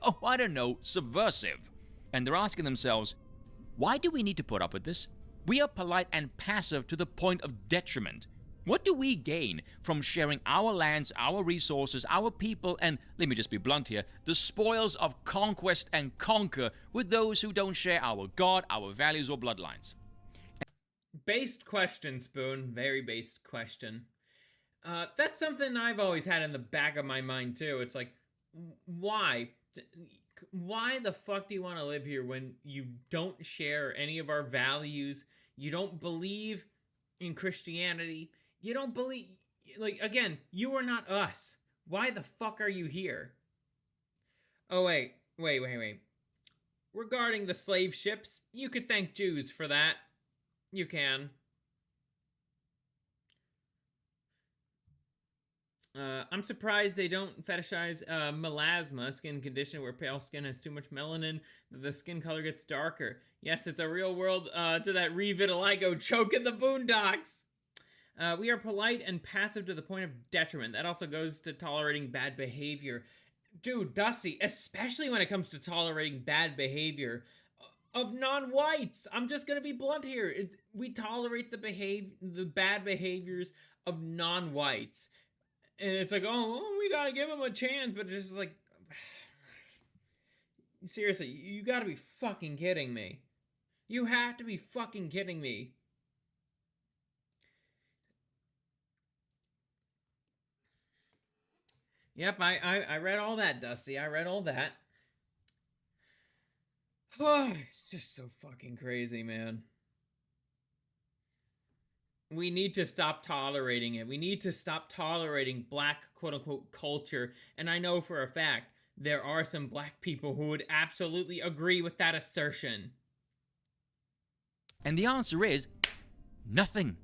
subversive. And they're asking themselves, why do we need to put up with this? We are polite and passive to the point of detriment. What do we gain from sharing our lands, our resources, our people, and, let me just be blunt here, the spoils of conquest and conquer with those who don't share our God, our values, or bloodlines? Based question, Spoon. Very based question. That's something I've always had in the back of my mind, too. It's like, why? Why the fuck do you want to live here when you don't share any of our values? You don't believe in Christianity. You don't believe... again, you are not us. Why the fuck are you here? Oh, wait. Regarding the slave ships, you could thank Jews for that. You can. I'm surprised they don't fetishize melasma, skin condition where pale skin has too much melanin, the skin color gets darker. Yes, it's a real world to that revitiligo choke in the boondocks. We are polite and passive to the point of detriment. That also goes to tolerating bad behavior. Dude, Dusty, especially when it comes to tolerating bad behavior of non-whites. I'm just gonna be blunt here. We tolerate the bad behaviors of non-whites. And it's like, oh, we gotta give him a chance, but it's just like, seriously, you gotta be fucking kidding me. You have to be fucking kidding me. Yep, I read all that, Dusty. I read all that. Oh, it's just so fucking crazy, man. We need to stop tolerating it. We need to stop tolerating black, quote-unquote, culture. And I know for a fact there are some black people who would absolutely agree with that assertion. And the answer is nothing.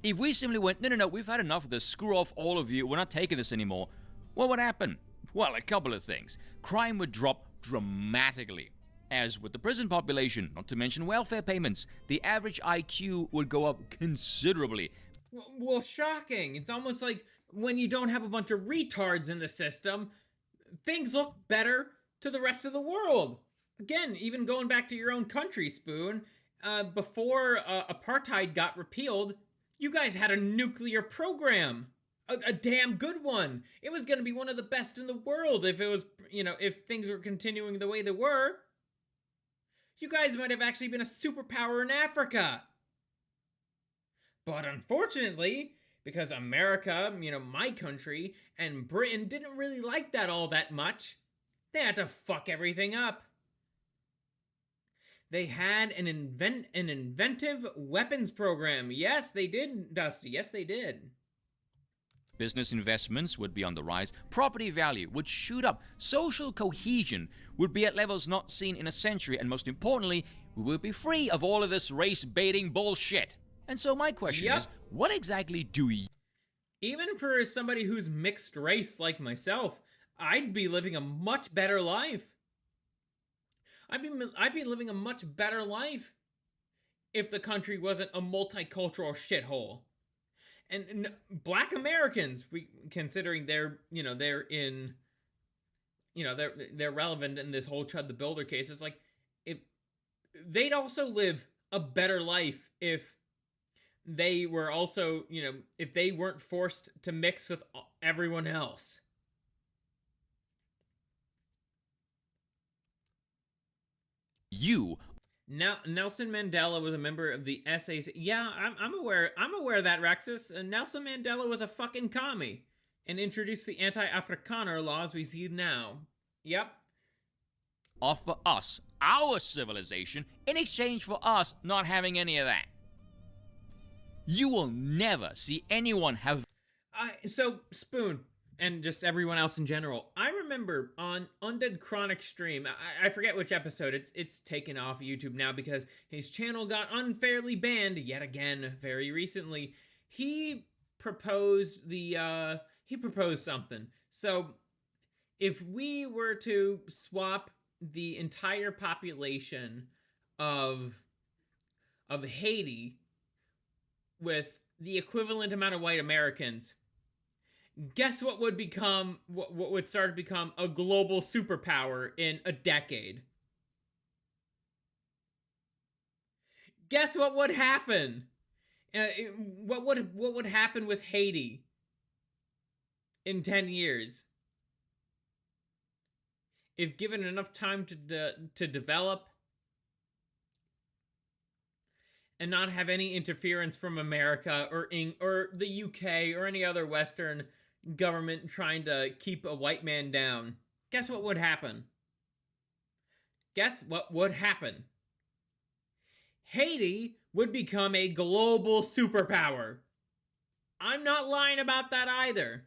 If we simply went, no, we've had enough of this, screw off all of you, we're not taking this anymore, what would happen? Well, a couple of things. Crime would drop dramatically. As with the prison population, not to mention welfare payments, the average IQ would go up considerably. Well, shocking. It's almost like when you don't have a bunch of retards in the system, things look better to the rest of the world. Again, even going back to your own country, Spoon, before apartheid got repealed, you guys had a nuclear program. A damn good one. It was going to be one of the best in the world if it was, if things were continuing the way they were. You guys might have actually been a superpower in Africa. But unfortunately, because America, my country, and Britain didn't really like that all that much, they had to fuck everything up. They had an inventive weapons program. Yes, they did, Dusty. Yes, they did. Business investments would be on the rise, property value would shoot up, social cohesion would be at levels not seen in a century, and most importantly, we would be free of all of this race-baiting bullshit. And so my question is, what exactly do you... Even for somebody who's mixed race like myself, I'd be living a much better life. I'd be living a much better life if the country wasn't a multicultural shithole. And Black Americans, considering they're relevant in this whole Chud the Builder case, it's like if they'd also live a better life if they were also, if they weren't forced to mix with everyone else. Now, Nelson Mandela was a member of the SAC. Yeah, I'm aware of that, Rexus. Nelson Mandela was a fucking commie and introduced the anti-Afrikaner laws we see now. Yep. Offer us our civilization in exchange for us not having any of that. You will never see anyone have... So, Spoon, and just everyone else in general, I remember on Undead Chronic's stream, I forget which episode, it's taken off YouTube now because his channel got unfairly banned yet again very recently. He proposed something. So, if we were to swap the entire population of Haiti with the equivalent amount of white Americans, guess what would become, what would start to become a global superpower in a decade? Guess what would happen? What would happen with Haiti in 10 years? If given enough time to develop and not have any interference from America or the UK or any other Western government trying to keep a white man down, guess what would happen? Guess what would happen? Haiti would become a global superpower. I'm not lying about that either.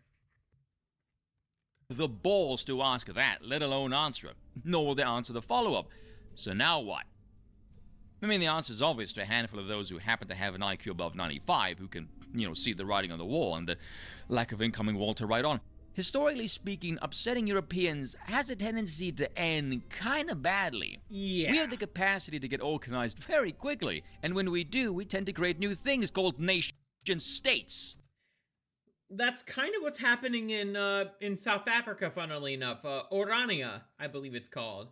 The balls to ask that, let alone answer it, nor will they answer the follow-up. So now what? I mean, the answer is obvious to a handful of those who happen to have an IQ above 95, who can, see the writing on the wall and the lack of incoming wall to write on. Historically speaking, upsetting Europeans has a tendency to end kind of badly. Yeah. We have the capacity to get organized very quickly, and when we do, we tend to create new things called nation-states. That's kind of what's happening in South Africa, funnily enough. Orania, I believe it's called.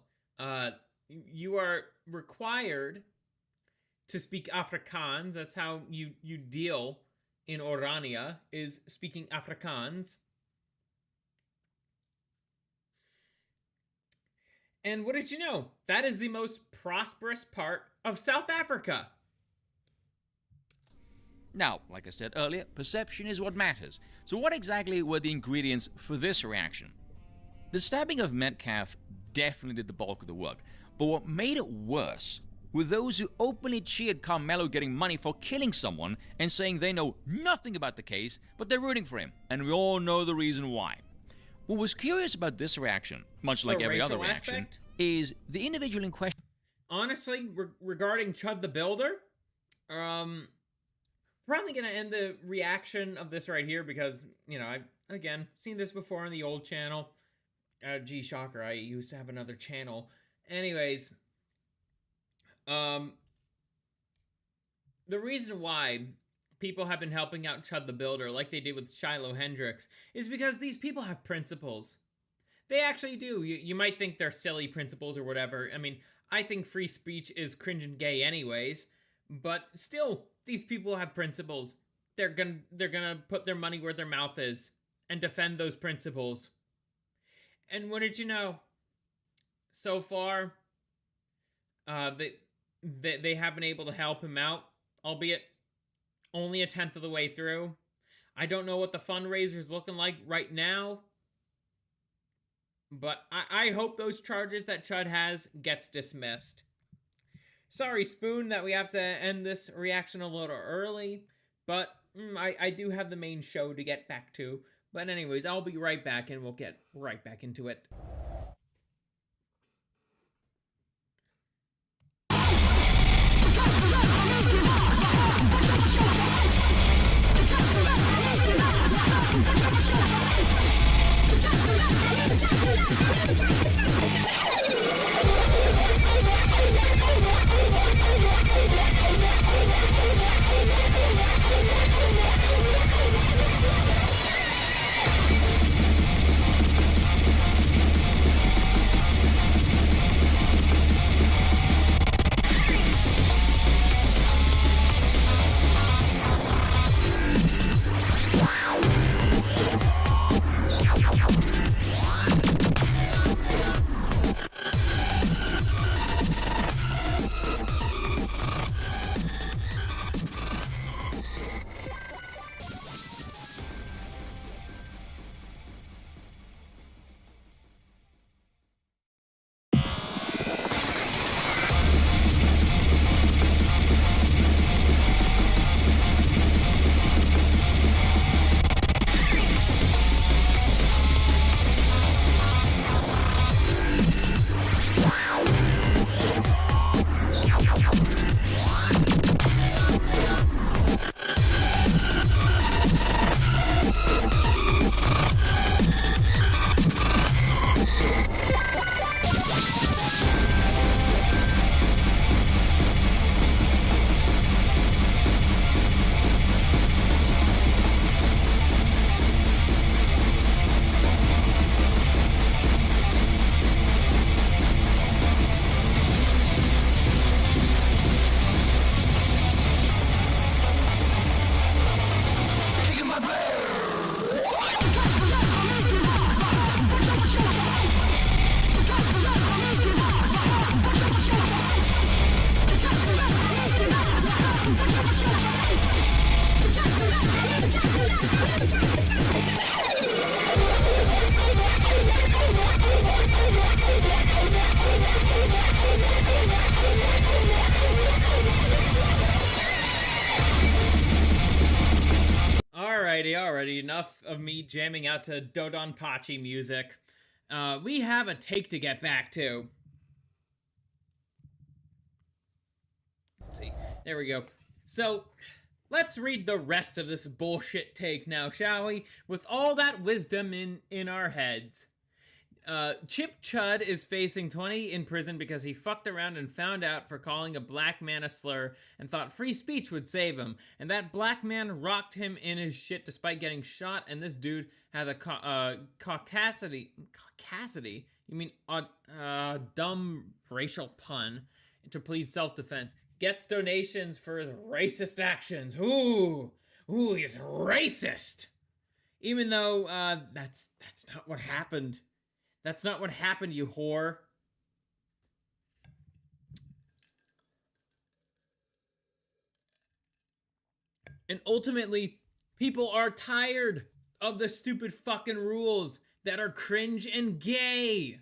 You are required to speak Afrikaans. That's how you deal in Orania, is speaking Afrikaans. And what did you know? That is the most prosperous part of South Africa. Now, like I said earlier, perception is what matters. So what exactly were the ingredients for this reaction? The stabbing of Metcalf definitely did the bulk of the work, but what made it worse were those who openly cheered Carmelo getting money for killing someone and saying they know nothing about the case, but they're rooting for him, and we all know the reason why. What was curious about this reaction, much like every other reaction, is the individual in question. Honestly, regarding Chud the Builder, probably gonna end the reaction of this right here because, I've, again, seen this before on the old channel. Gee, shocker, I used to have another channel. Anyways, the reason why people have been helping out Chud the Builder like they did with Shiloh Hendrix is because these people have principles. They actually do. You might think they're silly principles or whatever. I mean, I think free speech is cringe and gay anyways, but still, these people have principles. They're gonna put their money where their mouth is and defend those principles. And what did you know? So far, they have been able to help him out, albeit only a tenth of the way through. I don't know what the fundraiser's looking like right now, but I hope those charges that Chud has gets dismissed. Sorry, Spoon, that we have to end this reaction a little early, but I do have the main show to get back to. But anyways, I'll be right back and we'll get right back into it. Alrighty, enough of me jamming out to Dodonpachi music. We have a take to get back to. Let's see. There we go. So, let's read the rest of this bullshit take now, shall we? With all that wisdom in our heads. Chip Chud is facing 20 in prison because he fucked around and found out for calling a black man a slur and thought free speech would save him. And that black man rocked him in his shit despite getting shot, and this dude had a caucasity? You mean dumb racial pun to plead self-defense. Gets donations for his racist actions. Ooh, he's racist! Even though, that's not what happened. That's not what happened, you whore. And ultimately, people are tired of the stupid fucking rules that are cringe and gay.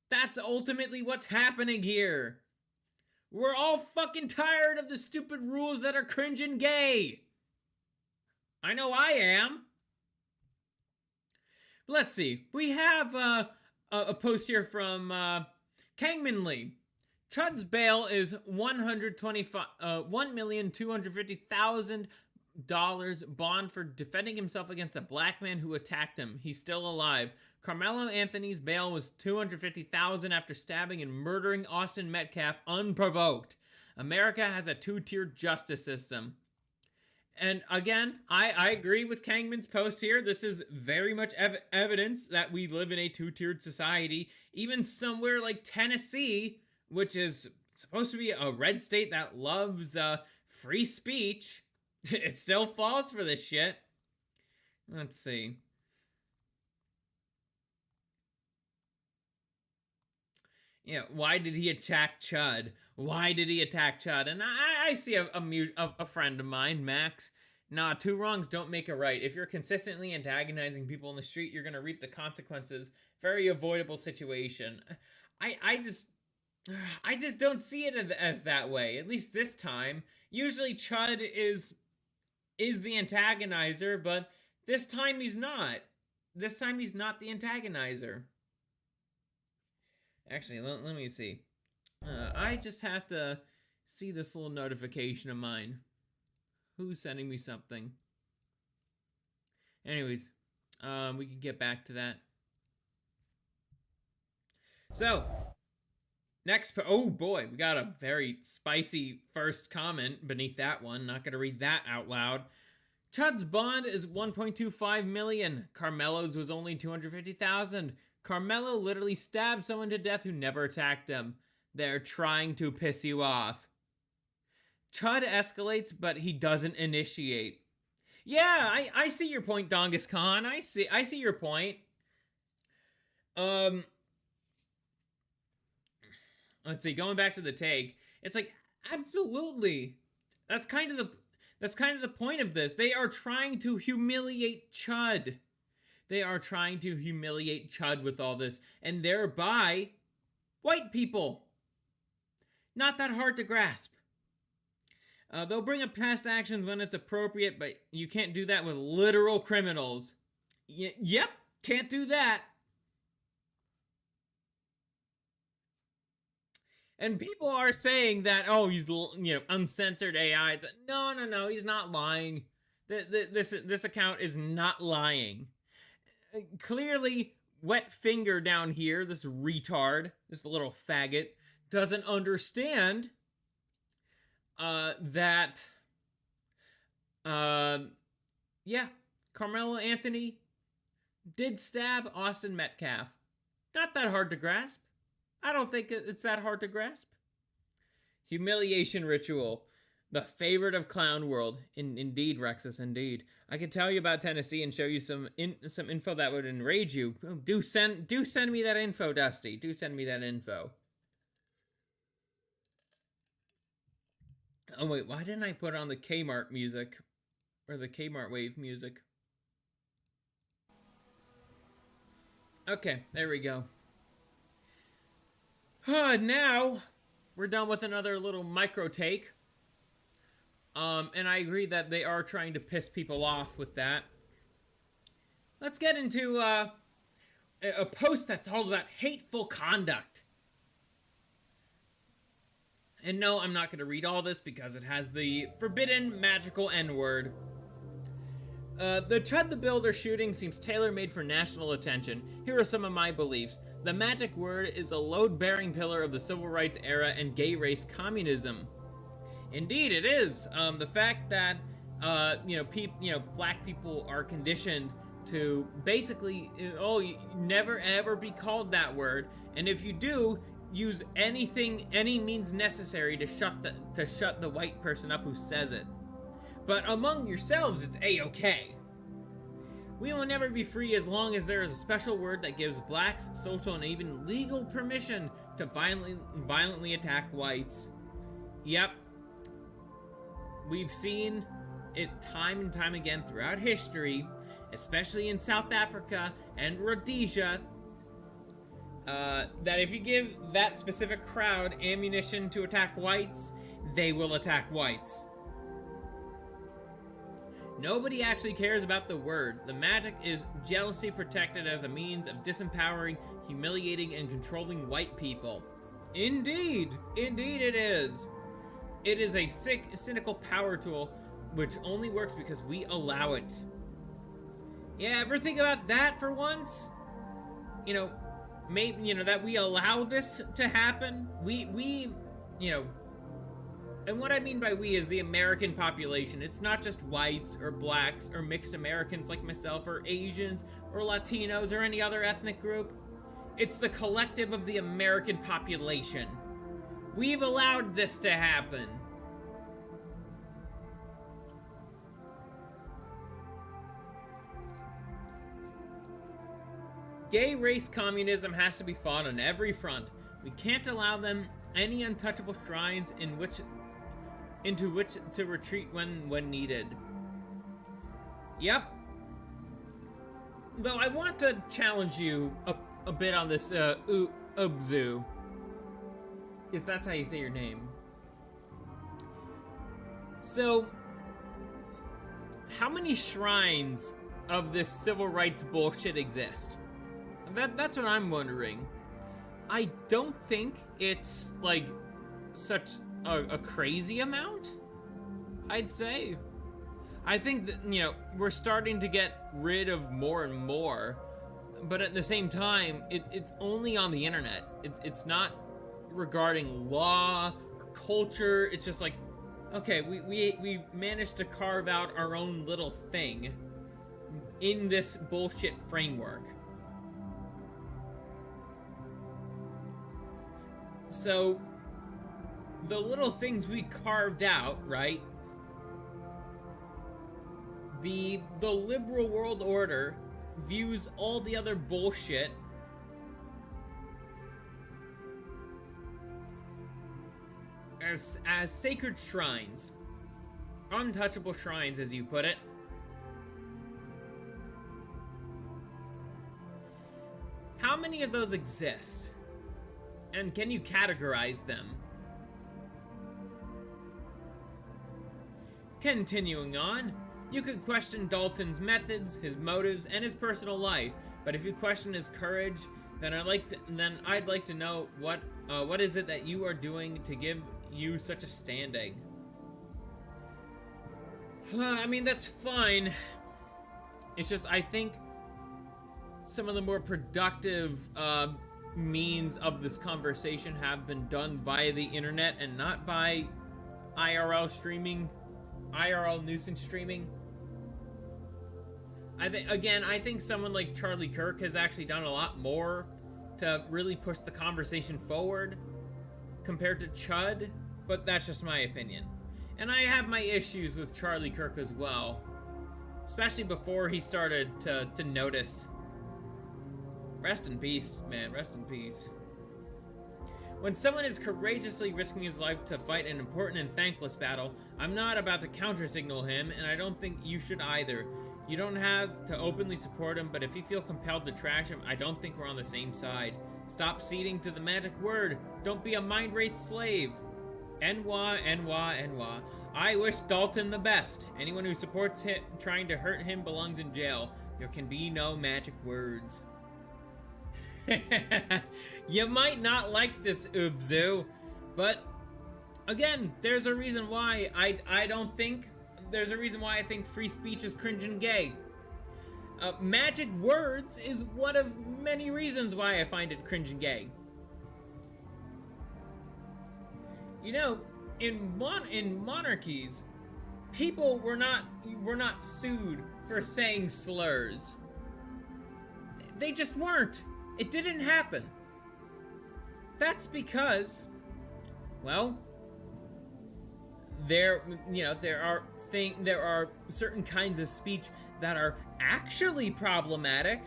That's ultimately what's happening here. We're all fucking tired of the stupid rules that are cringe and gay. I know I am. Let's see. We have, a post here from Kangmin Lee. Chud's bail is $1,250,000 bond for defending himself against a black man who attacked him. He's still alive. Carmelo Anthony's bail was $250,000 after stabbing and murdering Austin Metcalf unprovoked. America has a two-tiered justice system. And again, I agree with Kangman's post here. This is very much evidence that we live in a two-tiered society. Even somewhere like Tennessee, which is supposed to be a red state that loves free speech, it still falls for this shit. Let's see. Yeah, why did he attack Chud? Why did he attack Chud? And I see a friend of mine, Max. Nah, two wrongs don't make a right. If you're consistently antagonizing people in the street, you're gonna reap the consequences. Very avoidable situation. I just don't see it as that way. At least this time. Usually Chud is the antagonizer, but this time he's not. This time he's not the antagonizer. Actually, let me see. I just have to see this little notification of mine. Who's sending me something? Anyways, we can get back to that. So, next, oh boy, we got a very spicy first comment beneath that one. Not gonna read that out loud. Chud's bond is 1.25 million. Carmelo's was only 250,000. Carmelo literally stabbed someone to death who never attacked him. They're trying to piss you off. Chud escalates, but he doesn't initiate. Yeah, I see your point, Dongus Khan. I see your point. Let's see, going back to the take, it's like, absolutely. That's kind of the point of this. They are trying to humiliate Chud. They are trying to humiliate Chud with all this, and thereby, white people. Not that hard to grasp. They'll bring up past actions when it's appropriate, but you can't do that with literal criminals. Yep, can't do that. And people are saying that, oh, he's, uncensored AI. No, he's not lying. This account is not lying. Clearly, Wet Finger down here, this retard, this little faggot, doesn't understand that, Carmelo Anthony did stab Austin Metcalf. Not that hard to grasp. I don't think it's that hard to grasp. Humiliation ritual. The favorite of Clown World. Indeed, Rexus, indeed. I can tell you about Tennessee and show you some info that would enrage you. Do send me that info, Dusty. Do send me that info. Oh wait, why didn't I put on the Kmart music? Or the Kmart wave music? Okay, there we go. Now, we're done with another little micro take. And I agree that they are trying to piss people off with that. Let's get into a post that's all about hateful conduct. And no, I'm not going to read all this because it has the forbidden magical N-word. The Chud the Builder shooting seems tailor-made for national attention. Here are some of my beliefs. The magic word is a load-bearing pillar of the civil rights era and gay race communism. Indeed, it is. The fact that, black people are conditioned to basically, you never ever be called that word, and if you do, use any means necessary to shut the white person up who says it. But among yourselves, it's A-okay. We will never be free as long as there is a special word that gives blacks social and even legal permission to violently attack whites. Yep. We've seen it time and time again throughout history, especially in South Africa and Rhodesia, that if you give that specific crowd ammunition to attack whites, they will attack whites. Nobody actually cares about the word. The magic is jealousy protected as a means of disempowering, humiliating, and controlling white people. Indeed! Indeed it is! It is a cynical power tool which only works because we allow it. Yeah, ever think about that for once? Maybe, that we allow this to happen? And what I mean by we is the American population. It's not just whites or blacks or mixed Americans like myself or Asians or Latinos or any other ethnic group. It's the collective of the American population. We've allowed this to happen. Gay race communism has to be fought on every front. We can't allow them any untouchable shrines into which to retreat when needed. Yep. Though I want to challenge you a bit on this Ubzu, if that's how you say your name. So, how many shrines of this civil rights bullshit exist? That's what I'm wondering. I don't think it's like such a crazy amount, I'd say. I think that, you know, we're starting to get rid of more and more, but at the same time, it's only on the internet. It's not regarding law or culture. It's just like, okay, we managed to carve out our own little thing in this bullshit framework. So, the little things we carved out, right? The liberal world order views all the other bullshit as sacred shrines. Untouchable shrines, as you put it. How many of those exist? And can you categorize them? Continuing on, you could question Dalton's methods, his motives, and his personal life, but if you question his courage, then I'd like to know what is it that you are doing to give you such a standing? I mean, that's fine. It's just, I think some of the more productive means of this conversation have been done via the internet and not by IRL streaming, IRL nuisance streaming. I think someone like Charlie Kirk has actually done a lot more to really push the conversation forward compared to Chud, but that's just my opinion. And I have my issues with Charlie Kirk as well, especially before he started to notice. Rest in peace, man. Rest in peace. When someone is courageously risking his life to fight an important and thankless battle, I'm not about to counter-signal him, and I don't think you should either. You don't have to openly support him, but if you feel compelled to trash him, I don't think we're on the same side. Stop ceding to the magic word. Don't be a mind race slave. Enwa, Enwa, Enwa. I wish Dalton the best. Anyone who supports him trying to hurt him belongs in jail. There can be no magic words. You might not like this, Ubzu, but again, there's a reason why there's a reason why I think free speech is cringe and gay. Magic words is one of many reasons why I find it cringe and gay. You know, in monarchies, people were not sued for saying slurs. They just weren't. It didn't happen. That's because, well, there are certain kinds of speech that are actually problematic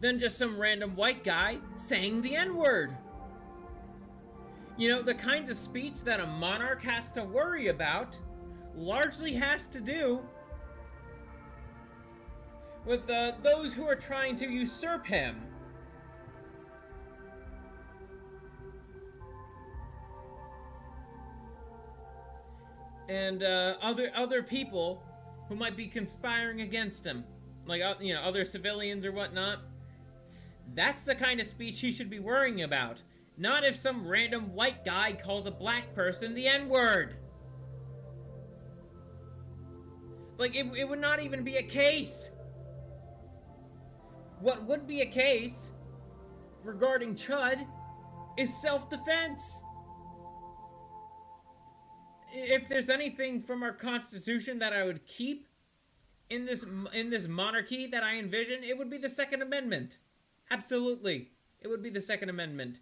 than just some random white guy saying the N-word. You know, the kinds of speech that a monarch has to worry about largely has to do with those who are trying to usurp him. And other people who might be conspiring against him, like other civilians or whatnot. That's the kind of speech he should be worrying about, not if some random white guy calls a black person the N-word. Like, it would not even be a case. What would be a case regarding Chud is self-defense. if there's anything from our Constitution that I would keep in this monarchy that I envision, it would be the Second Amendment. Absolutely. It would be the Second Amendment.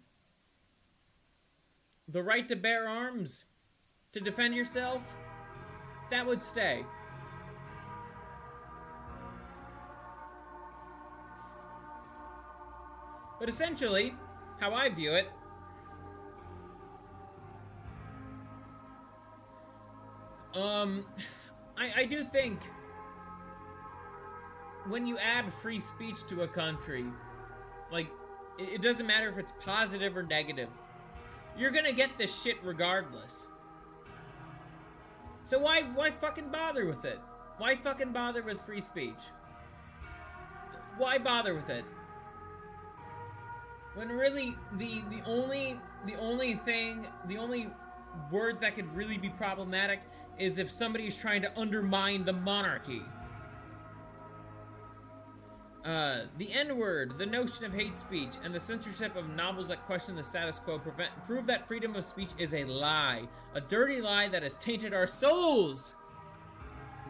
The right to bear arms, to defend yourself, that would stay. But essentially, how I view it, I do think when you add free speech to a country, like, it doesn't matter if it's positive or negative. You're gonna get this shit regardless. So why fucking bother with it? Why fucking bother with free speech? Why bother with it? When really the only words that could really be problematic is if somebody is trying to undermine the monarchy. The N-word, the notion of hate speech, and the censorship of novels that question the status quo prove that freedom of speech is a lie. A dirty lie that has tainted our souls.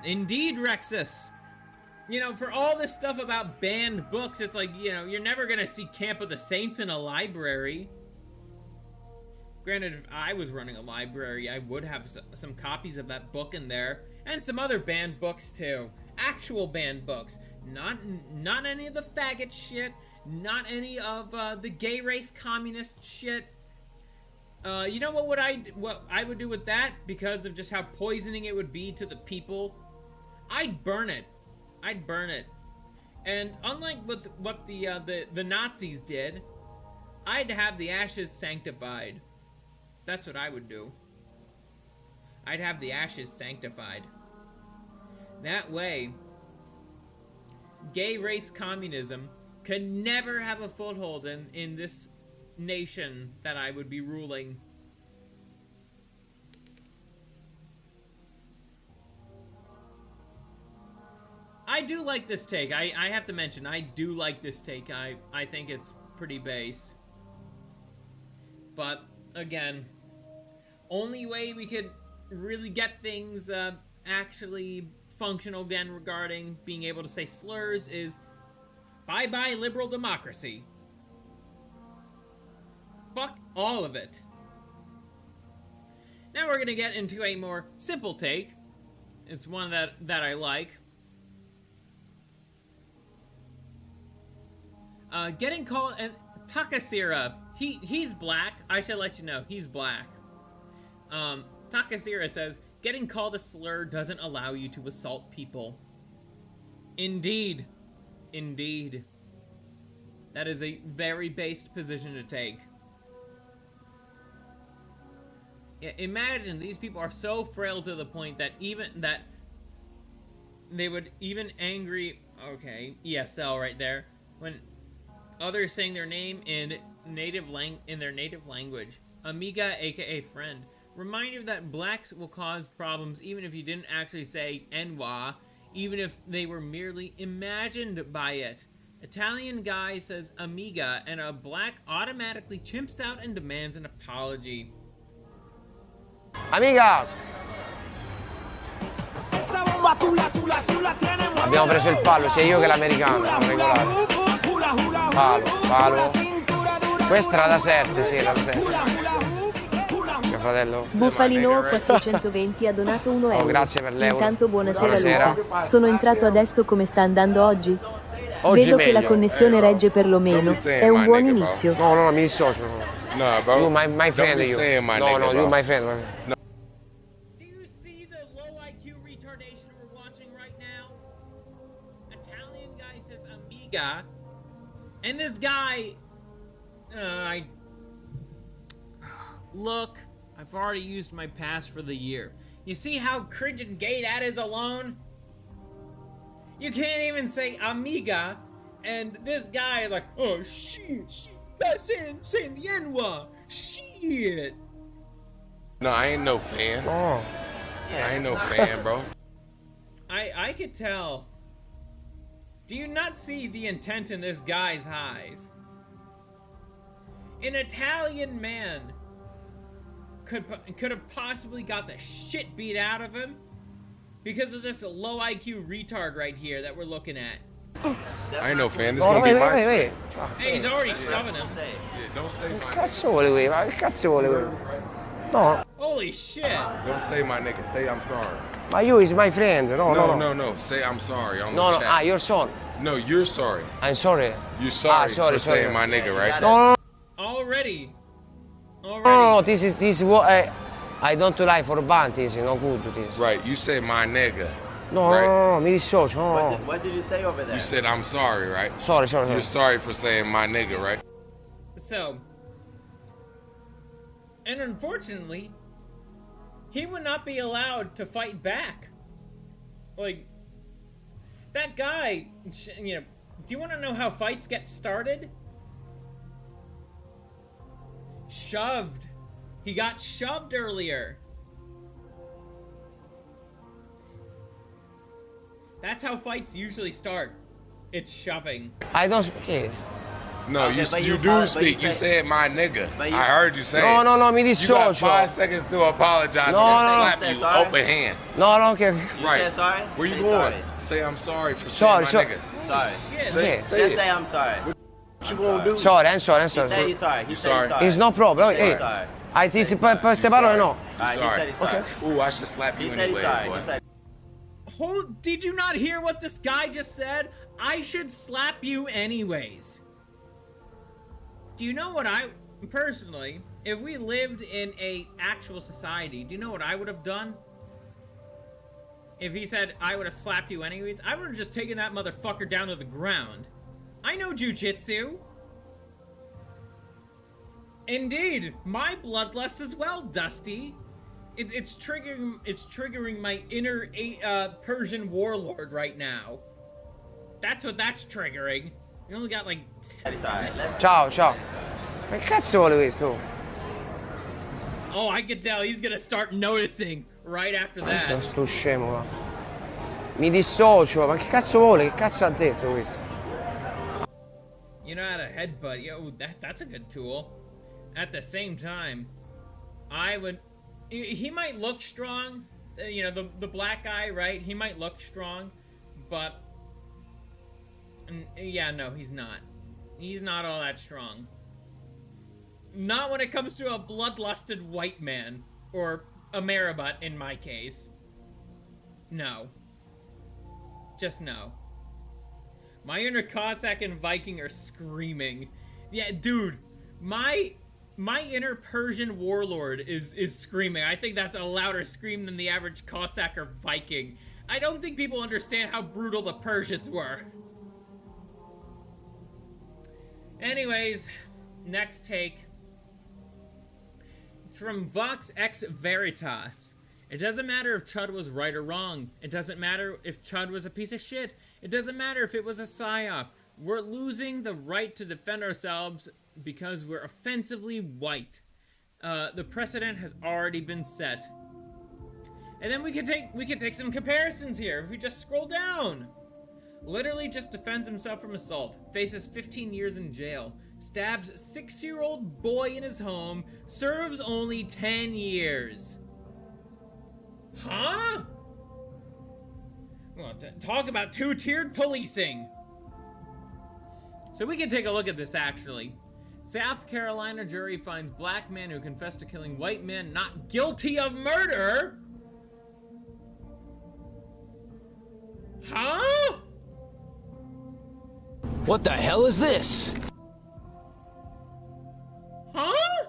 Indeed, Rexus. You know, for all this stuff about banned books, it's like, you know, you're never gonna see Camp of the Saints in a library. Granted, if I was running a library, I would have some copies of that book in there. And some other banned books, too. Actual banned books. Not any of the faggot shit. Not any of the gay race communist shit. You know what I would do with that? Because of just how poisoning it would be to the people? I'd burn it. I'd burn it. And unlike what the Nazis did, I'd have the ashes sanctified. That's what I would do. I'd have the ashes sanctified. That way, gay race communism could never have a foothold in this nation that I would be ruling. I do like this take. I have to mention, I do like this take. I think it's pretty base. But, again, only way we could really get things actually functional again regarding being able to say slurs is bye-bye liberal democracy. Fuck all of it. Now we're gonna get into a more simple take. It's one that I like. Getting called, and Takasira, he's black. I should let you know, he's black. Takasira says, getting called a slur doesn't allow you to assault people. Indeed. Indeed. That is a very based position to take. Imagine these people are so frail to the point that they would even angry, okay, ESL right there, when others saying their name in their native language. Amiga, aka friend. Remind you that blacks will cause problems even if you didn't actually say NWA, even if they were merely imagined by it. Italian guy says amiga, and a black automatically chimps out and demands an apology. Amiga! Abbiamo preso il fallo, sia io che l'americano, regolare. Palo. Questa era la 7, sì, era la 7. Mio fratello. Bufalino 420 ha donato 1 euro. Oh, grazie per l'euro. Intanto buonasera Luca. Sono entrato adesso, come sta andando oggi? Vedo meglio, che la connessione regge perlomeno. È un buon inizio. No, mi dissocio. No, bro. You my friend, you. No, you my friend. No. Do you see the low IQ retardation we're watching right now? Italian guy says amiga, and this guy, look, I've already used my pass for the year. You see how cringe and gay that is alone? You can't even say amiga, and this guy is like, oh shit, that's saying the N-word, shit. No, I ain't no fan. Oh. I ain't no fan, bro. I could tell. Do you not see the intent in this guy's eyes? An Italian man could have possibly got the shit beat out of him because of this low IQ retard right here that we're looking at. I ain't no fan. This gonna be my wait. Hey, he's already shoving him. Yeah, don't say my Cazzo vuole lui? Ma che cazzo vuole lui? No. Holy shit. Don't say my nigga. Say I'm sorry. Ma you is my friend. No. Say I'm sorry on No, the chat. ah, your son. No, you're sorry. I'm sorry. You're sorry, sorry, for saying my nigga, right? No. Already. No, this is what I don't like for band. This is not good. This. Right, you said my nigga. No, right? no, mi dissocio. No. What did you say over there? You said I'm sorry, right? Sorry. You're sorry for saying my nigga, right? So, and unfortunately, he would not be allowed to fight back. Like, that guy, you know, do you want to know how fights get started? Shoved. He got shoved earlier. That's how fights usually start. It's shoving. I don't speak. No, Okay, you do speak. You said my nigga. I heard you say No, mi You got dissocio. 5 seconds to apologize. No, slap no. you Sorry. open hand. No, okay. Right. Say sorry? Where you Say going? sorry. Say I'm sorry for saying Sorry. my nigga. Sorry. Shit. Okay. Say Just it. say I'm sorry. What you gonna do? Sorry, I'm sorry. He said he's sorry. He You said sorry? he's sorry. It's no problem. He said he's Hey, sorry. I think per queste parole no. Alright, he said he's sorry. Ooh, I should slap you He said he's anyway. sorry. boy. He said Did you not hear what this guy just said? I should slap you anyways. Do you know what personally, if we lived in a actual society, do you know what I would have done? If he said I would have slapped you anyways, I would have just taken that motherfucker down to the ground. I know jujitsu. Indeed, my bloodlust as well, Dusty. It's triggering my inner Persian warlord right now. That's what that's triggering. You only got like 10 Ciao. Ma che cazzo vuole questo? Oh, I can tell he's gonna start noticing right after that. Sto scemo qua. Mi dissocio, ma che cazzo vuole? Che cazzo ha detto questo? You know how to headbutt. Yo, that's a good tool. At the same time, he might look strong, you know, the black guy, right? He might look strong, but yeah, no, he's not. He's not all that strong. Not when it comes to a bloodlusted white man, or a marabut in my case. No. Just no. My inner Cossack and Viking are screaming. Yeah, dude, my inner Persian warlord is screaming. I think that's a louder scream than the average Cossack or Viking. I don't think people understand how brutal the Persians were. Anyways, next take. It's from Vox X Veritas. It doesn't matter if Chud was right or wrong. It doesn't matter if Chud was a piece of shit. It doesn't matter if it was a psyop. We're losing the right to defend ourselves because we're offensively white. The precedent has already been set. And then we can take some comparisons here. If we just scroll down. Literally just defends himself from assault. Faces 15 years in jail. Stabs 6-year-old boy in his home. Serves only 10 years. Huh? Well, talk about two-tiered policing. So we can take a look at this actually. South Carolina jury finds black man who confessed to killing white man not guilty of murder. Huh? What the hell is this? Huh?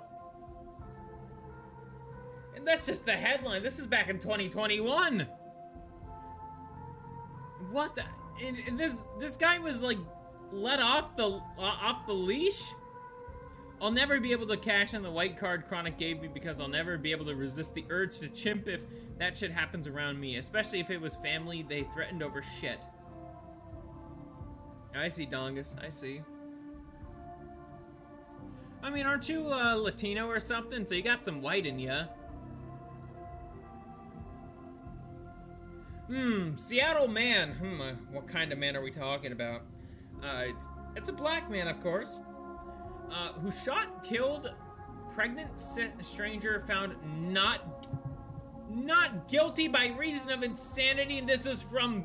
And that's just the headline. This is back in 2021. What the? And this guy was like let off the leash. I'll never be able to cash in the white card Chronic gave me because I'll never be able to resist the urge to chimp if that shit happens around me, especially if it was family they threatened over shit. I see, Dongus. I see. I mean, aren't you Latino or something? So you got some white in ya. Seattle man. What kind of man are we talking about? It's a black man, of course. Who shot, killed pregnant stranger found not guilty by reason of insanity, and this was from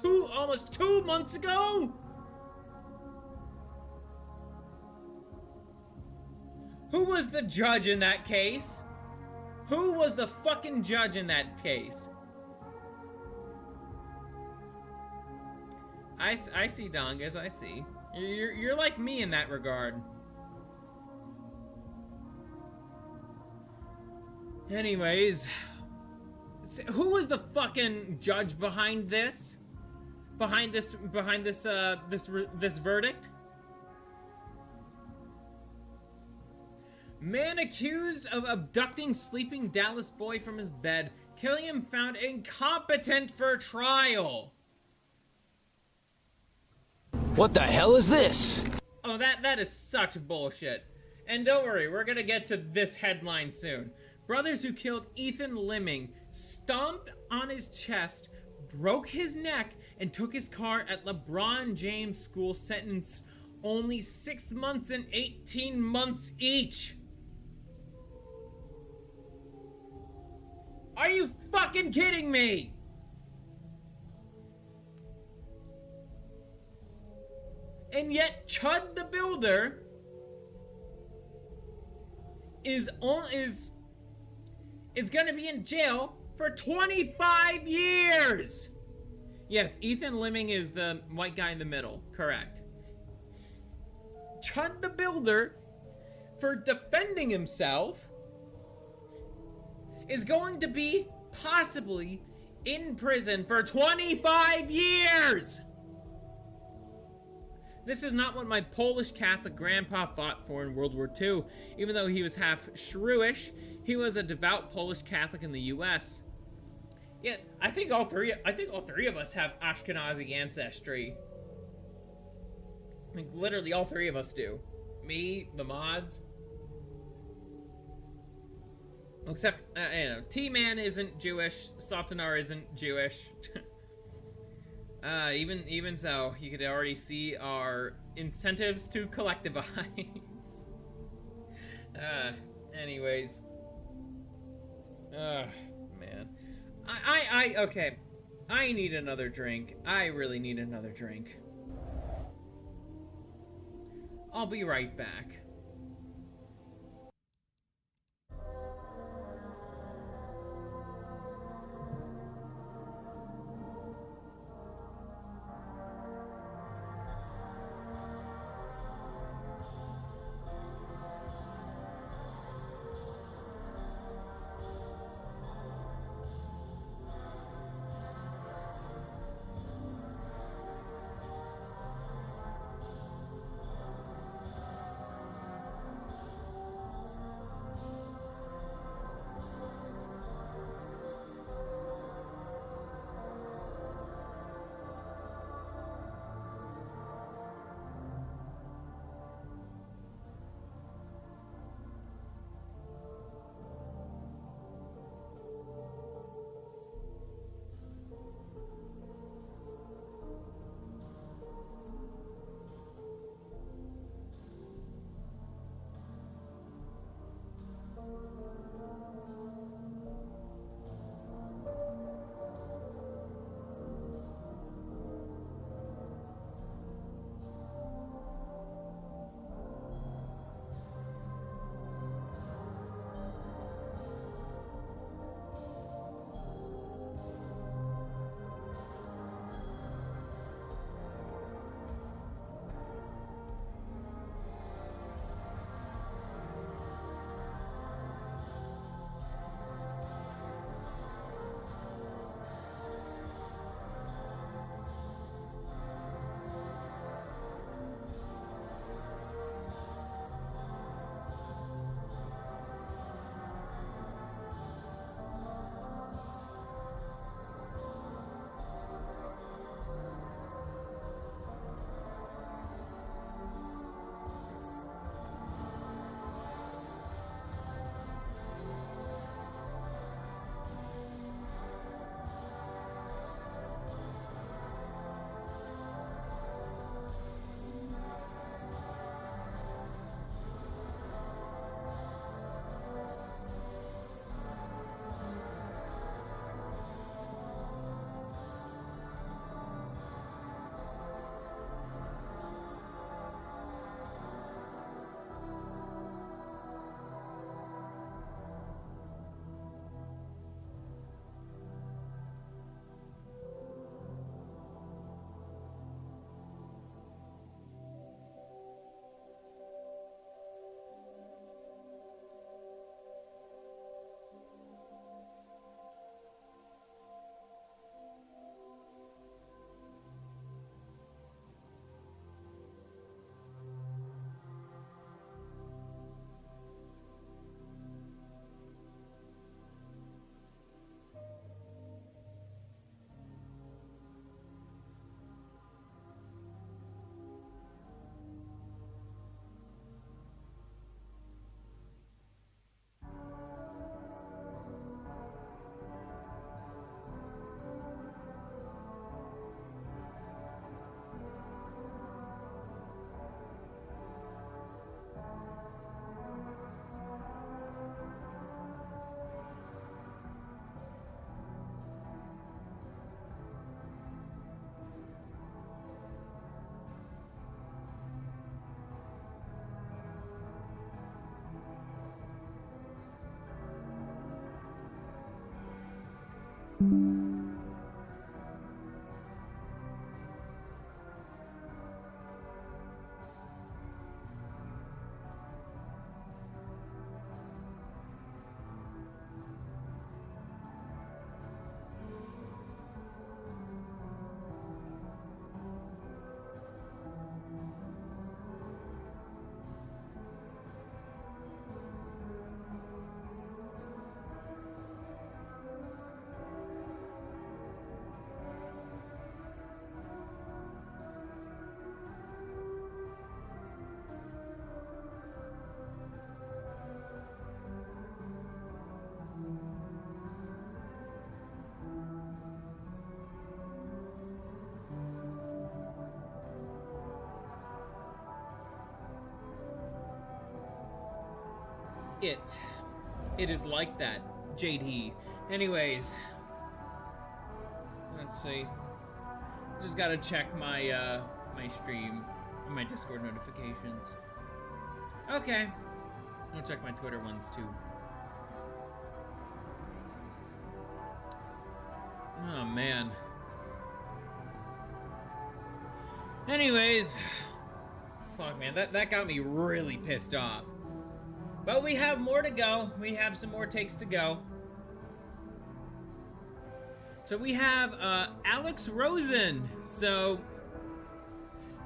almost 2 months ago? Who was the judge in that case? Who was the fucking judge in that case? I see, Dongas, I see. You're like me in that regard. Anyways, who was the fucking judge behind this? Behind this verdict? Man accused of abducting sleeping Dallas boy from his bed, killing him found incompetent for trial. What the hell is this? Oh, that is such bullshit. And don't worry, we're gonna get to this headline soon. Brothers who killed Ethan Liming stomped on his chest, broke his neck, and took his car at LeBron James school, sentenced only 6 months and 18 months each. Are you fucking kidding me? And yet Chud the Builder is gonna be in jail for 25 years. Yes, Ethan Liming is the white guy in the middle, correct. Chud the Builder, for defending himself, is going to be possibly in prison for 25 years. This is not what my Polish Catholic grandpa fought for in World War II. Even though he was half shrewish, he was a devout Polish Catholic in the U.S. Yeah, I think all three of us have Ashkenazi ancestry. Like literally all three of us do. Me, the mods. Except, you know, T-Man isn't Jewish, Softanar isn't Jewish. Even so, you could already see our incentives to collectivize. Anyways. Man. Okay. I need another drink. I really need another drink. I'll be right back. It is like that, JD. Anyways, let's see. Just gotta check my my stream and my Discord notifications. Okay, I'll check my Twitter ones too. Oh man. Anyways, fuck man, that got me really pissed off. But we have more to go. We have some more takes to go. So we have Alex Rosen. So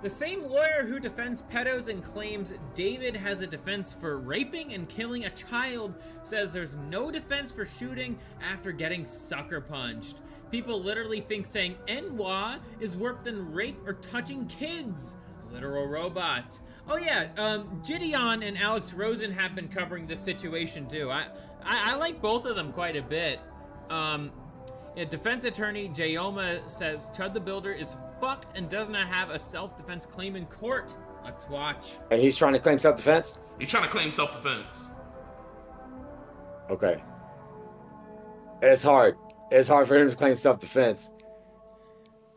the same lawyer who defends pedos and claims David has a defense for raping and killing a child says there's no defense for shooting after getting sucker punched. People literally think saying "NWA" is worse than rape or touching kids. Literal robots. Oh yeah, Gideon and Alex Rosen have been covering this situation too. I like both of them quite a bit. Defense attorney Jayoma says Chud the Builder is fucked and does not have a self-defense claim in court. Let's watch. And he's trying to claim self-defense? He's trying to claim self-defense. Okay. It's hard. It's hard for him to claim self-defense.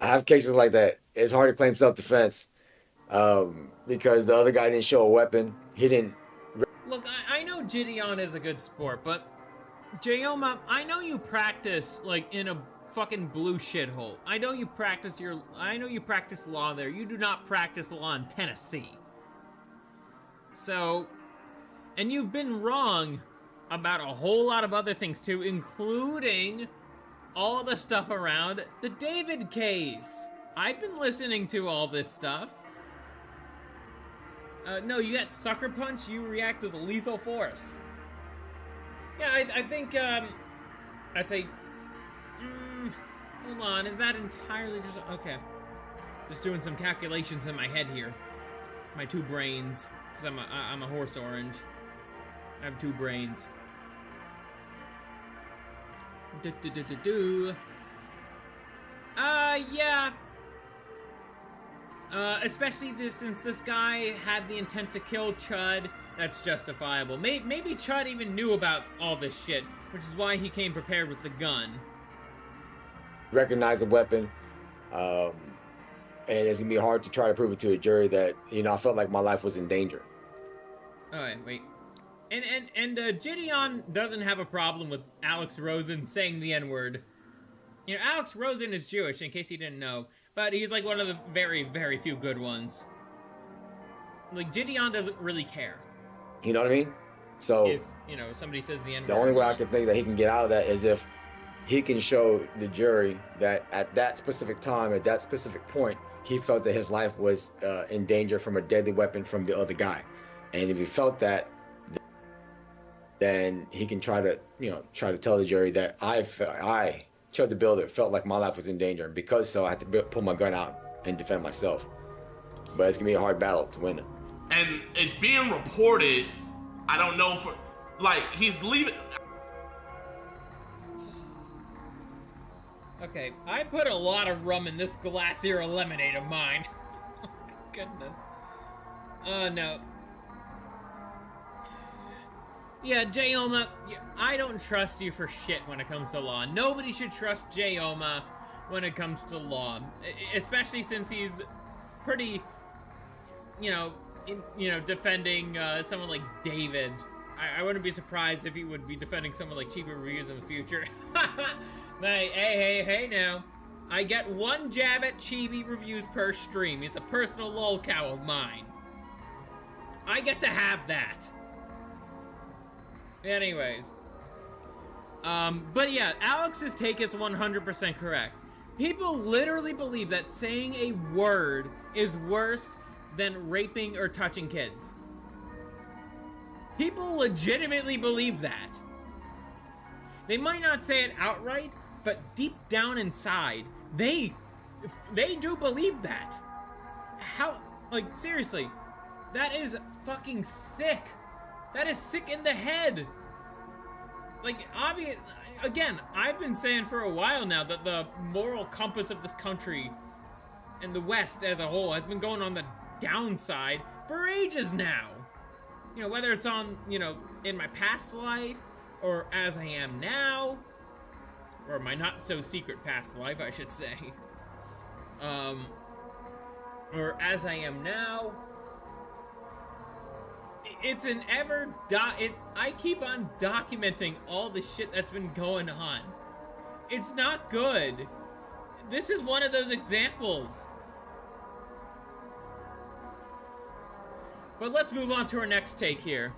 I have cases like that. It's hard to claim self-defense. Because the other guy didn't show a weapon. He didn't. Look, I know Gideon is a good sport, but Jayoma, I know you practice like in a fucking blue shithole. I know you practice law there. You do not practice law in Tennessee. So, and you've been wrong about a whole lot of other things too, including all the stuff around the David case. I've been listening to all this stuff. No, you got sucker punch, you react with lethal force. Yeah, I think, I'd say, hold on, is that entirely just, okay. Just doing some calculations in my head here. My two brains, because I'm a horse orange. I have two brains. Yeah. Especially since this guy had the intent to kill Chud, that's justifiable. Maybe Chud even knew about all this shit, which is why he came prepared with the gun. Recognize a weapon, and it's gonna be hard to try to prove it to a jury that, you know, I felt like my life was in danger. Alright, wait. And Gideon doesn't have a problem with Alex Rosen saying the N-word. You know, Alex Rosen is Jewish, in case you didn't know. But he's like one of the very, very few good ones. Like, Gideon doesn't really care. You know what I mean? So, if, you know, somebody says the N-word. The only way I can think that he can get out of that is if he can show the jury that at that specific time, at that specific point, he felt that his life was in danger from a deadly weapon from the other guy. And if he felt that, then he can try to tell the jury that I, Chud the Builder, felt like my life was in danger, and because so I had to pull my gun out and defend myself. But it's gonna be a hard battle to win it. And it's being reported, I don't know, for like he's leaving. Okay, I put a lot of rum in this glacier of lemonade of mine. Oh my goodness. No. Yeah, Jayoma, I don't trust you for shit when it comes to law. Nobody should trust Jayoma when it comes to law, especially since he's pretty, defending someone like David. I wouldn't be surprised if he would be defending someone like Cheaper Reviews in the future. Hey now. I get one jab at Chibi reviews per stream. It's a personal lolcow of mine. I get to have that. Anyways. But yeah, Alex's take is 100% correct. People literally believe that saying a word is worse than raping or touching kids. People legitimately believe that. They might not say it outright, but deep down inside, they do believe that. How, like, seriously, that is fucking sick. That is sick in the head. Like, obvious, again, I've been saying for a while now that the moral compass of this country and the West as a whole has been going on the downside for ages now. You know, whether it's on, you know, in my past life, or as I am now, or my not so secret past life, I should say. Or as I am now. It's an I keep on documenting all the shit that's been going on. It's not good. This is one of those examples. But let's move on to our next take here.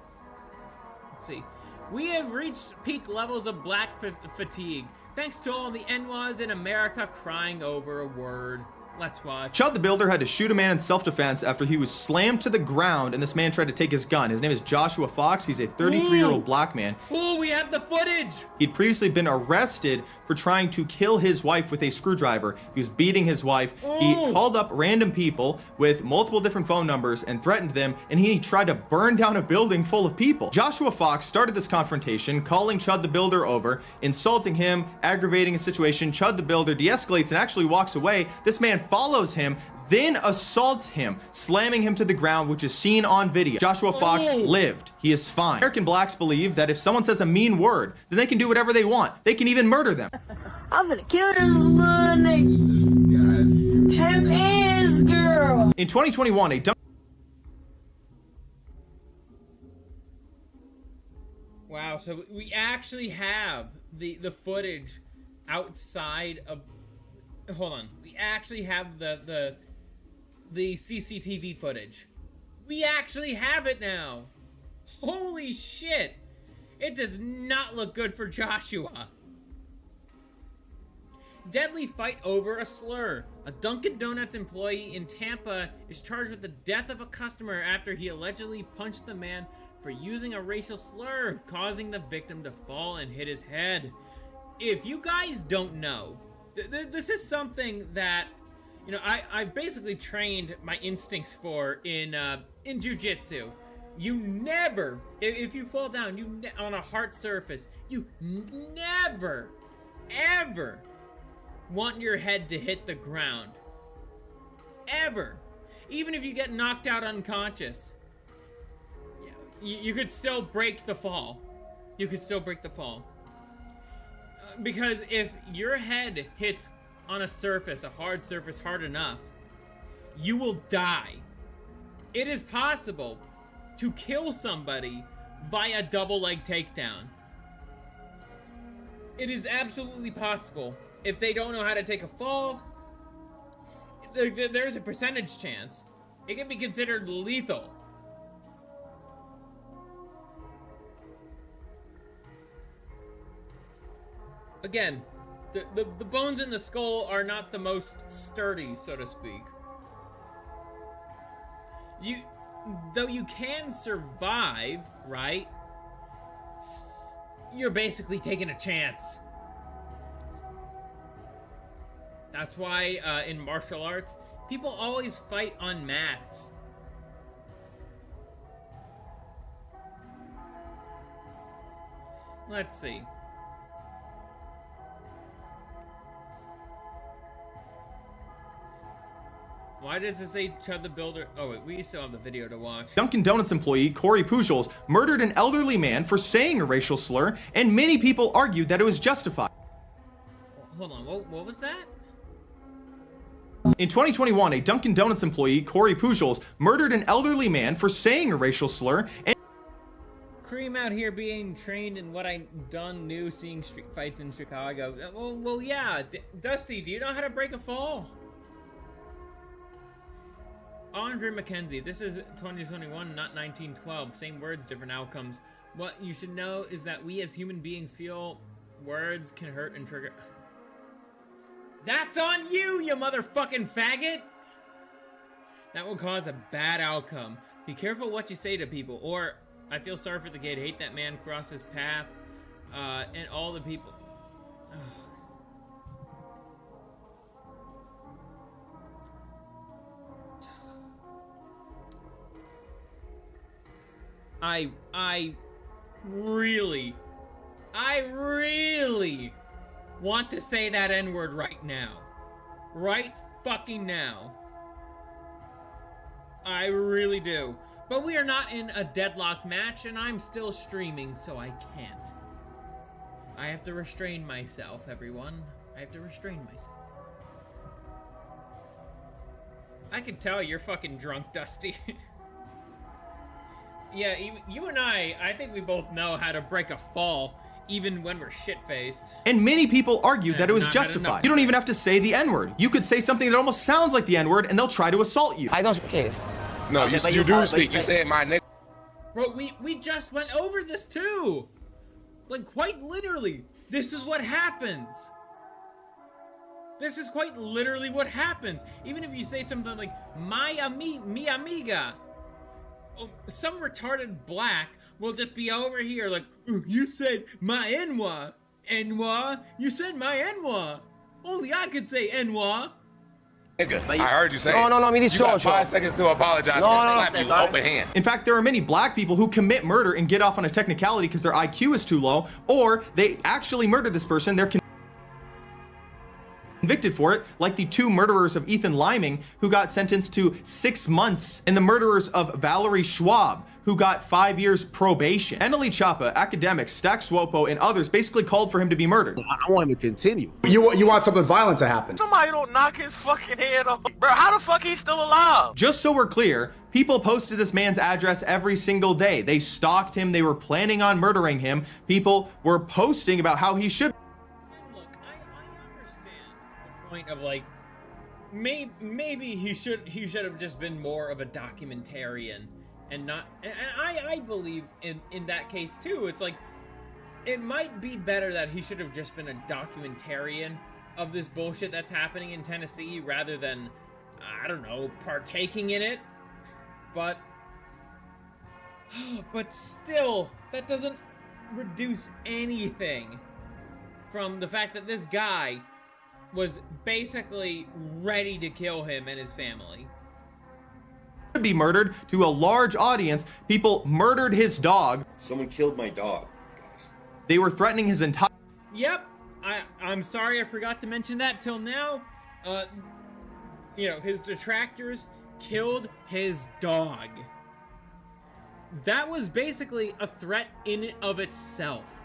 Let's see. We have reached peak levels of black fatigue, thanks to all the NWAs in America crying over a word. Let's watch. Chud the Builder had to shoot a man in self-defense after he was slammed to the ground and this man tried to take his gun. His name is Joshua Fox. He's a 33-year-old black man. Ooh, we have the footage! He'd previously been arrested for trying to kill his wife with a screwdriver. He was beating his wife. Ooh. He called up random people with multiple different phone numbers and threatened them, and he tried to burn down a building full of people. Joshua Fox started this confrontation, calling Chud the Builder over, insulting him, aggravating a situation. Chud the Builder de-escalates and actually walks away. This man follows him, then assaults him, slamming him to the ground, which is seen on video. Joshua Fox lived. He is fine. American blacks believe that if someone says a mean word, then they can do whatever they want. They can even murder them. I'm gonna kill this little nigga. Him and his girl. In 2021, Wow, so we actually have the footage outside of... Hold on. We actually have the CCTV footage. We actually have it now. Holy shit. It does not look good for Joshua. Deadly fight over a slur. A Dunkin' Donuts employee in Tampa is charged with the death of a customer after he allegedly punched the man for using a racial slur, causing the victim to fall and hit his head. If you guys don't know, this is something that, you know, I've basically trained my instincts for in jiu-jitsu. You never, if you fall down, on a hard surface, you never, ever want your head to hit the ground. Ever. Even if you get knocked out unconscious. You could still break the fall. You could still break the fall. Because if your head hits on a surface, a hard surface, hard enough, you will die. It is possible to kill somebody via double leg takedown. It is absolutely possible. If they don't know how to take a fall, there's a percentage chance. It can be considered lethal. Again, the bones in the skull are not the most sturdy, so to speak. Though you can survive, right? You're basically taking a chance. That's why in martial arts, people always fight on mats. Let's see. Why does it say Chud the Builder? Oh wait, we still have the video to watch. Dunkin' Donuts employee Corey Pujols murdered an elderly man for saying a racial slur, and many people argued that it was justified. Hold on, what was that? In 2021, a Dunkin' Donuts employee, Corey Pujols, murdered an elderly man for saying a racial slur and dream out here being trained in what I done new seeing street fights in Chicago. Well, yeah. Dusty, do you know how to break a fall? Andre McKenzie, this is 2021, not 1912. Same words, different outcomes. What you should know is that we as human beings feel words can hurt and trigger. That's on you, you motherfucking faggot! That will cause a bad outcome. Be careful what you say to people, or I feel sorry for the kid. Hate that man cross his path, and all the people. I really want to say that N-word right now. Right fucking now. I really do. But we are not in a deadlock match, and I'm still streaming, so I can't. I have to restrain myself, everyone. I have to restrain myself. I can tell you're fucking drunk, Dusty. Yeah, you and I think we both know how to break a fall, even when we're shit-faced. And many people argue that it was justified. You don't even have to say the N-word. You could say something that almost sounds like the N-word, and they'll try to assault you. I don't speak. No, you do speak. You said my nigga. Bro, we just went over this too. Like, quite literally, this is what happens. This is quite literally what happens. Even if you say something like, mi amiga, some retarded black will just be over here like, you said my enwa. You said my enwa. Only I could say enwa. Nigga, I heard you say No, mi you got dissocio. 5 seconds to apologize. Slap you open hand. In fact, there are many black people who commit murder and get off on a technicality because their IQ is too low, or they actually murder this person. They're convicted for it, like the 2 murderers of Ethan Liming, who got sentenced to 6 months, and the murderers of Valerie Schwab, who got 5 years probation. Annalie Chapa, academics, Stack Swopo, and others basically called for him to be murdered. I want him to continue. You want something violent to happen. Somebody don't knock his fucking head off. Bro, how the fuck he's still alive? Just so we're clear, people posted this man's address every single day. They stalked him. They were planning on murdering him. People were posting about how he should. Look, I understand the point of like, maybe he should have just been more of a documentarian. And not, and I believe in that case too. It's like, it might be better that he should have just been a documentarian of this bullshit that's happening in Tennessee rather than, I don't know, partaking in it. But still, that doesn't reduce anything from the fact that this guy was basically ready to kill him and his family. Be murdered to a large audience. People murdered his dog. Someone killed my dog, guys. They were threatening his entire. Yep, I'm sorry I forgot to mention that till now. You know, his detractors killed his dog. That was basically a threat in and of itself.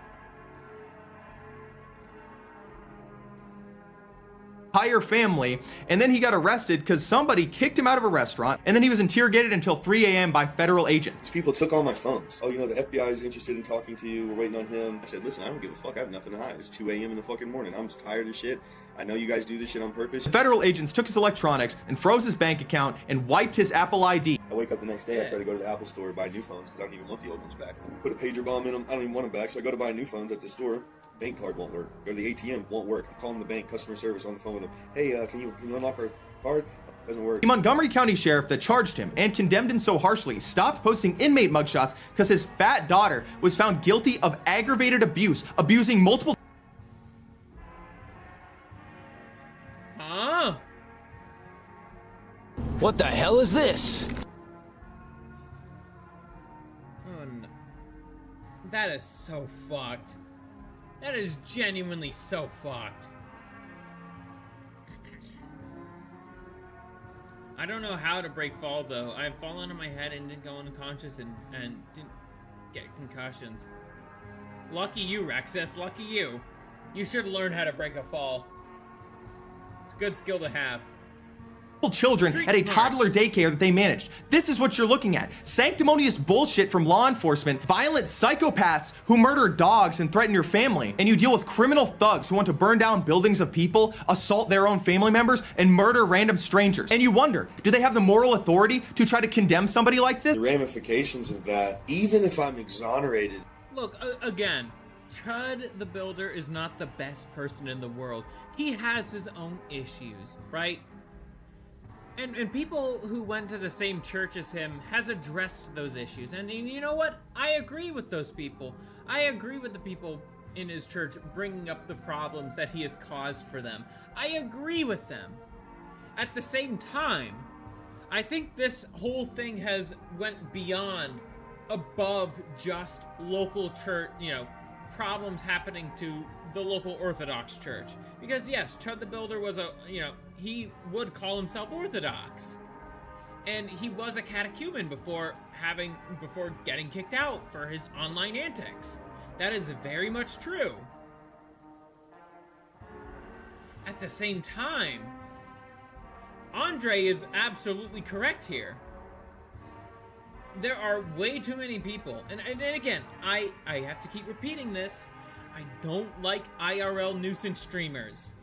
Entire family, and then he got arrested because somebody kicked him out of a restaurant, and then he was interrogated until 3 a.m. by federal agents. People took all my phones. Oh, you know, the FBI is interested in talking to you. We're waiting on him. I said, listen, I don't give a fuck. I have nothing to hide. It's 2 a.m. in the fucking morning. I'm just tired of shit. I know you guys do this shit on purpose. Federal agents took his electronics and froze his bank account and wiped his Apple ID. I wake up the next day, I try to go to the Apple store, buy new phones, because I don't even want the old ones back. Put a pager bomb in them. I don't even want them back, so I go to buy new phones at the store. Bank card won't work. Go to the ATM, won't work. I'm calling the bank, customer service on the phone with them. Hey, can you unlock our card? Doesn't work. The Montgomery County Sheriff that charged him and condemned him so harshly stopped posting inmate mugshots because his fat daughter was found guilty of aggravated abuse, abusing multiple. What the hell is this? Oh no. That is so fucked. That is genuinely so fucked. I don't know how to break fall though. I've fallen on my head and didn't go unconscious and didn't get concussions. Lucky you, Rexus. Lucky you. You should learn how to break a fall. It's a good skill to have. children at a toddler daycare that they managed. This is what you're looking at. Sanctimonious bullshit from law enforcement, violent psychopaths who murder dogs and threaten your family, and you deal with criminal thugs who want to burn down buildings of people, assault their own family members, and murder random strangers. And you wonder, do they have the moral authority to try to condemn somebody like this? The ramifications of that, even if I'm exonerated. Look, again, Chud the Builder is not the best person in the world. He has his own issues, right? And people who went to the same church as him has addressed those issues. And you know what? I agree with those people. I agree with the people in his church bringing up the problems that he has caused for them. I agree with them. At the same time, I think this whole thing has went beyond, above just local church, problems happening to the local Orthodox Church. Because yes, Chud the Builder was he would call himself Orthodox. And he was a catechumen before getting kicked out for his online antics. That is very much true. At the same time, Andre is absolutely correct here. There are way too many people, and again, I have to keep repeating this, I don't like IRL nuisance streamers.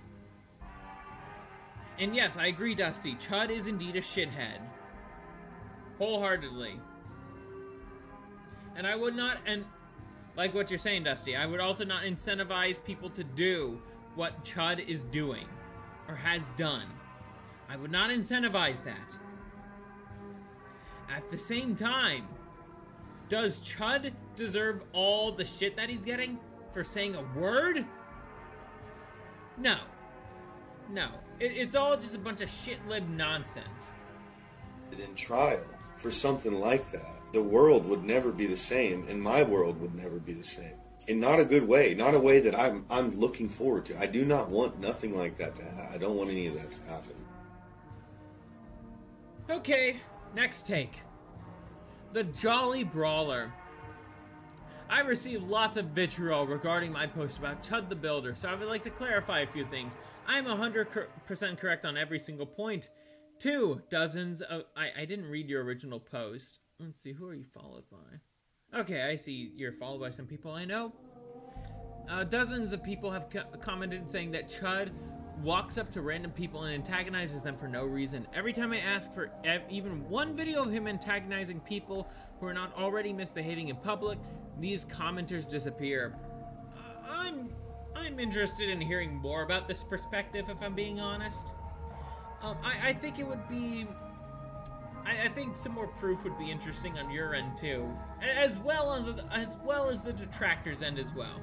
And yes, I agree, Dusty, Chud is indeed a shithead. Wholeheartedly. And I would not, and like what you're saying, Dusty, I would also not incentivize people to do what Chud is doing, or has done. I would not incentivize that. At the same time, does Chud deserve all the shit that he's getting for saying a word? No. No. It's all just a bunch of shit-led nonsense. In trial for something like that, the world would never be the same, and my world would never be the same. In not a good way, not a way that I'm looking forward to. I do not want nothing like that to happen. I don't want any of that to happen. Okay, next take. The Jolly Brawler. I received lots of vitriol regarding my post about Chud the Builder, so I would like to clarify a few things. I'm 100% correct on every single point. 2, dozens of... I didn't read your original post. Let's see, who are you followed by? Okay, I see you're followed by some people I know. Dozens of people have commented saying that Chud walks up to random people and antagonizes them for no reason. Every time I ask for even one video of him antagonizing people who are not already misbehaving in public, these commenters disappear. I'm interested in hearing more about this perspective, if I'm being honest. I think it would be... I think some more proof would be interesting on your end too, as well as the detractors' end as well.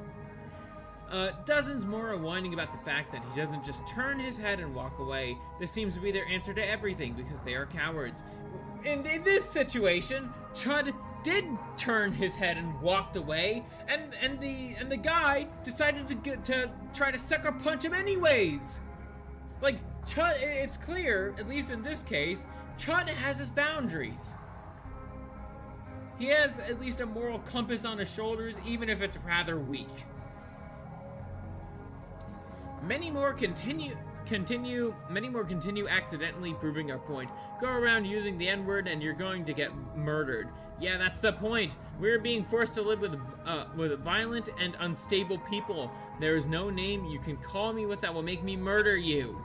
Dozens more are whining about the fact that he doesn't just turn his head and walk away. This seems to be their answer to everything because they are cowards. In this situation, Chud did turn his head and walked away, and the guy decided to try to sucker punch him anyways. Like, Chud, it's clear, at least in this case, Chud has his boundaries. He has at least a moral compass on his shoulders, even if it's rather weak. Many more continue accidentally proving our point. Go around using the N-word and you're going to get murdered. Yeah, that's the point. We're being forced to live with violent and unstable people. There is no name you can call me with that will make me murder you.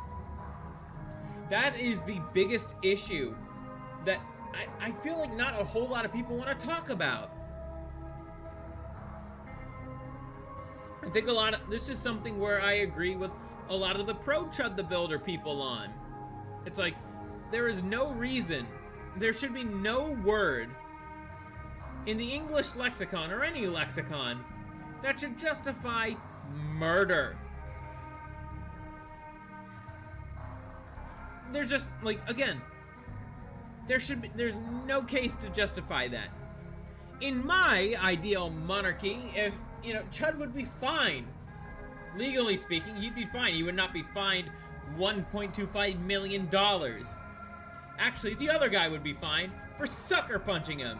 That is the biggest issue that I feel like not a whole lot of people want to talk about. I think this is something where I agree with a lot of the pro-Chud the Builder people on. It's like, there is no reason, there should be no word in the English lexicon, or any lexicon, that should justify murder. There's just, like, again, there's no case to justify that. In my ideal monarchy, if, Chud would be fine. Legally speaking, he'd be fine. He would not be fined $1.25 million. Actually, the other guy would be fined for sucker punching him.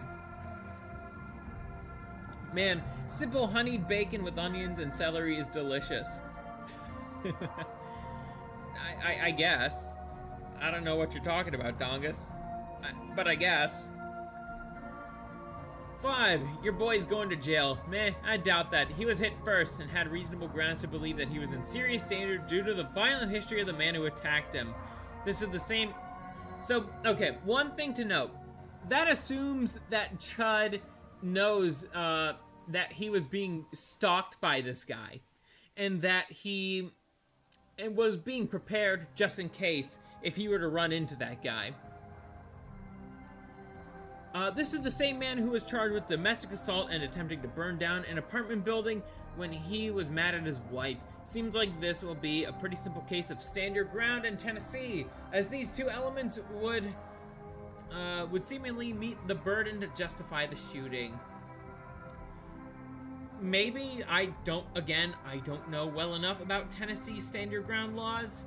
Man, simple honeyed bacon with onions and celery is delicious. I guess. I don't know what you're talking about, Dongus. But I guess. 5. Your boy's going to jail. Meh, I doubt that. He was hit first and had reasonable grounds to believe that he was in serious danger due to the violent history of the man who attacked him. This is the same... So, okay, one thing to note. That assumes that Chud knows that he was being stalked by this guy. And that he was being prepared just in case if he were to run into that guy. This is the same man who was charged with domestic assault and attempting to burn down an apartment building when he was mad at his wife. Seems like this will be a pretty simple case of stand your ground in Tennessee, as these two elements would seemingly meet the burden to justify the shooting. Maybe, I don't know well enough about Tennessee's stand your ground laws.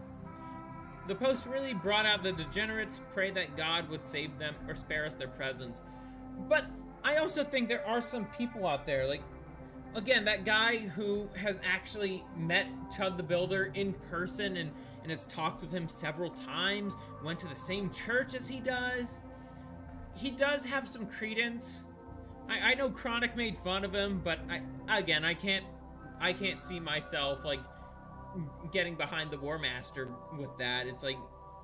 The post really brought out the degenerates, pray that God would save them or spare us their presence. But I also think there are some people out there, like, again, that guy who has actually met Chud the Builder in person and has talked with him several times, went to the same church as he does. He does have some credence. I know Chronic made fun of him, but I can't see myself, like, getting behind the War Master with that. It's like,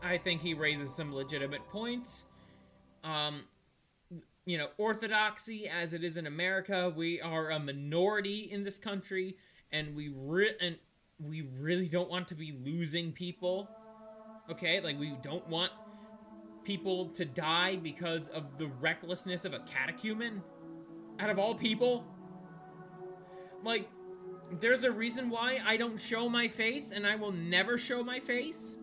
I think he raises some legitimate points. You know, orthodoxy as it is in America, we are a minority in this country, and we really don't want to be losing people. Okay, like, we don't want people to die because of the recklessness of a catechumen. Out of all people, like, there's a reason why I don't show my face, and I will never show my face.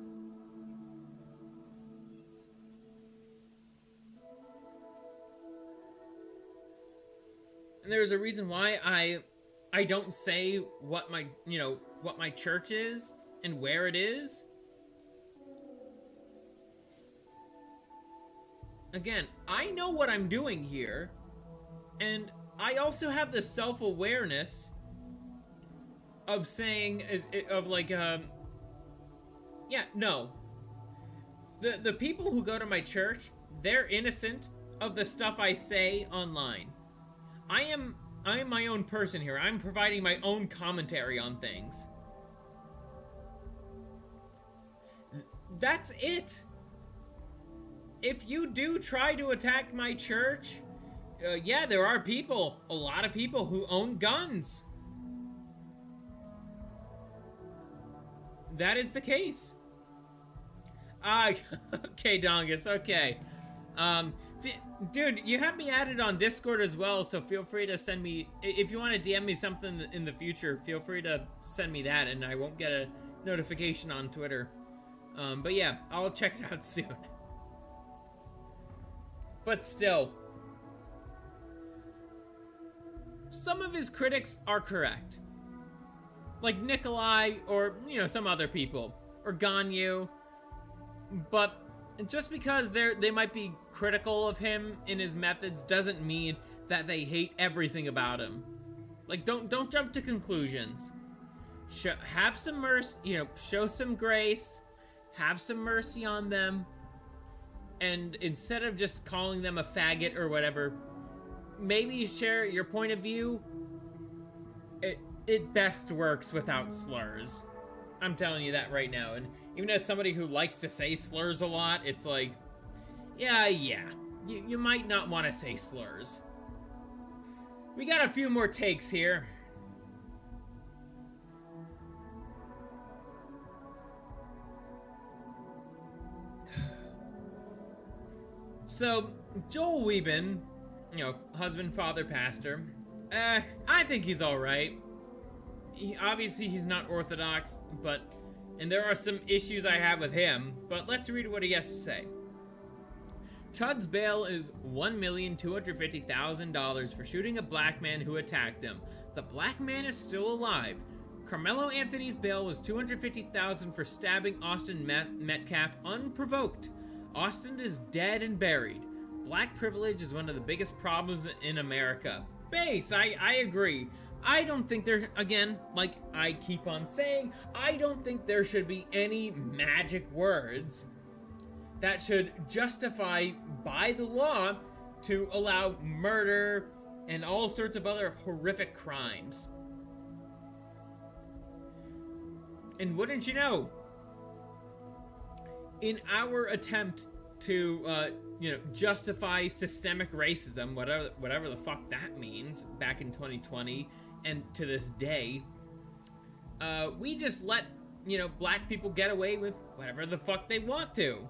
And there's a reason why I don't say what my church is and where it is. Again, I know what I'm doing here, and I also have the self-awareness of saying, yeah, no. The people who go to my church, they're innocent of the stuff I say online. I am my own person here. I'm providing my own commentary on things. That's it. If you do try to attack my church, yeah, there are a lot of people who own guns. That is the case. Okay, Dongus, okay. Dude, you have me added on Discord as well, so feel free to send me, if you want to DM me something in the future, feel free to send me that, and I won't get a notification on Twitter. But yeah, I'll check it out soon. But still, some of his critics are correct. Like Nikolai, or, you know, some other people, or Ganyu. But just because they might be critical of him in his methods doesn't mean that they hate everything about him. Like, don't jump to conclusions. Have some mercy, you know, show some grace, have some mercy on them, and instead of just calling them a faggot or whatever, maybe share your point of view. It best works without slurs. I'm telling you that right now. And even as somebody who likes to say slurs a lot, it's like, yeah, you might not want to say slurs. We got a few more takes here. So, Joel Wieben, you know, husband, father, pastor, I think he's alright. Obviously, he's not Orthodox, and there are some issues I have with him, but let's read what he has to say. Chud's bail is $1,250,000 for shooting a black man who attacked him. The black man is still alive. Carmelo Anthony's bail was $250,000 for stabbing Austin Metcalf unprovoked. Austin is dead and buried. Black privilege is one of the biggest problems in America. Base, I agree. I don't think there, again, like I keep on saying, I don't think there should be any magic words. that should justify by the law to allow murder and all sorts of other horrific crimes. And wouldn't you know, in our attempt to, justify systemic racism, whatever the fuck that means, back in 2020 and to this day, we just let, black people get away with whatever the fuck they want to.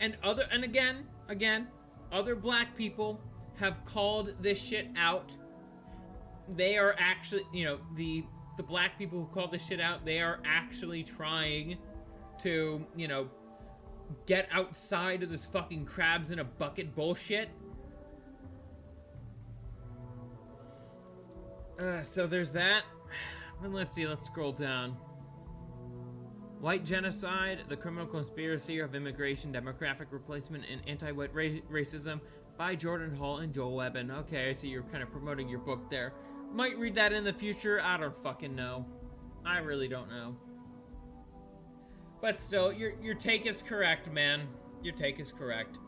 And again, other black people have called this shit out. They are actually, the black people who call this shit out, they are actually trying to, get outside of this fucking crabs in a bucket bullshit. So there's that. And let's scroll down. White genocide, the criminal conspiracy of immigration, demographic replacement, and anti-white racism by Jordan Hall and Joel Webben. Okay, I see you're kind of promoting your book there. Might read that in the future. I don't fucking know. I really don't know. But still, your take is correct, man. Your take is correct.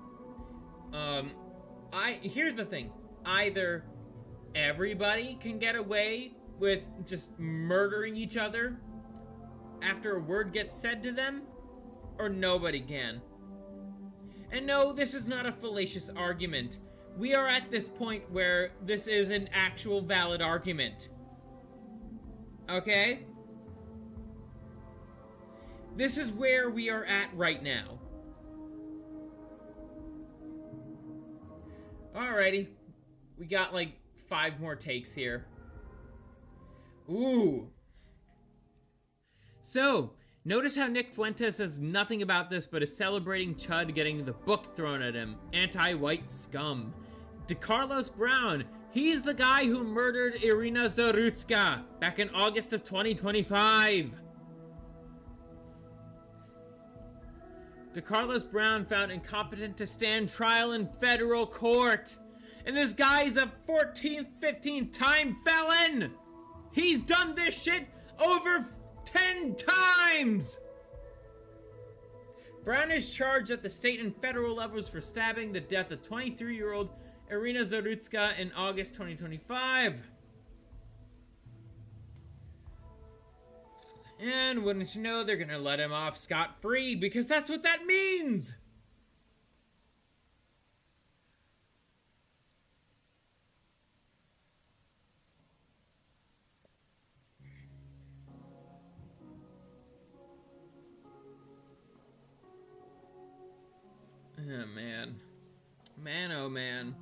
Here's the thing. Either everybody can get away with just murdering each other after a word gets said to them, or nobody can. And no, this is not a fallacious argument. We are at this point where this is an actual valid argument. Okay? This is where we are at right now. Alrighty. We got like 5 more takes here. Ooh. So, notice how Nick Fuentes says nothing about this but is celebrating Chud getting the book thrown at him. Anti-white scum. DeCarlos Brown. He's the guy who murdered Irina Zarutska back in August of 2025. DeCarlos Brown found incompetent to stand trial in federal court. And this guy's a 14th, 15th time felon. He's done this shit over 10 times! Brown is charged at the state and federal levels for stabbing the death of 23-year-old Irina Zarutska in August 2025. And wouldn't you know, they're gonna let him off scot-free because that's what that means! Oh, man. Man, oh, man.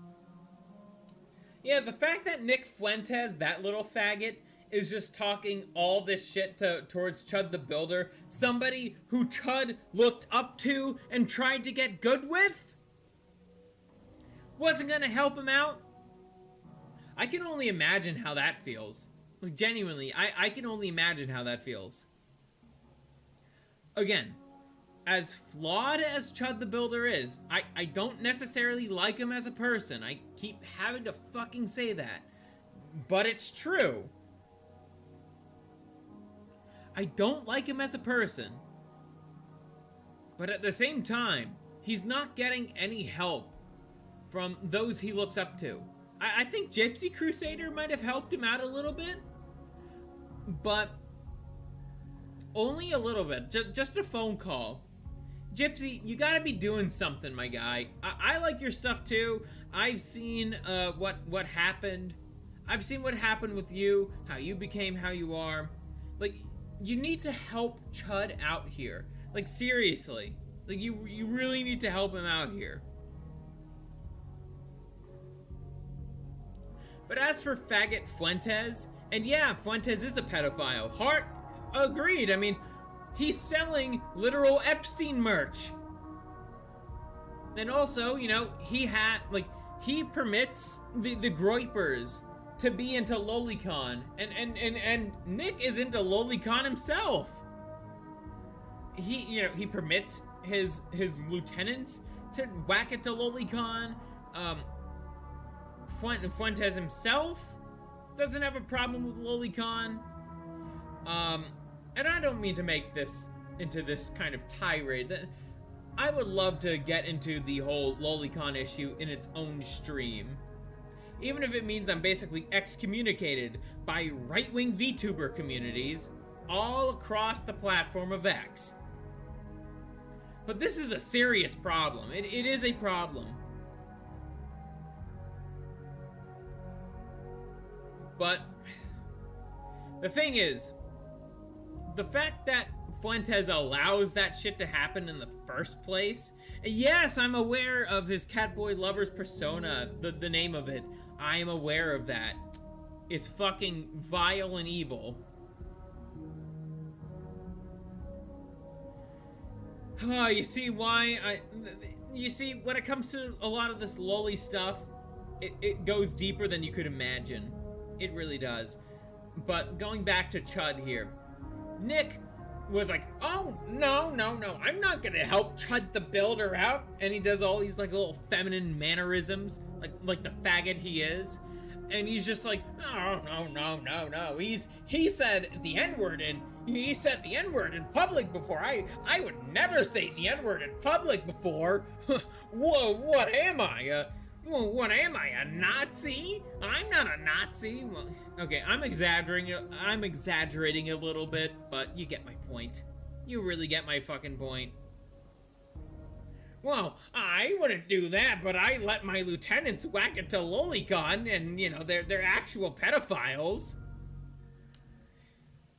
Yeah, the fact that Nick Fuentes, that little faggot, is just talking all this shit towards Chud the Builder, somebody who Chud looked up to and tried to get good with, wasn't gonna help him out. I can only imagine how that feels. Like, genuinely, I can only imagine how that feels. Again, as flawed as Chud the Builder is, I don't necessarily like him as a person. I keep having to fucking say that. But it's true. I don't like him as a person. But at the same time, he's not getting any help from those he looks up to. I think Gypsy Crusader might have helped him out a little bit. But only a little bit. Just a phone call. Gypsy, you gotta be doing something, my guy. I like your stuff too. I've seen what happened. I've seen what happened with you, how you became how you are. Like, you need to help Chud out here. Like, seriously. Like, you really need to help him out here. But as for faggot Fuentes, and yeah, Fuentes is a pedophile. Hart agreed. I mean, he's selling literal Epstein merch. And also, he permits the Groypers to be into Lolicon. And Nick is into Lolicon himself. He permits his lieutenants to whack it to Lolicon. Fuentes himself doesn't have a problem with Lolicon. And I don't mean to make this into this kind of tirade. I would love to get into the whole lolicon issue in its own stream. Even if it means I'm basically excommunicated by right-wing VTuber communities all across the platform of X. But this is a serious problem. It is a problem. But the thing is, the fact that Fuentes allows that shit to happen in the first place. Yes, I'm aware of his Catboy Lover's persona, the name of it. I am aware of that. It's fucking vile and evil. Oh, you see why you see, when it comes to a lot of this loli stuff, it goes deeper than you could imagine. It really does. But going back to Chud here, Nick was like, oh, no, I'm not gonna help Chud the Builder out. And he does all these like little feminine mannerisms, like the faggot he is. And he's just like, oh, no. He said the N-word in public before. I would never say the N-word in public before. Whoa, what am I? What am I, a Nazi? I'm not a Nazi. Well, okay, I'm exaggerating a little bit, but you get my point. You really get my fucking point. Well, I wouldn't do that, but I let my lieutenants whack it to lolicon, and, you know, they're actual pedophiles.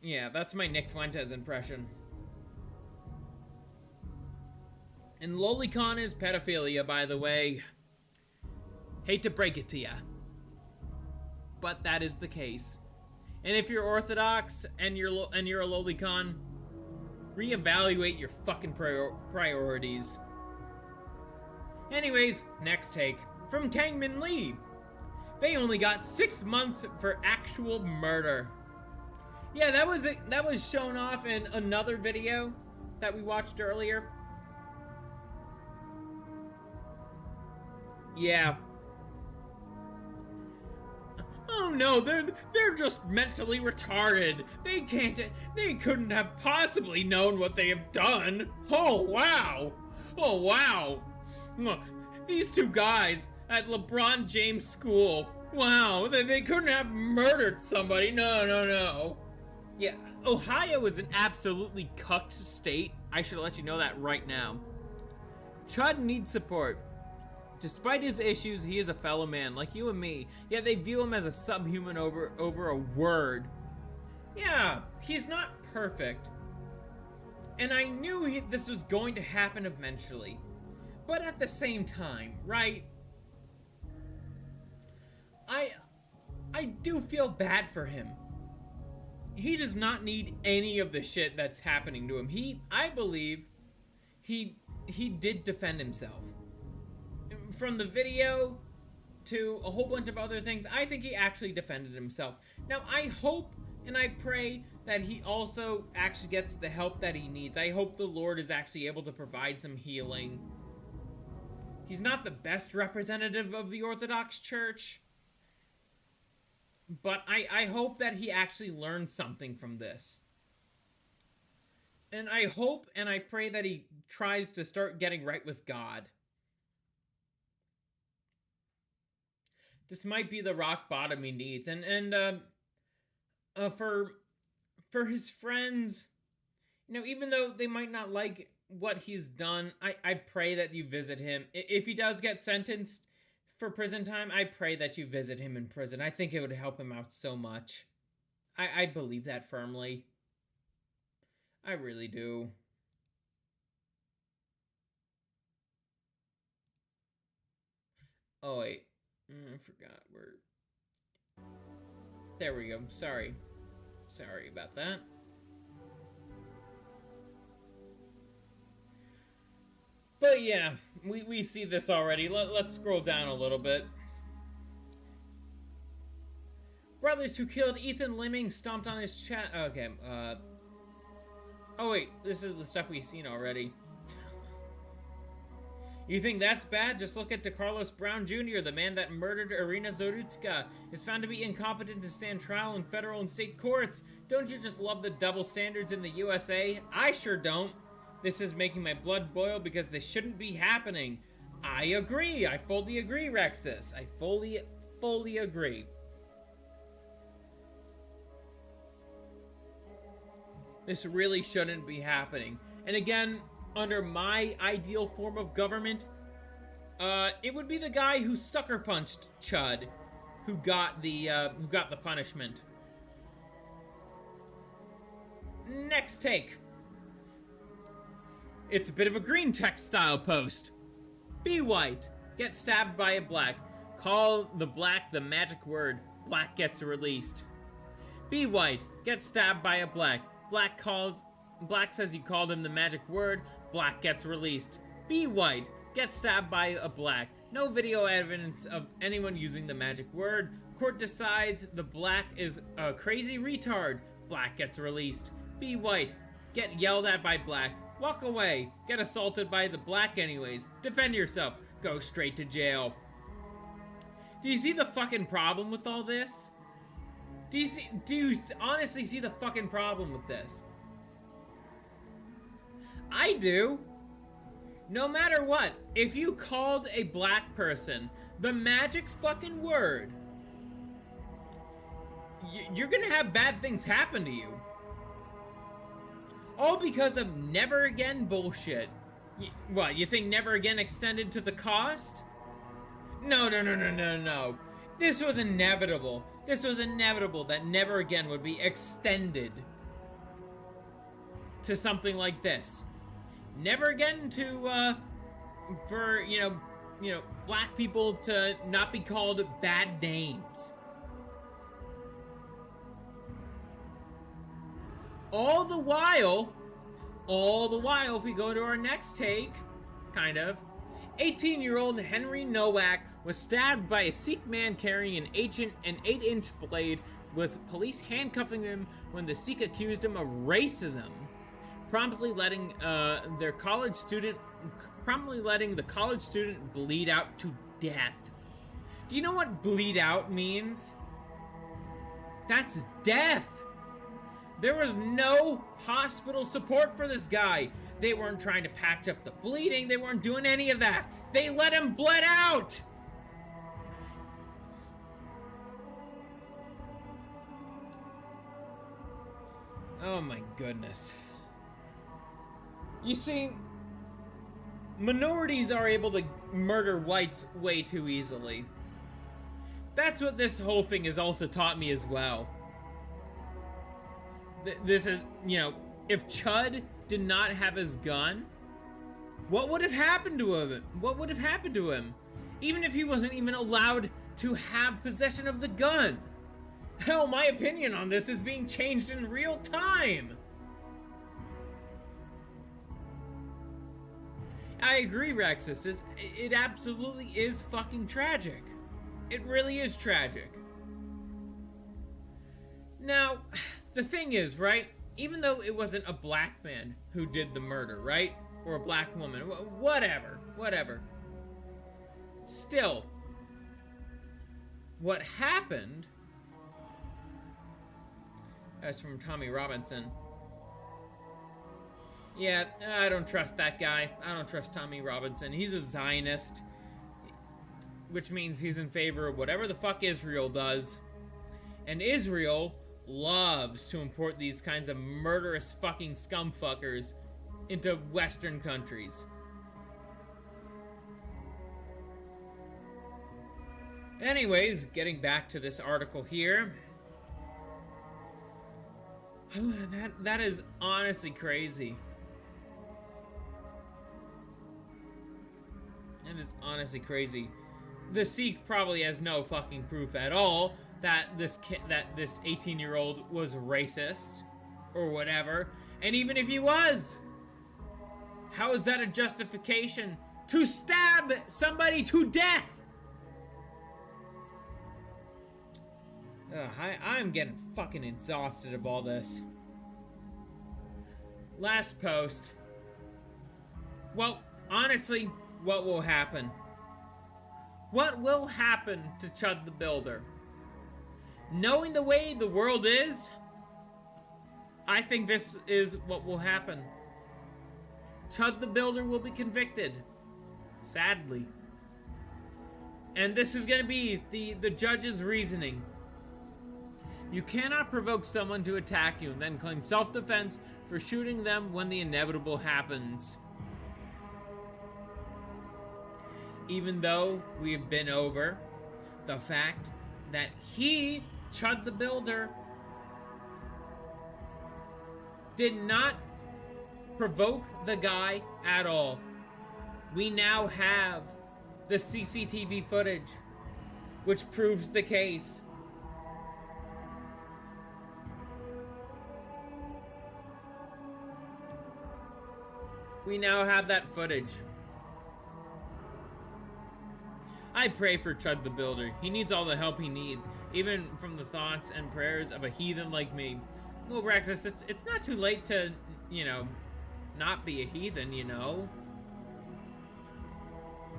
Yeah, that's my Nick Fuentes impression. And lolicon is pedophilia, by the way. Hate to break it to ya, but that is the case. And if you're Orthodox and you're a lolicon, reevaluate your fucking priorities. Anyways, next take from Kangmin Lee. They only got 6 months for actual murder. Yeah, that was shown off in another video that we watched earlier. Yeah. Oh no, they're just mentally retarded. They couldn't have possibly known what they have done. Oh wow. These two guys at LeBron James School. Wow, they couldn't have murdered somebody. No. Yeah, Ohio is an absolutely cucked state. I should let you know that right now. Chud needs support. Despite his issues, he is a fellow man, like you and me, yet they view him as a subhuman over a word. Yeah, he's not perfect. And I knew this was going to happen eventually. But at the same time, right? I do feel bad for him. He does not need any of the shit that's happening to him. I believe he did defend himself. From the video to a whole bunch of other things, I think he actually defended himself. Now, I hope and I pray that he also actually gets the help that he needs. I hope the Lord is actually able to provide some healing. He's not the best representative of the Orthodox Church, but I hope that he actually learned something from this. And I hope and I pray that he tries to start getting right with God. This might be the rock bottom he needs. And for his friends, you know, even though they might not like what he's done, I pray that you visit him. If he does get sentenced for prison time, I pray that you visit him in prison. I think it would help him out so much. I believe that firmly. I really do. Oh, wait. I forgot where. There we go. Sorry about that. But yeah, we see this already. Let's scroll down a little bit. Brothers who killed Ethan Lemming stomped on his chat. Okay. Oh wait, this is the stuff we've seen already. You think that's bad? Just look at DeCarlos Brown Jr., the man that murdered Irina Zorutska, is found to be incompetent to stand trial in federal and state courts. Don't you just love the double standards in the USA? I sure don't. This is making my blood boil because this shouldn't be happening. I agree. I fully agree, Rexus. I fully agree. This really shouldn't be happening. And again, under my ideal form of government, it would be the guy who sucker punched Chud, who got the punishment. Next take. It's a bit of a green text style post. Be white. Get stabbed by a black. Call the black the magic word. Black gets released. Be white. Get stabbed by a black. Black says you called him the magic word. Black gets released. Be white. Get stabbed by a black. No video evidence of anyone using the magic word. Court decides the black is a crazy retard. Black gets released. Be white. Get yelled at by black. Walk away. Get assaulted by the black anyways. Defend yourself. Go straight to jail. Do you see the fucking problem with all this? Do you honestly see the fucking problem with this? I do. No matter what, if you called a black person the magic fucking word, you're gonna have bad things happen to you. All because of never again bullshit. What, you think never again extended to the cost? No. This was inevitable. This was inevitable that never again would be extended to something like this. Never again to, for, you know, black people to not be called bad names. All the while, if we go to our next take, kind of, 18-year-old Henry Nowak was stabbed by a Sikh man carrying an 8-inch blade, with police handcuffing him when the Sikh accused him of racism, promptly letting the college student bleed out to death. Do you know what bleed out means? That's death. There was no hospital support for this guy. They weren't trying to patch up the bleeding. They weren't doing any of that. They let him bled out. Oh my goodness. You see, minorities are able to murder whites way too easily. That's what this whole thing has also taught me as well. This is, you know, if Chud did not have his gun, what would have happened to him? What would have happened to him? Even if he wasn't even allowed to have possession of the gun. Hell, my opinion on this is being changed in real time. I agree, Rexus. It absolutely is fucking tragic. It really is tragic. Now, the thing is, right? Even though it wasn't a black man who did the murder, right? Or a black woman, whatever. Still, what happened, as from Tommy Robinson. Yeah, I don't trust that guy. I don't trust Tommy Robinson. He's a Zionist, which means he's in favor of whatever the fuck Israel does. And Israel loves to import these kinds of murderous fucking scumfuckers into Western countries. Anyways, getting back to this article here. That is honestly crazy. That is honestly crazy. The Sikh probably has no fucking proof at all that this 18-year-old was racist or whatever. And even if he was, how is that a justification to stab somebody to death? I'm getting fucking exhausted of all this. Last post. Well, honestly, what will happen? What will happen to Chud the Builder? Knowing the way the world is, I think this is what will happen. Chud the Builder will be convicted. Sadly. And this is going to be the judge's reasoning. You cannot provoke someone to attack you and then claim self-defense for shooting them when the inevitable happens. Even though we've been over the fact that he, Chud the Builder, did not provoke the guy at all. We now have the CCTV footage, which proves the case. We now have that footage. I pray for Chud the Builder. He needs all the help he needs, even from the thoughts and prayers of a heathen like me. Well, Rexus, it's not too late to, you know, not be a heathen, you know?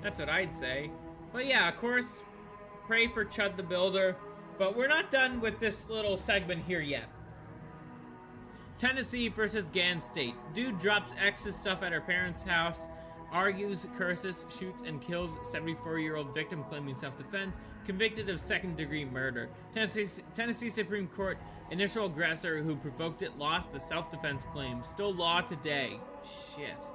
That's what I'd say. But yeah, of course, pray for Chud the Builder. But we're not done with this little segment here yet. Tennessee versus Gan State. Dude drops ex's stuff at her parents' house, argues, curses, shoots, and kills 74-year-old victim claiming self-defense, convicted of second-degree murder. Tennessee Supreme Court, initial aggressor who provoked it lost the self-defense claim. Still law today. Shit.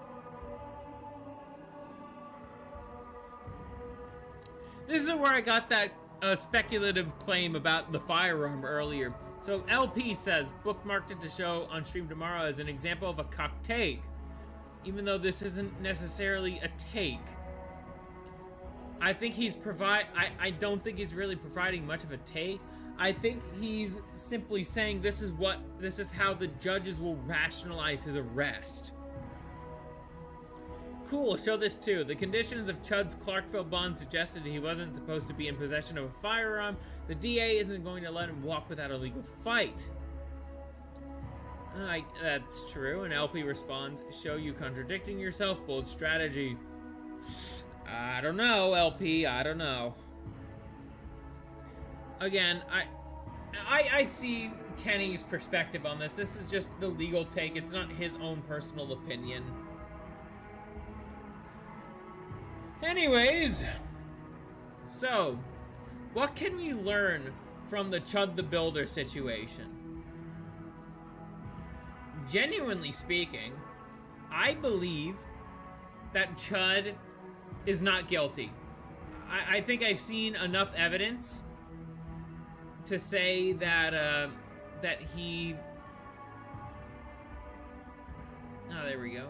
This is where I got that speculative claim about the firearm earlier. So LP says, bookmarked it to show on stream tomorrow as an example of a cock take. Even though this isn't necessarily a take. I think he's I don't think he's really providing much of a take. I think he's simply saying this is how the judges will rationalize his arrest. Cool, show this too. The conditions of Chud's Clarkville bond suggested he wasn't supposed to be in possession of a firearm. The DA isn't going to let him walk without a legal fight. That's true. And LP responds, show you contradicting yourself, bold strategy. I don't know, LP, I don't know. Again, I see Kenny's perspective on this. This is just the legal take. It's not his own personal opinion. Anyways, so, what can we learn from the Chud the Builder situation? Genuinely speaking, I believe that Chud is not guilty. I think I've seen enough evidence to say that, that he... Oh, there we go.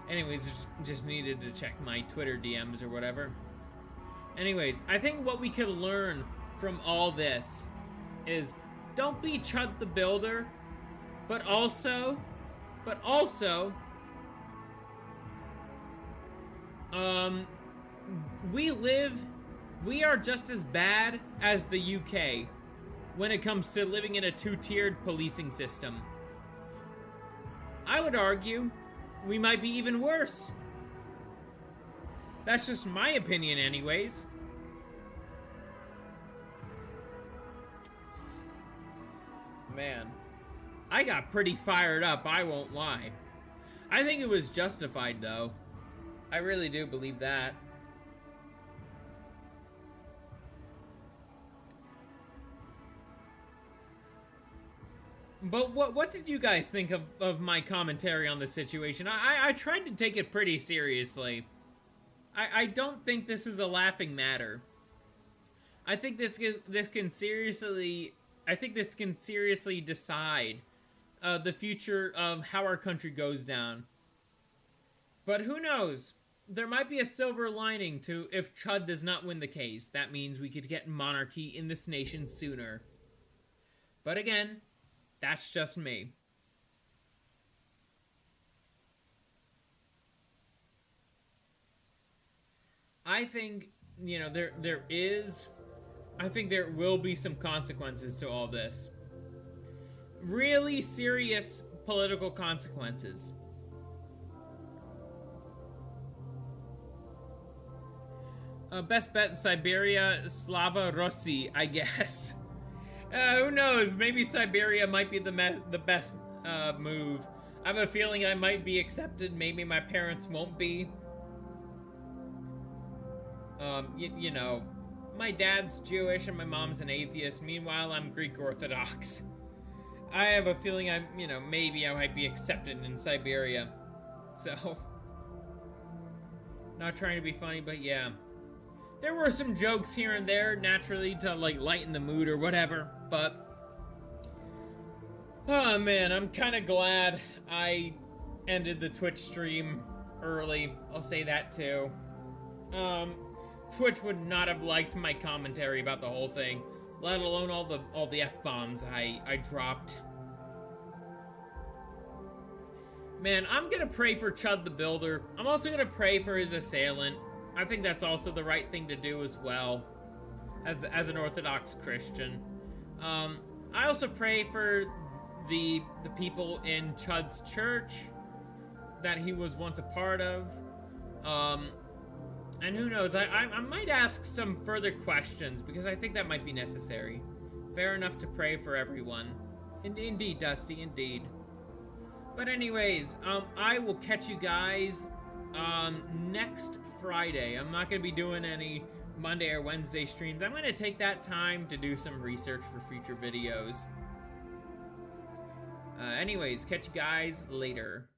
Anyways, just needed to check my Twitter DMs or whatever. Anyways, I think what we could learn from all this is don't be Chud the Builder, but also, we are just as bad as the UK when it comes to living in a two-tiered policing system. I would argue we might be even worse. That's just my opinion anyways. Man, I got pretty fired up, I won't lie. I think it was justified though. I really do believe that. But what did you guys think of my commentary on the situation? I tried to take it pretty seriously. I don't think this is a laughing matter. I think this can seriously decide the future of how our country goes down. But who knows? There might be a silver lining to if Chud does not win the case. That means we could get monarchy in this nation sooner. But again, that's just me. I think, you know, I think there will be some consequences to all this. Really serious political consequences. Best bet, Siberia, Slava Rossi, I guess. Who knows? Maybe Siberia might be the best move. I have a feeling I might be accepted. Maybe my parents won't be. You know, my dad's Jewish and my mom's an atheist. Meanwhile, I'm Greek Orthodox. I have a feeling you know, maybe I might be accepted in Siberia. So, not trying to be funny, but yeah. There were some jokes here and there, naturally, to, like, lighten the mood or whatever, but... oh, man, I'm kind of glad I ended the Twitch stream early. I'll say that, too. Twitch would not have liked my commentary about the whole thing, let alone all the F-bombs I dropped. Man, I'm gonna pray for Chud the Builder. I'm also gonna pray for his assailant. I think that's also the right thing to do as well, as an Orthodox Christian. I also pray for the people in Chud's church that he was once a part of. And who knows, I might ask some further questions, because I think that might be necessary. Fair enough to pray for everyone. Indeed, Dusty, indeed. But anyways, I will catch you guys next Friday. I'm not going to be doing any Monday or Wednesday streams. I'm going to take that time to do some research for future videos. Anyways, catch you guys later.